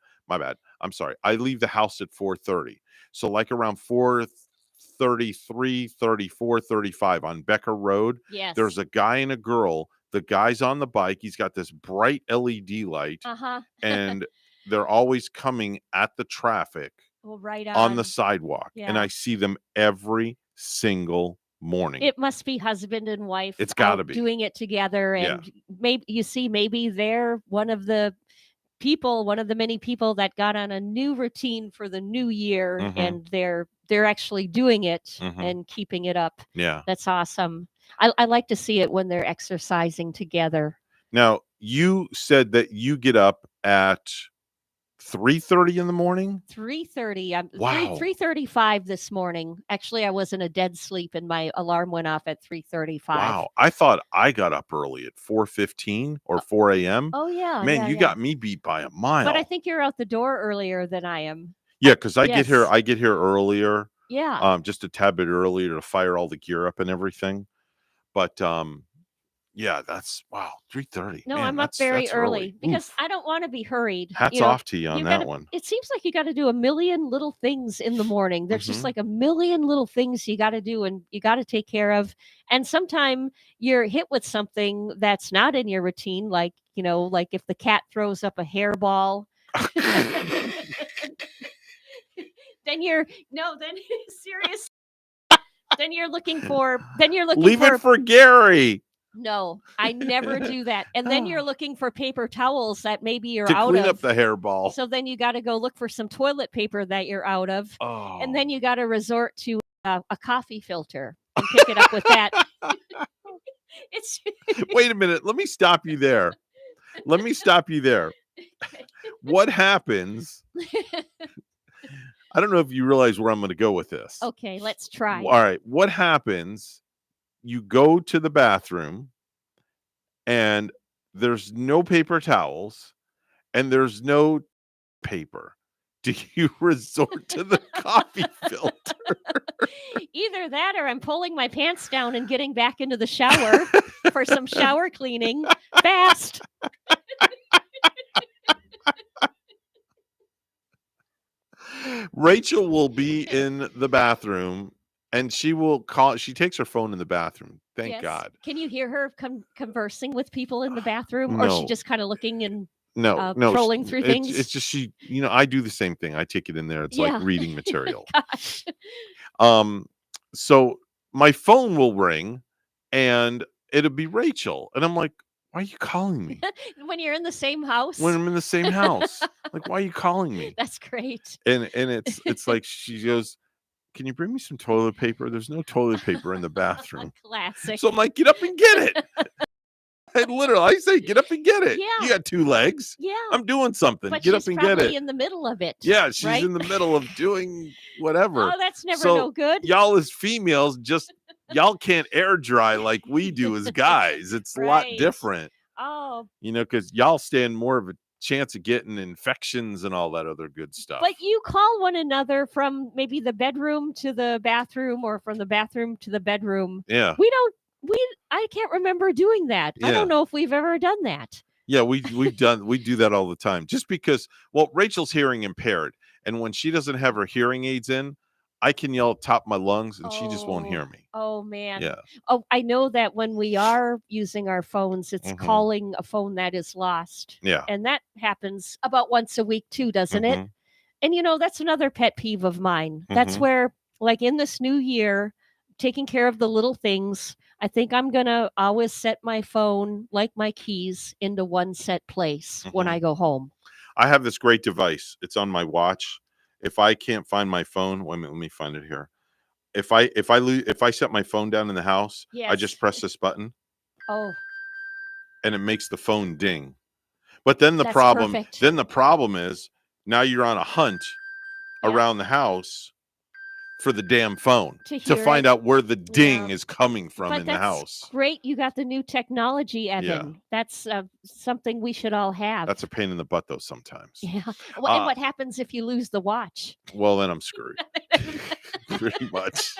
I'm sorry. I leave the house at 4:30. So like around 4:33, 34, 35 on Becker Road. Yes. There's a guy and a girl. The guy's on the bike. He's got this bright LED light. Uh-huh. And they're always coming at the traffic Well, right on the sidewalk, and Yeah. I see them every single morning. It must be husband and wife. It's gotta out be. doing it together, Yeah. and maybe they're one of the many people that got on a new routine for the new year, Mhm. and they're actually doing it Mhm. and keeping it up. Yeah. That's awesome. I like to see it when they're exercising together. Now, you said that you get up at 3:30 in the morning? 3:30. Wow. 3:35 this morning. Actually, I was in a dead sleep, and my alarm went off at 3:35. Wow. I thought I got up early at 4:15 or 4 a.m. Oh yeah. Man, yeah, you yeah. got me beat by a mile. But I think you're out the door earlier than I am. Yeah, because I get yes. here earlier. Yeah. Just a tad bit earlier to fire all the gear up and everything. But yeah, that's wow, 3:30. No, Man, I'm up very that's early because Oof. I don't want to be hurried. Hats You know, off to you on you that gotta- one. It seems like you got to do a million little things in the morning. There's just Mhm. like a million little things you got to do and you got to take care of. And sometimes you're hit with something that's not in your routine, like like if the cat throws up a hairball. then you're no, then serious. Then you're looking for. Leave it for Gary No, I never do that. And then you're looking for paper towels that maybe you're to out clean of. up the hairball. So then you got to go look for some toilet paper that you're out of. Oh. And then you got to resort to a coffee filter and pick it up with that. It's Wait a minute. Let me stop you there. What happens? I don't know if you realize where I'm going to go with this. Okay, let's try. All right. What happens? You go to the bathroom and there's no paper towels and there's no paper. Do you resort to the coffee filter? Either that or I'm pulling my pants down and getting back into the shower for some shower cleaning fast. Rachel will be in the bathroom and she takes her phone in the bathroom. Thank Yes. God. Can you hear her conversing with people in the bathroom? Or is she No. just kind of looking and No, trolling through things? It's just she, I do the same thing. I take it in there. It's Yeah. like reading material. Gosh. So my phone will ring and it'll be Rachel. And I'm like, why are you calling me? When you're in the same house? When I'm in the same house. Like, why are you calling me? That's great. And it's like she goes, can you bring me some toilet paper? There's no toilet paper in the bathroom. Classic. So I'm like, get up and get it. I say, get up and get it. Yeah. You got two legs. Yeah. I'm doing something. But Get she's up and get probably it. in the middle of it. Yeah, she's right? in the middle of doing whatever. Oh, that's never So no good. Y'all as females, y'all can't air dry like we do as guys. It's a lot Right. different. Oh, Because y'all stand more of a chance of getting infections and all that other good stuff. but you call one another from maybe the bedroom to the bathroom or from the bathroom to the bedroom. Yeah. I can't remember doing that. I Yeah. don't know if we've ever done that. Yeah, we do that all the time. Just because, Rachel's hearing impaired, and when she doesn't have her hearing aids in, I can yell top my lungs, and she just won't hear me. Oh man. Yeah. Oh, I know that when we are using our phones, it's Mhm. calling a phone that is lost. Yeah. And that happens about once a week too, doesn't it? Mhm. And that's another pet peeve of mine. That's Mhm. where, like in this new year, taking care of the little things, I think I'm going to always set my phone, like my keys, into one set place when Mhm. I go home. I have this great device. It's on my watch. If I can't find my phone, wait a minute, let me find it here. If I set my phone down in the house, I Yes. just press this button Oh, and it makes the phone ding. But then the That's problem perfect. is now you're on a hunt Yeah. around the house for the damn phone To to hear find it. out where the ding Yeah. is coming from but in the that's house. great. You got the new technology, Evan. That's something we should all have. That's a pain in the butt though sometimes. Yeah. Well, and Uh, what happens if you lose the watch? Well, then I'm screwed. Pretty much.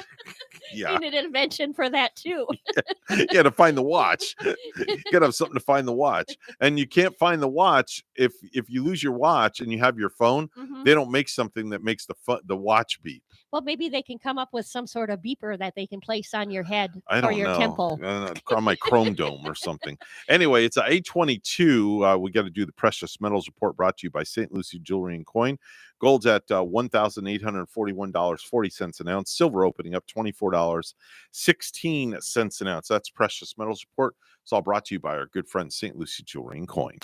Yeah. You need an invention for that too. Yeah, to find the watch. You gotta have something to find the watch. And you can't find the watch if you lose your watch and you have your phone, Mhm. they don't make something that makes the watch beep. Well, maybe they can come up with some sort of beeper that they can place on your head I or don't your know. temple. On my Chrome Dome or something. Anyway, it's 8:22. We got to do the precious metals report brought to you by St. Lucie Jewelry and Coin. Gold's at $1,841.40 an ounce. Silver opening up $24.16 an ounce. That's precious metals report. It's all brought to you by our good friend St. Lucie Jewelry and Coin.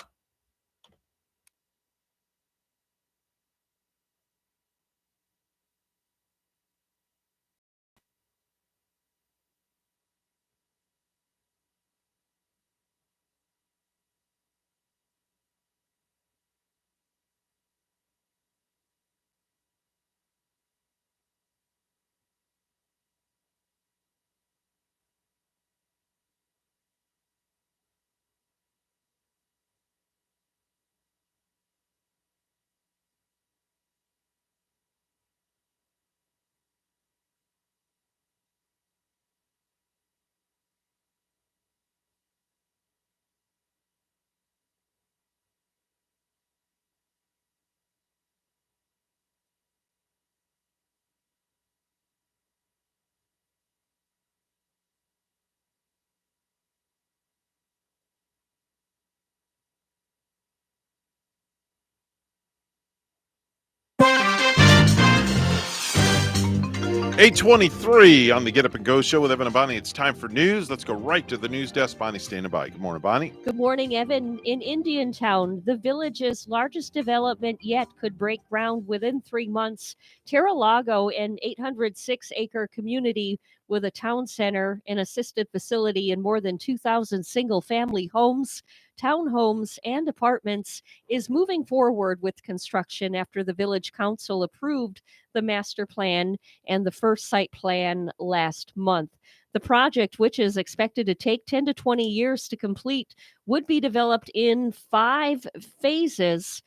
$8:23 on the Get Up and Go show with Evan and Bonnie. It's time for news. Let's go right to the news desk. Bonnie standing by. Good morning, Bonnie. Good morning, Evan. In Indiantown, the village's largest development yet could break ground within 3 months. Terra Lago, an 806-acre community with a town center, an assisted facility, and more than 2,000 single-family homes, townhomes, and apartments, is moving forward with construction after the village council approved the master plan and the first site plan last month. The project, which is expected to take 10 to 20 years to complete, would be developed in 5 phases.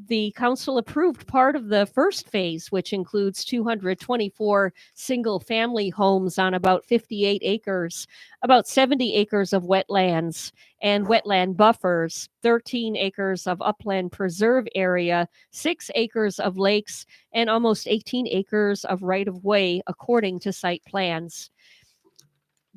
The council approved part of the first phase, which includes 224 single-family homes on about 58 acres, about 70 acres of wetlands and wetland buffers, 13 acres of upland preserve area, 6 acres of lakes, and almost 18 acres of right-of-way, according to site plans.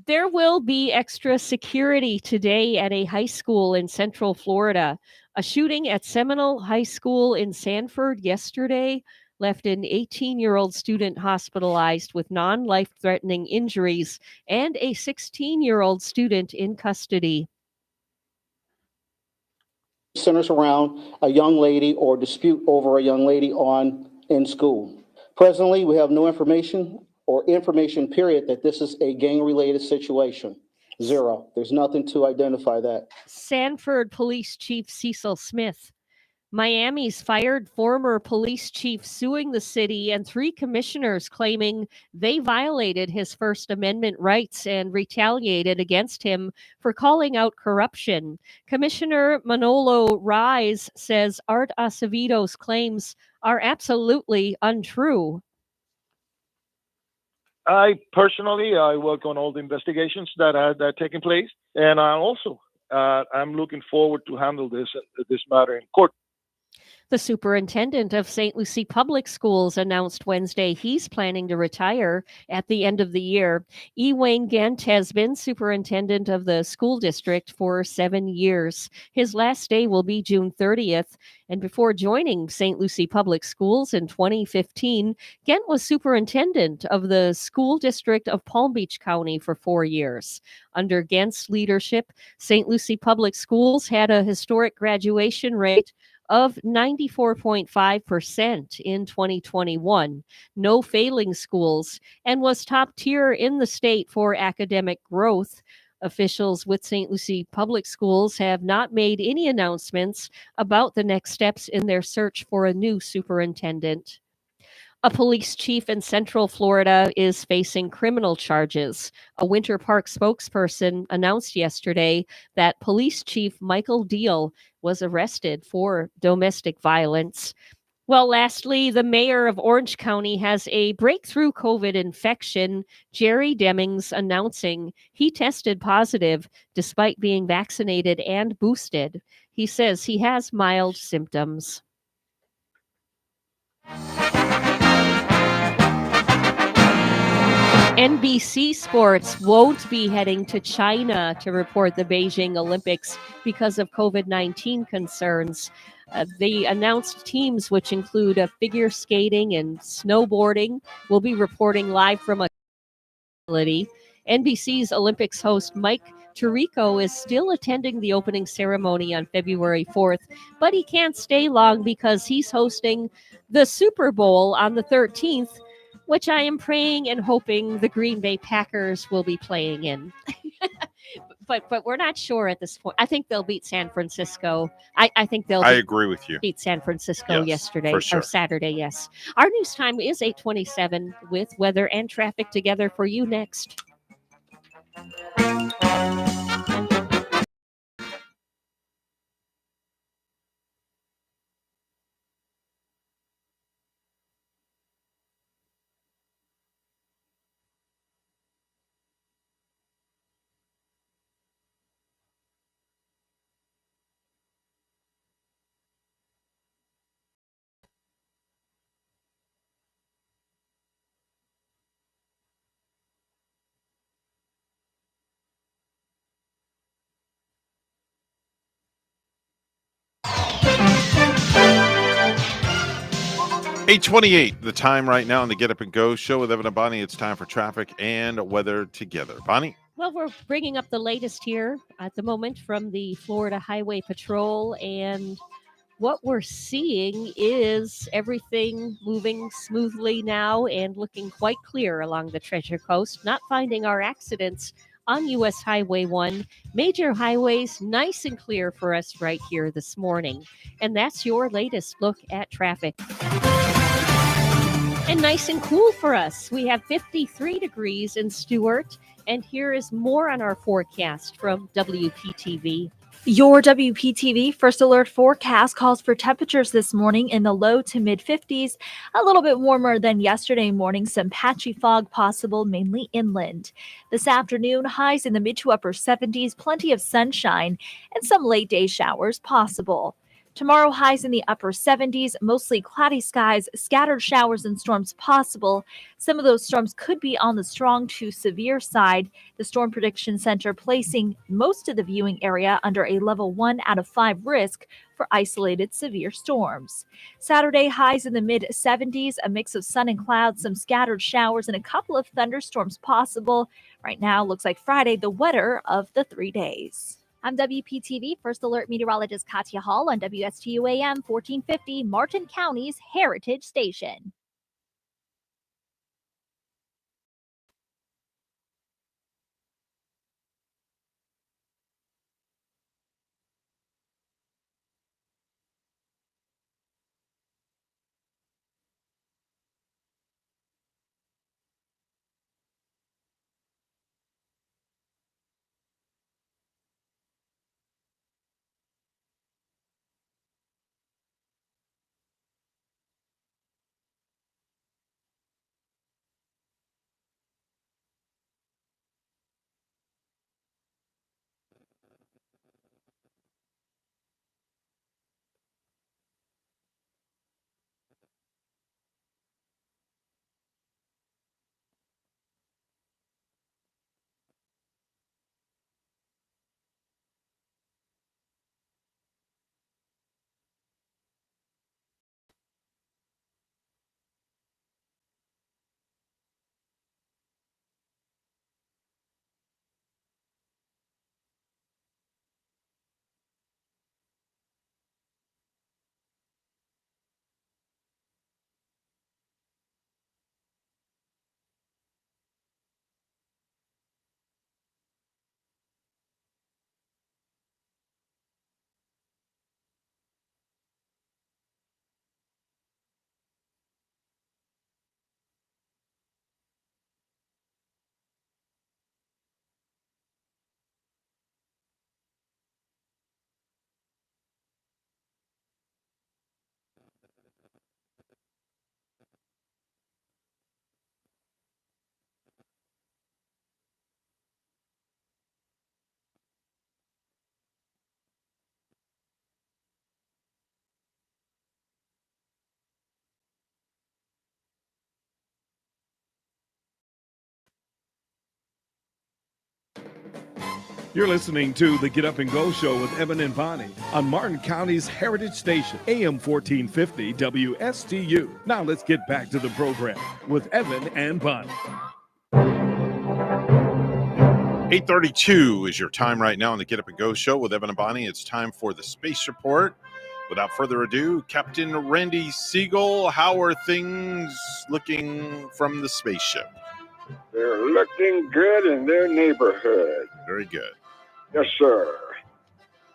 There will be extra security today at a high school in Central Florida. A shooting at Seminole High School in Sanford yesterday left an 18-year-old student hospitalized with non-life-threatening injuries and a 16-year-old student in custody. Centers around a young lady or dispute over a young lady in school. Presently, we have no information period that this is a gang-related situation. Zero. There's nothing to identify that. Sanford Police Chief Cecil Smith. Miami's fired former police chief suing the city and 3 commissioners claiming they violated his First Amendment rights and retaliated against him for calling out corruption. Commissioner Manolo Rise says Art Acevedo's claims are absolutely untrue. I personally, I work on all the investigations that are taking place, and I'm looking forward to handle this matter in court. The superintendent of St. Lucie Public Schools announced Wednesday he's planning to retire at the end of the year. E. Wayne Gent has been superintendent of the school district for 7 years. His last day will be June 30th. And before joining St. Lucie Public Schools in 2015, Gent was superintendent of the school district of Palm Beach County for 4 years. Under Gent's leadership, St. Lucie Public Schools had a historic graduation rate of 94.5% in 2021, no failing schools, and was top tier in the state for academic growth. Officials with St. Lucie Public Schools have not made any announcements about the next steps in their search for a new superintendent. A police chief in Central Florida is facing criminal charges. A Winter Park spokesperson announced yesterday that Police Chief Michael Deal was arrested for domestic violence. Well, lastly, the mayor of Orange County has a breakthrough COVID infection. Jerry Demings announcing he tested positive despite being vaccinated and boosted. He says he has mild symptoms. NBC Sports won't be heading to China to report the Beijing Olympics because of COVID-19 concerns. The announced teams, which include figure skating and snowboarding, will be reporting live from a facility. NBC's Olympics host Mike Tirico is still attending the opening ceremony on February 4th, but he can't stay long because he's hosting the Super Bowl on the 13th, which I am praying and hoping the Green Bay Packers will be playing in. but we're not sure at this point. I think they'll beat San Francisco. I think they'll I agree with you. beat San Francisco Yes, yesterday for sure. or Saturday, yes. Our news time is 8:27 with weather and traffic together for you next. $8:28, the time right now on the Get Up and Go show with Evan and Bonnie. It's time for traffic and weather together. Bonnie? Well, we're bringing up the latest here at the moment from the Florida Highway Patrol, and what we're seeing is everything moving smoothly now and looking quite clear along the Treasure Coast. Not finding our accidents on US Highway 1. Major highways nice and clear for us right here this morning. And that's your latest look at traffic. And nice and cool for us. We have 53 degrees in Stuart. And here is more on our forecast from WPTV. Your WPTV First Alert forecast calls for temperatures this morning in the low to mid 50s, a little bit warmer than yesterday morning, some patchy fog possible, mainly inland. This afternoon, highs in the mid to upper 70s, plenty of sunshine, and some late day showers possible. Tomorrow, highs in the upper 70s, mostly cloudy skies, scattered showers and storms possible. Some of those storms could be on the strong to severe side. The Storm Prediction Center placing most of the viewing area under a level 1 out of 5 risk for isolated severe storms. Saturday, highs in the mid 70s, a mix of sun and clouds, some scattered showers, and a couple of thunderstorms possible. Right now, looks like Friday, the wetter of the 3 days. I'm WPTV First Alert Meteorologist Katya Hall on WSTU AM 1450, Martin County's Heritage Station. You're listening to the Get Up and Go Show with Evan and Bonnie on Martin County's Heritage Station, AM 1450 WSTU. Now let's get back to the program with Evan and Bonnie. 8:32 is your time right now on the Get Up and Go Show with Evan and Bonnie. It's time for the Space Report. Without further ado, Captain Randy Siegel, how are things looking from the spaceship? They're looking good in their neighborhood. Very good. Yes, sir.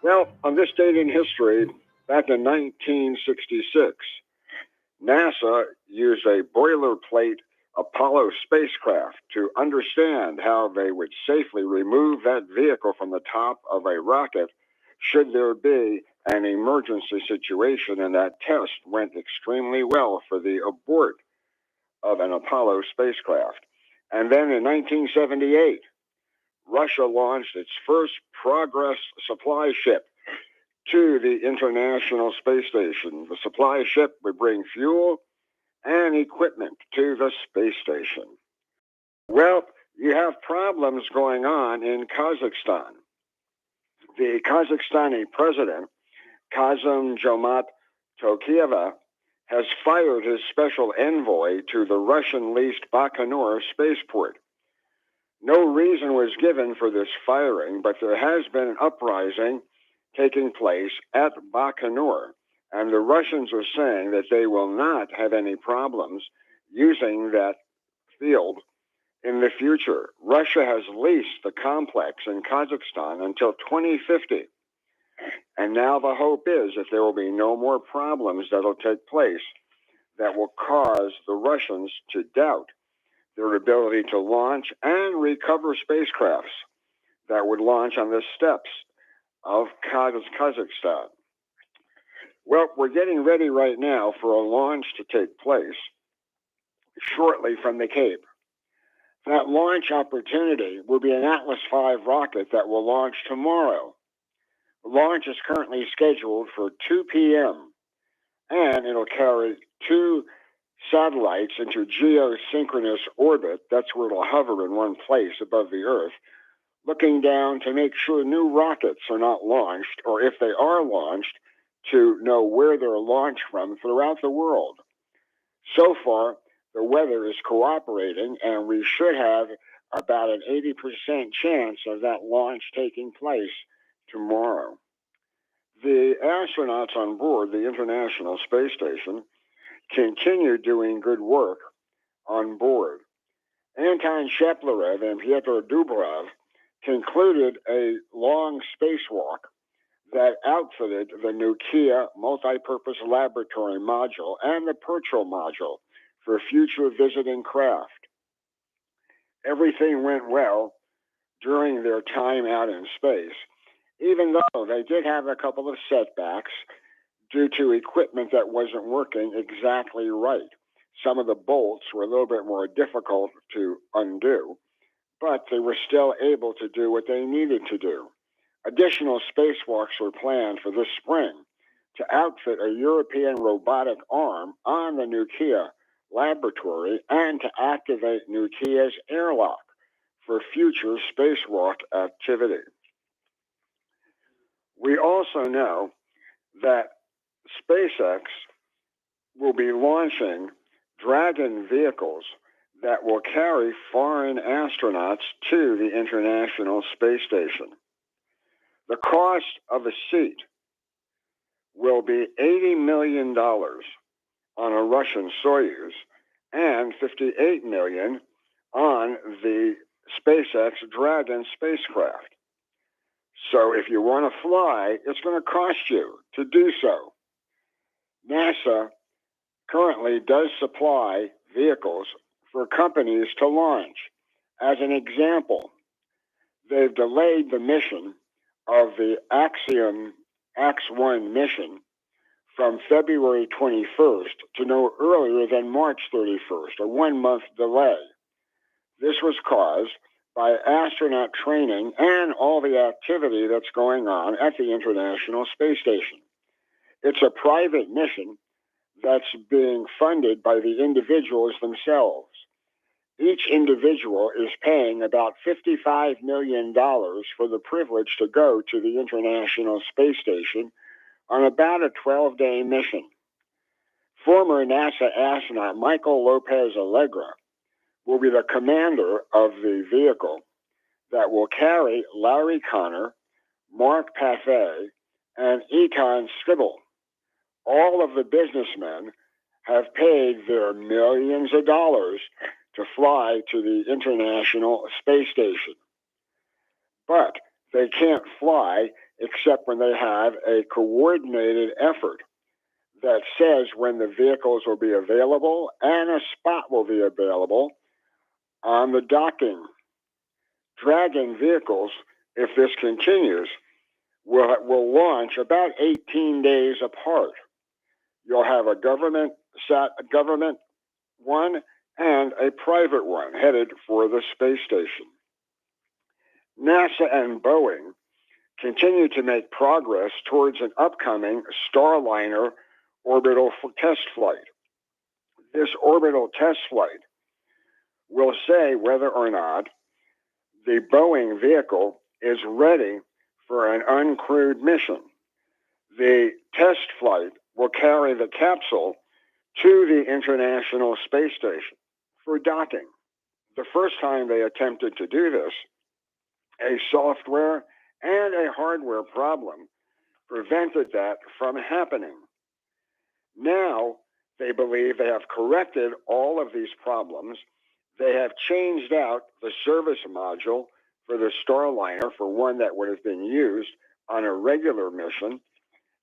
Well, on this date in history, back in 1966, NASA used a boilerplate Apollo spacecraft to understand how they would safely remove that vehicle from the top of a rocket should there be an emergency situation, and that test went extremely well for the abort of an Apollo spacecraft. And then in 1978, Russia launched its first Progress supply ship to the International Space Station. The supply ship would bring fuel and equipment to the space station. Well, you have problems going on in Kazakhstan. The Kazakhstani president, Kazym-Jomart Tokayev, has fired his special envoy to the Russian-leased Baikonur spaceport. No reason was given for this firing, but there has been an uprising taking place at Baikonur, and the Russians are saying that they will not have any problems using that field in the future. Russia has leased the complex in Kazakhstan until 2050. And now the hope is that there will be no more problems that will take place that will cause the Russians to doubt their ability to launch and recover spacecrafts that would launch on the steppes of Kazakhstan. Well, we're getting ready right now for a launch to take place shortly from the Cape. That launch opportunity will be an Atlas V rocket that will launch tomorrow. The launch is currently scheduled for 2 p.m., and it'll carry 2 satellites into geosynchronous orbit. That's where it'll hover in one place above the Earth, looking down to make sure new rockets are not launched, or if they are launched, to know where they're launched from throughout the world. So far, the weather is cooperating, and we should have about an 80% chance of that launch taking place tomorrow. The astronauts on board the International Space Station continue doing good work on board. Anton Sheplerev and Pyotr Dubrov concluded a long spacewalk that outfitted the Nokia multi-purpose laboratory module and the Petrel module for future visiting craft. Everything went well during their time out in space, even though they did have a couple of setbacks due to equipment that wasn't working exactly right. Some of the bolts were a little bit more difficult to undo, but they were still able to do what they needed to do. Additional spacewalks were planned for this spring to outfit a European robotic arm on the Nokia laboratory and to activate Nokia's airlock for future spacewalk activity. We also know that SpaceX will be launching Dragon vehicles that will carry foreign astronauts to the International Space Station. The cost of a seat will be $80 million on a Russian Soyuz and $58 million on the SpaceX Dragon spacecraft. So if you want to fly, it's going to cost you to do so. NASA currently does supply vehicles for companies to launch. As an example, they've delayed the mission of the Axiom X-1 mission from February 21st to no earlier than March 31st, a 1-month delay. This was caused by astronaut training and all the activity that's going on at the International Space Station. It's a private mission that's being funded by the individuals themselves. Each individual is paying about $55 million for the privilege to go to the International Space Station on about a 12-day mission. Former NASA astronaut Michael Lopez Allegra will be the commander of the vehicle that will carry Larry Connor, Mark Pathé, and Eton Skibble. All of the businessmen have paid their millions of dollars to fly to the International Space Station. But they can't fly except when they have a coordinated effort that says when the vehicles will be available and a spot will be available on the docking. Dragon vehicles, if this continues, will launch about 18 days apart. You'll have a government one and a private one headed for the space station. NASA and Boeing continue to make progress towards an upcoming Starliner orbital test flight. This orbital test flight will say whether or not the Boeing vehicle is ready for an uncrewed mission. The test flight will carry the capsule to the International Space Station for docking. The first time they attempted to do this, a software and a hardware problem prevented that from happening. Now, they believe they have corrected all of these problems. They have changed out the service module for the Starliner for one that would have been used on a regular mission,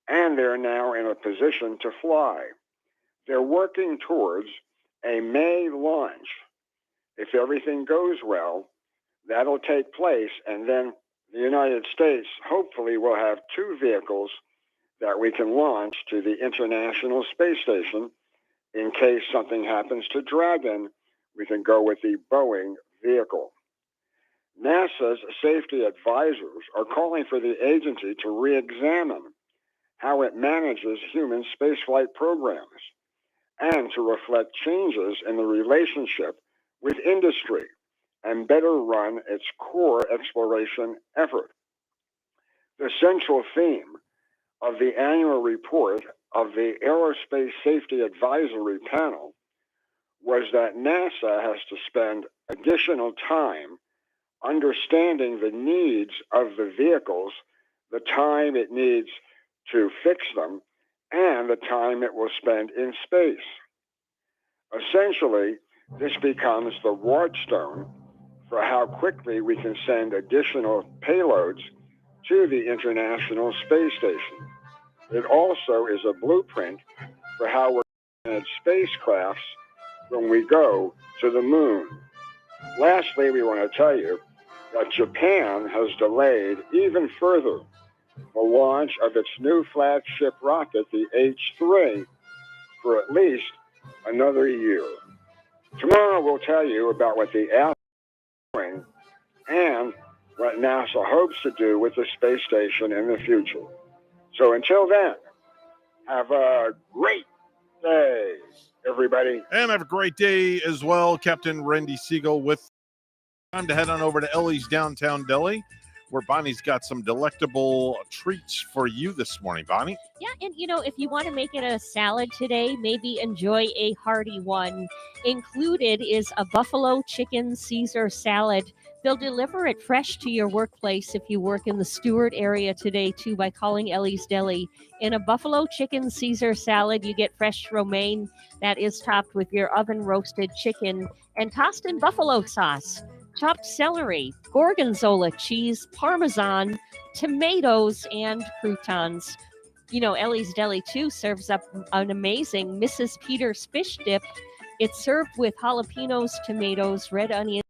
and they're now in a position to fly. They're working towards a May launch. If everything goes well, that'll take place, and then the United States hopefully will have two vehicles that we can launch to the International Space Station. In case something happens to Dragon, we can go with the Boeing vehicle. NASA's safety advisors are calling for the agency to re-examine how it manages human spaceflight programs and to reflect changes in the relationship with industry and better run its core exploration effort. The central theme of the annual report of the Aerospace Safety Advisory Panel was that NASA has to spend additional time understanding the needs of the vehicles, the time it needs to fix them, and the time it will spend in space. Essentially, this becomes the watchstone for how quickly we can send additional payloads to the International Space Station. It also is a blueprint for how we're going to manage spacecrafts when we go to the moon. Lastly, we want to tell you that Japan has delayed even further the launch of its new flagship rocket, the H-3, for at least another year. Tomorrow we'll tell you about what the astronauts are doing and what NASA hopes to do with the space station in the future. So until then, have a great day, everybody. And have a great day as well. Captain Randy Siegel with time to head on over to Ellie's Downtown Deli, where Bonnie's got some delectable treats for you this morning. Bonnie? Yeah, and if you want to make it a salad today, maybe enjoy a hearty one. Included is a buffalo chicken Caesar salad. They'll deliver it fresh to your workplace if you work in the Stewart area today, too, by calling Ellie's Deli. In a buffalo chicken Caesar salad, you get fresh romaine that is topped with your oven-roasted chicken and tossed in buffalo sauce, chopped celery, gorgonzola cheese, Parmesan, tomatoes, and croutons. Ellie's Deli, too, serves up an amazing Mrs. Peters fish dip. It's served with jalapenos, tomatoes, red onions.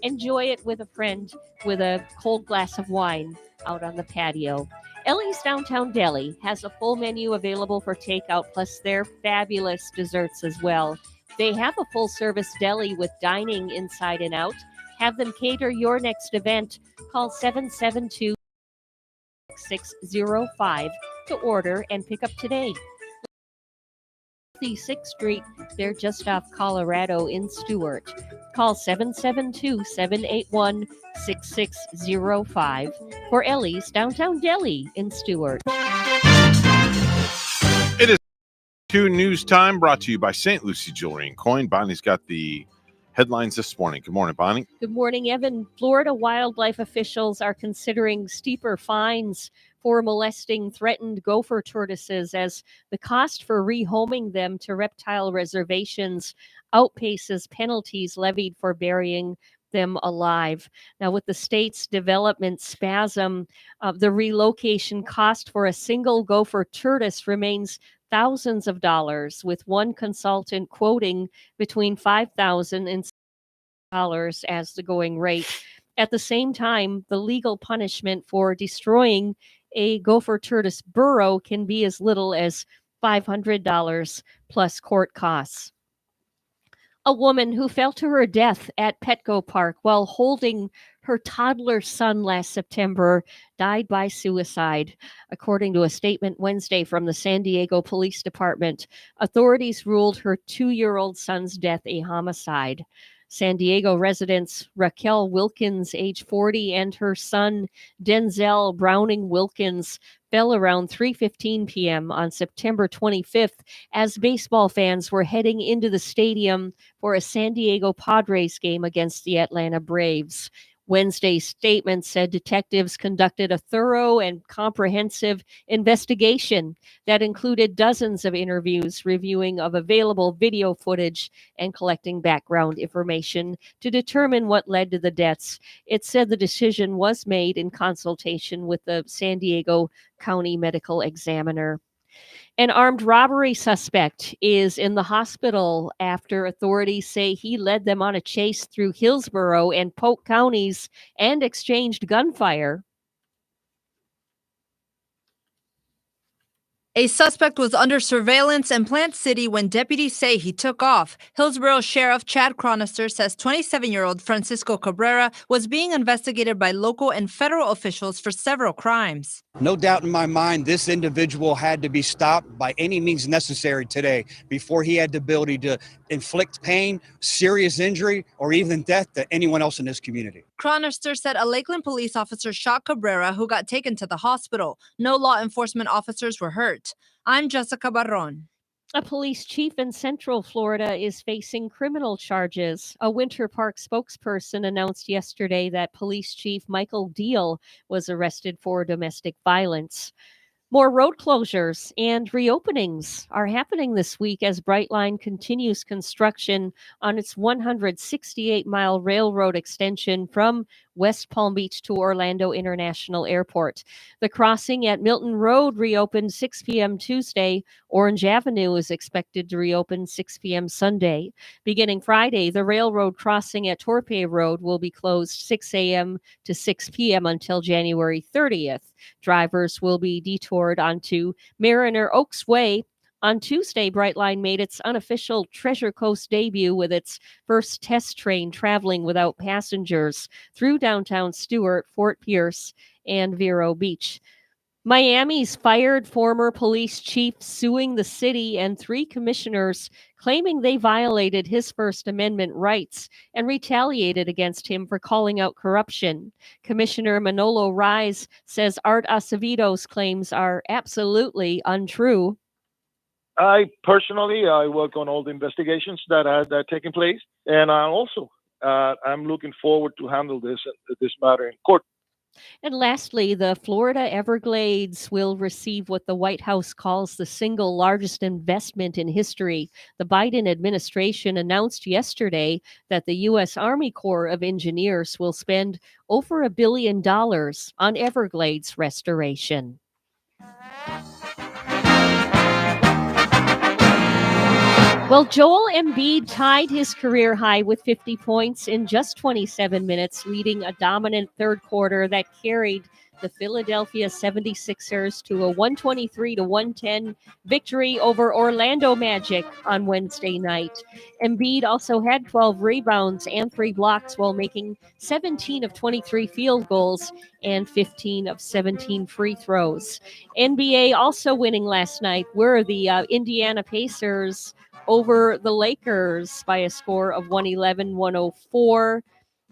Enjoy it with a friend with a cold glass of wine out on the patio. Ellie's Downtown Deli has a full menu available for takeout, plus their fabulous desserts as well. They have a full-service deli with dining inside and out. Have them cater your next event. Call 772-605 to order and pick up today. 6th Street. They're just off Colorado in Stewart. Call 772-781-6605 for Ellie's Downtown Deli in Stewart. It is 2 News Time, brought to you by St. Lucie Jewelry and Coin. Bonnie's got the headlines this morning. Good morning, Bonnie. Good morning, Evan. Florida wildlife officials are considering steeper fines for molesting threatened gopher tortoises as the cost for rehoming them to reptile reservations outpaces penalties levied for burying them alive. Now, with the state's development spasm, the relocation cost for a single gopher tortoise remains thousands of dollars, with one consultant quoting between $5,000 and $6 as the going rate. At the same time, the legal punishment for destroying a gopher tortoise burrow can be as little as $500 plus court costs. A woman who fell to her death at Petco Park while holding her toddler son last September died by suicide, according to a statement Wednesday from the San Diego Police Department. Authorities ruled her 2-year-old son's death a homicide. San Diego residents Raquel Wilkins, age 40, and her son Denzel Browning Wilkins fell around 3:15 p.m. on September 25th as baseball fans were heading into the stadium for a San Diego Padres game against the Atlanta Braves. Wednesday's statement said detectives conducted a thorough and comprehensive investigation that included dozens of interviews, reviewing of available video footage, and collecting background information to determine what led to the deaths. It said the decision was made in consultation with the San Diego County Medical Examiner. An armed robbery suspect is in the hospital after authorities say he led them on a chase through Hillsborough and Polk counties and exchanged gunfire. A suspect was under surveillance in Plant City when deputies say he took off. Hillsborough Sheriff Chad Cronister says 27-year-old Francisco Cabrera was being investigated by local and federal officials for several crimes. No doubt in my mind, this individual had to be stopped by any means necessary today before he had the ability to inflict pain, serious injury, or even death to anyone else in this community. Cronister said a Lakeland police officer shot Cabrera, who got taken to the hospital. No law enforcement officers were hurt. I'm Jessica Barron. A police chief in Central Florida is facing criminal charges. A Winter Park spokesperson announced yesterday that Police Chief Michael Deal was arrested for domestic violence. More road closures and reopenings are happening this week as Brightline continues construction on its 168-mile railroad extension from West Palm Beach to Orlando International Airport. The crossing at Milton Road reopened 6 p.m. Tuesday. Orange Avenue is expected to reopen 6 p.m. Sunday. Beginning Friday, the railroad crossing at Torpey Road will be closed 6 a.m. to 6 p.m. until January 30th. Drivers will be detoured onto Mariner Oaks Way. On Tuesday, Brightline made its unofficial Treasure Coast debut with its first test train traveling without passengers through downtown Stewart, Fort Pierce, and Vero Beach. Miami's fired former police chief suing the city and 3 commissioners, claiming they violated his First Amendment rights and retaliated against him for calling out corruption. Commissioner Manolo Rise says Art Acevedo's claims are absolutely untrue. I personally, work on all the investigations that are taking place, and I'm looking forward to handle this matter in court. And lastly, the Florida Everglades will receive what the White House calls the single largest investment in history. The Biden administration announced yesterday that the U.S. Army Corps of Engineers will spend over $1 billion on Everglades restoration. Well, Joel Embiid tied his career high with 50 points in just 27 minutes, leading a dominant third quarter that carried the Philadelphia 76ers to a 123-110 victory over Orlando Magic on Wednesday night. Embiid also had 12 rebounds and 3 blocks while making 17 of 23 field goals and 15 of 17 free throws. NBA also winning last night were the Indiana Pacers over the Lakers by a score of 111-104.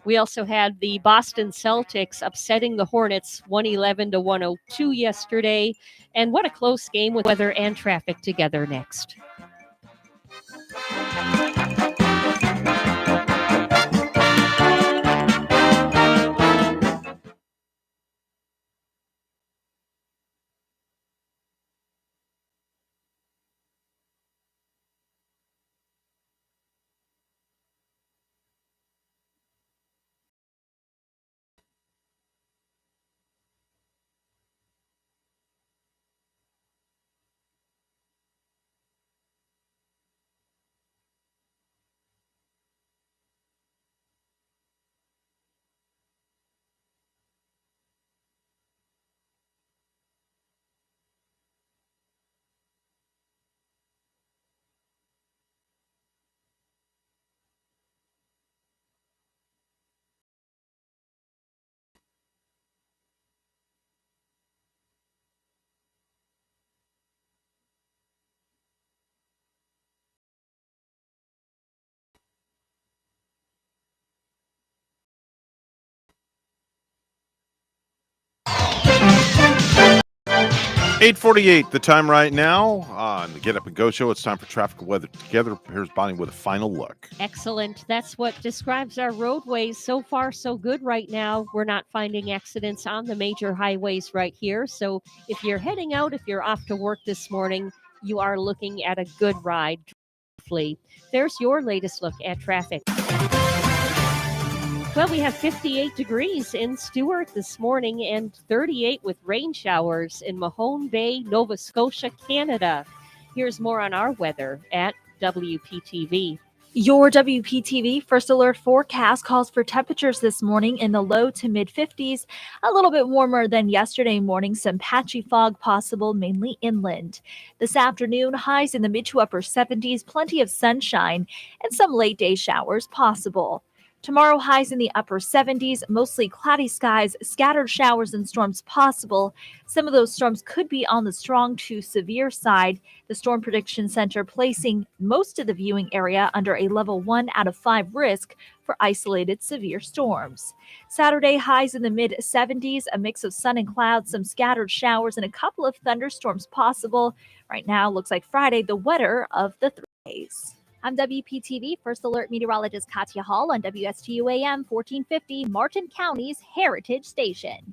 We also had the Boston Celtics upsetting the Hornets 111-102 yesterday. And what a close game with weather and traffic together next. .848, the time right now on the Get Up and Go Show. It's time for traffic and weather together. Here's Bonnie with a final look. Excellent. That's what describes our roadways. So far, so good right now. We're not finding accidents on the major highways right here. So if you're heading out, if you're off to work this morning, you are looking at a good ride. There's your latest look at traffic. Well, we have 58 degrees in Stewart this morning and 38 with rain showers in Mahone Bay, Nova Scotia, Canada. Here's more on our weather at WPTV. Your WPTV First Alert forecast calls for temperatures this morning in the low to mid 50s, a little bit warmer than yesterday morning, some patchy fog possible, mainly inland. This afternoon, highs in the mid to upper 70s, plenty of sunshine, and some late day showers possible. Tomorrow, highs in the upper 70s, mostly cloudy skies, scattered showers and storms possible. Some of those storms could be on the strong to severe side. The Storm Prediction Center placing most of the viewing area under a level 1 out of 5 risk for isolated severe storms. Saturday, highs in the mid 70s, a mix of sun and clouds, some scattered showers, and a couple of thunderstorms possible. Right now, looks like Friday, the wetter of the 3 days. I'm WPTV First Alert Meteorologist Katya Hall on WSTU AM 1450, Martin County's Heritage Station.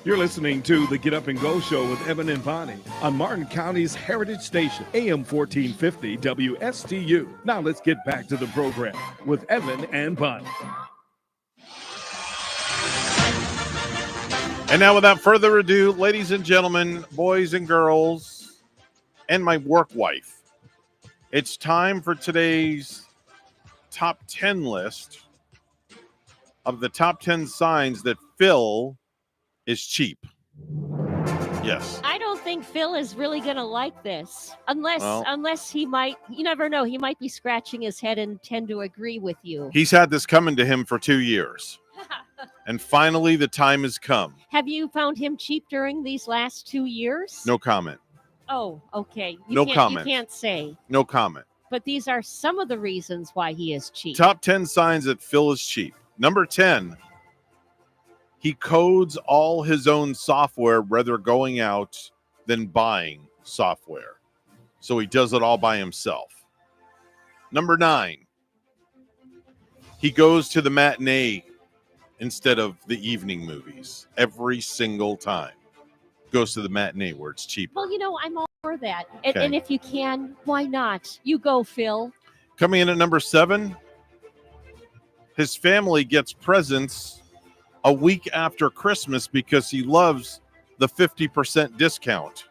You're listening to the Get Up and Go Show with Evan and Bonnie on Martin County's Heritage Station, AM 1450 WSTU. Now let's get back to the program with Evan and Bonnie. And now, without further ado, ladies and gentlemen, boys and girls, and my work wife, it's time for today's top 10 list of the top 10 signs that Phil is cheap. Yes. I don't think Phil is really going to like this unless he might, you never know, he might be scratching his head and tend to agree with you. He's had this coming to him for 2 years. And finally, the time has come. Have you found him cheap during these last 2 years? No comment. Oh, okay. No comment. You can't say. No comment. But these are some of the reasons why he is cheap. Top 10 signs that Phil is cheap. Number 10, he codes all his own software rather going out than buying software. So he does it all by himself. Number 9, he goes to the matinee instead of the evening movies every single time. Goes to the matinee where it's cheaper. Well, I'm all for that. Okay. And if you can, why not? You go, Phil. Coming in at number 7, his family gets presents a week after Christmas because he loves the 50% discount.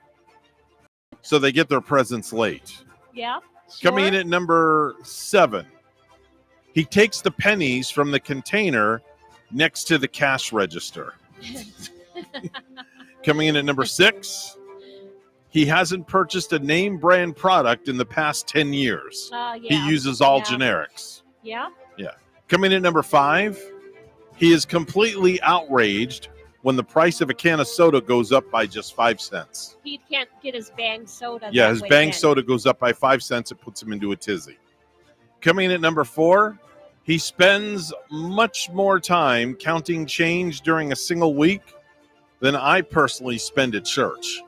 So they get their presents late. Yeah. Sure. Coming in at number 7, he takes the pennies from the container next to the cash register. Coming in at number 6, he hasn't purchased a name brand product in the past 10 years. Yeah. He uses all generics. Yeah. Yeah. Coming in at number 5, he is completely outraged when the price of a can of soda goes up by just 5 cents. He can't get his Bang soda. Yeah, that his way Bang then. soda goes up by 5 cents. It puts him into a tizzy. Coming in at number 4, he spends much more time counting change during a single week than I personally spend at church.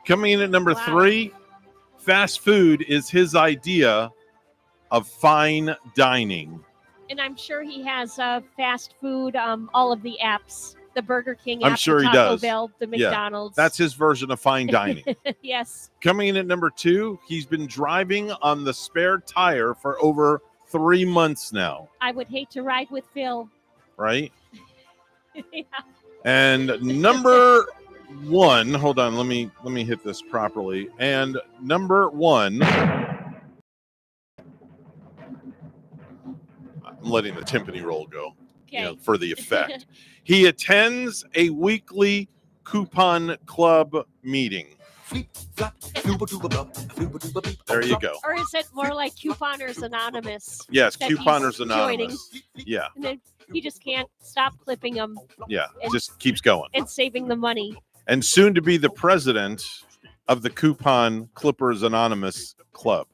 Coming in at number 3, fast food is his idea of fine dining. And I'm sure he has fast food, all of the apps, the Burger King app, I'm sure the he Taco does. Bell, the Yeah, McDonald's. that's his version of fine dining. Yes. Coming in at number 2, he's been driving on the spare tire for over 3 months now, I would hate to ride with Phil. right? Yeah. And number 1, hold on, let me hit this properly. And number 1, I'm letting the timpani roll go, Okay. for the effect. He attends a weekly coupon club meeting. There you go. Or is it more like Couponers Anonymous? Yes, that he's Couponers joining? Anonymous. Yeah, And then he just can't stop clipping them yeah, And- just keeps going. and saving the money. And soon to be the president of the Coupon Clippers Anonymous Club.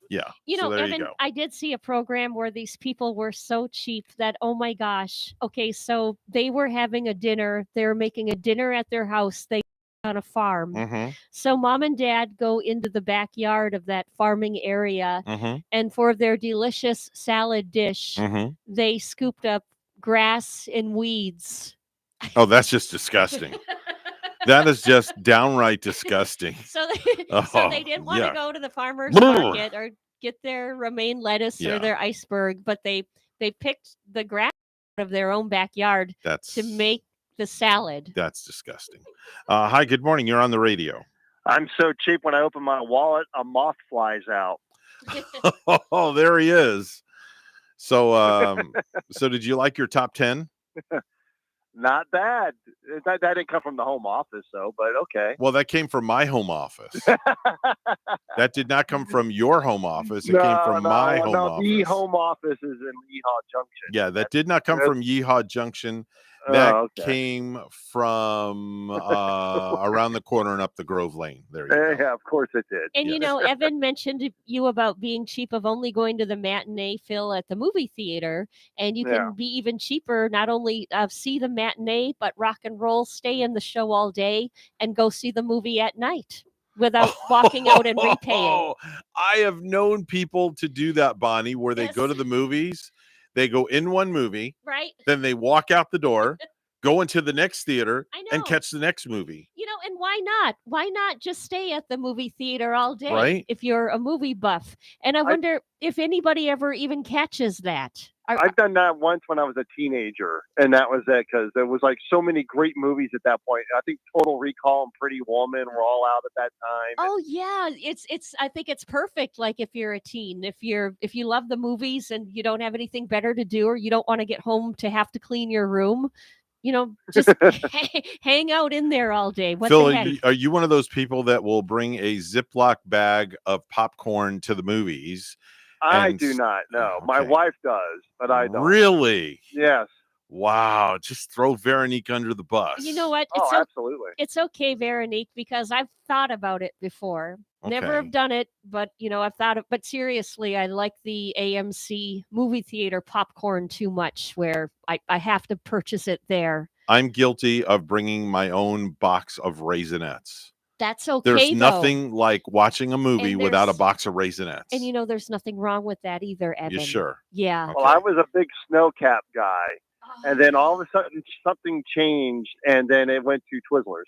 Yeah, so there you Evan, go. I did see a program where these people were so cheap that, oh my gosh. Okay, so they were having a dinner. They were making a dinner at their house. They on a farm. Mhm. So mom and dad go into the backyard of that farming area, Mhm. and for their delicious salad dish, Mhm. they scooped up grass and weeds. Oh, that's just disgusting. That is just downright disgusting. So Oh, they didn't want yuck. to go to the farmer's Brr. market or get their romaine lettuce Yeah. or their iceberg, but they picked the grass out of their own backyard That's to make the salad. That's disgusting. Hi, good morning. You're on the radio. I'm so cheap when I open my wallet, a moth flies out. Oh, there he is. So, so did you like your top 10? Not bad. That didn't come from the home office, though, but okay. Well, that came from my home office. That did not come from your home office. It came from my home office. The home office is in Yeehaw Junction. Yeah, that did not come from Yeehaw Junction. Oh, That okay. came from around the corner and up the Grove Lane. There you go. Yeah, of course it did. And Evan mentioned to you about being cheap of only going to the matinee, Phil, at the movie theater, and you can Yeah. be even cheaper. Not only see the matinee, but rock and roll, stay in the show all day, and go see the movie at night without walking out and repaying. I have known people to do that, Bonnie, where they go to the movies. They go in one movie, right? Then they walk out the door, go into the next theater, I and know. catch the next movie. You know, and why not? Why not just stay at the movie theater all day Right. if you're a movie buff? And I wonder if anybody ever even catches that. I've done that once when I was a teenager, and that was it because there was like so many great movies at that point. I think Total Recall and Pretty Woman were all out at that time. Oh yeah, it's. I think it's perfect. Like if you're a teen, if you love the movies and you don't have anything better to do, or you don't want to get home to have to clean your room, just hang out in there all day. What Phil, the heck? are you one of those people that will bring a Ziploc bag of popcorn to the movies? I do not. No, my wife does, but I don't. Really? Yes. Wow. Just throw Veronique under the bus. You know what? Oh, absolutely. It's okay, Veronique, because I've thought about it before. Never Okay. have done it, but I've thought of. But seriously, I like the AMC movie theater popcorn too much, where I have to purchase it there. I'm guilty of bringing my own box of Raisinets. That's okay. There's though. nothing like watching a movie And without a there's- box of Raisinets. And there's nothing wrong with that either, Evan. You sure? Yeah. Well, I was a big snow cap guy, and then all of a sudden something changed, and then it went to Twizzlers.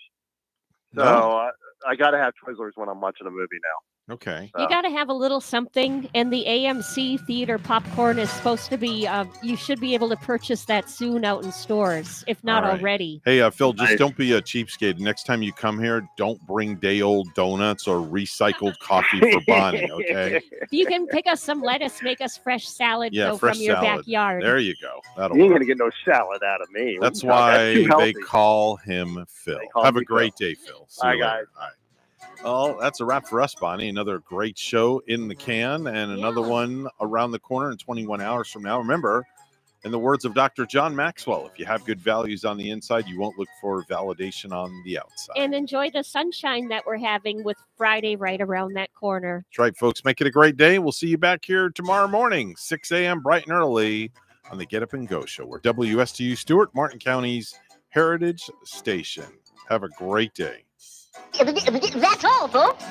So No. I got to have Twizzlers when I'm watching a movie now. Okay. You got to have a little something, and the AMC theater popcorn is supposed to be. You should be able to purchase that soon out in stores, if not All right. already. Hey, Phil, just don't be a cheapskate. Next time you come here, don't bring day-old donuts or recycled coffee for Bonnie, okay? You can pick us some lettuce, make us fresh salad, Yeah, go fresh from your salad. backyard. There you go. That'll You ain't work. going to get no salad out of me. That's That's why too they healthy. call him Phil. call Have me a great Phil. day, Phil. See Bye, you later. guys. All right. Well, that's a wrap for us, Bonnie. Another great show in the can, and another one around the corner in 21 hours from now. Remember, in the words of Dr. John Maxwell, if you have good values on the inside, you won't look for validation on the outside. And enjoy the sunshine that we're having with Friday right around that corner. That's right, folks. Make it a great day. We'll see you back here tomorrow morning, 6 a.m. bright and early on the Get Up and Go Show. We're WSTU Stewart, Martin County's Heritage Station. Have a great day. That's all, folks.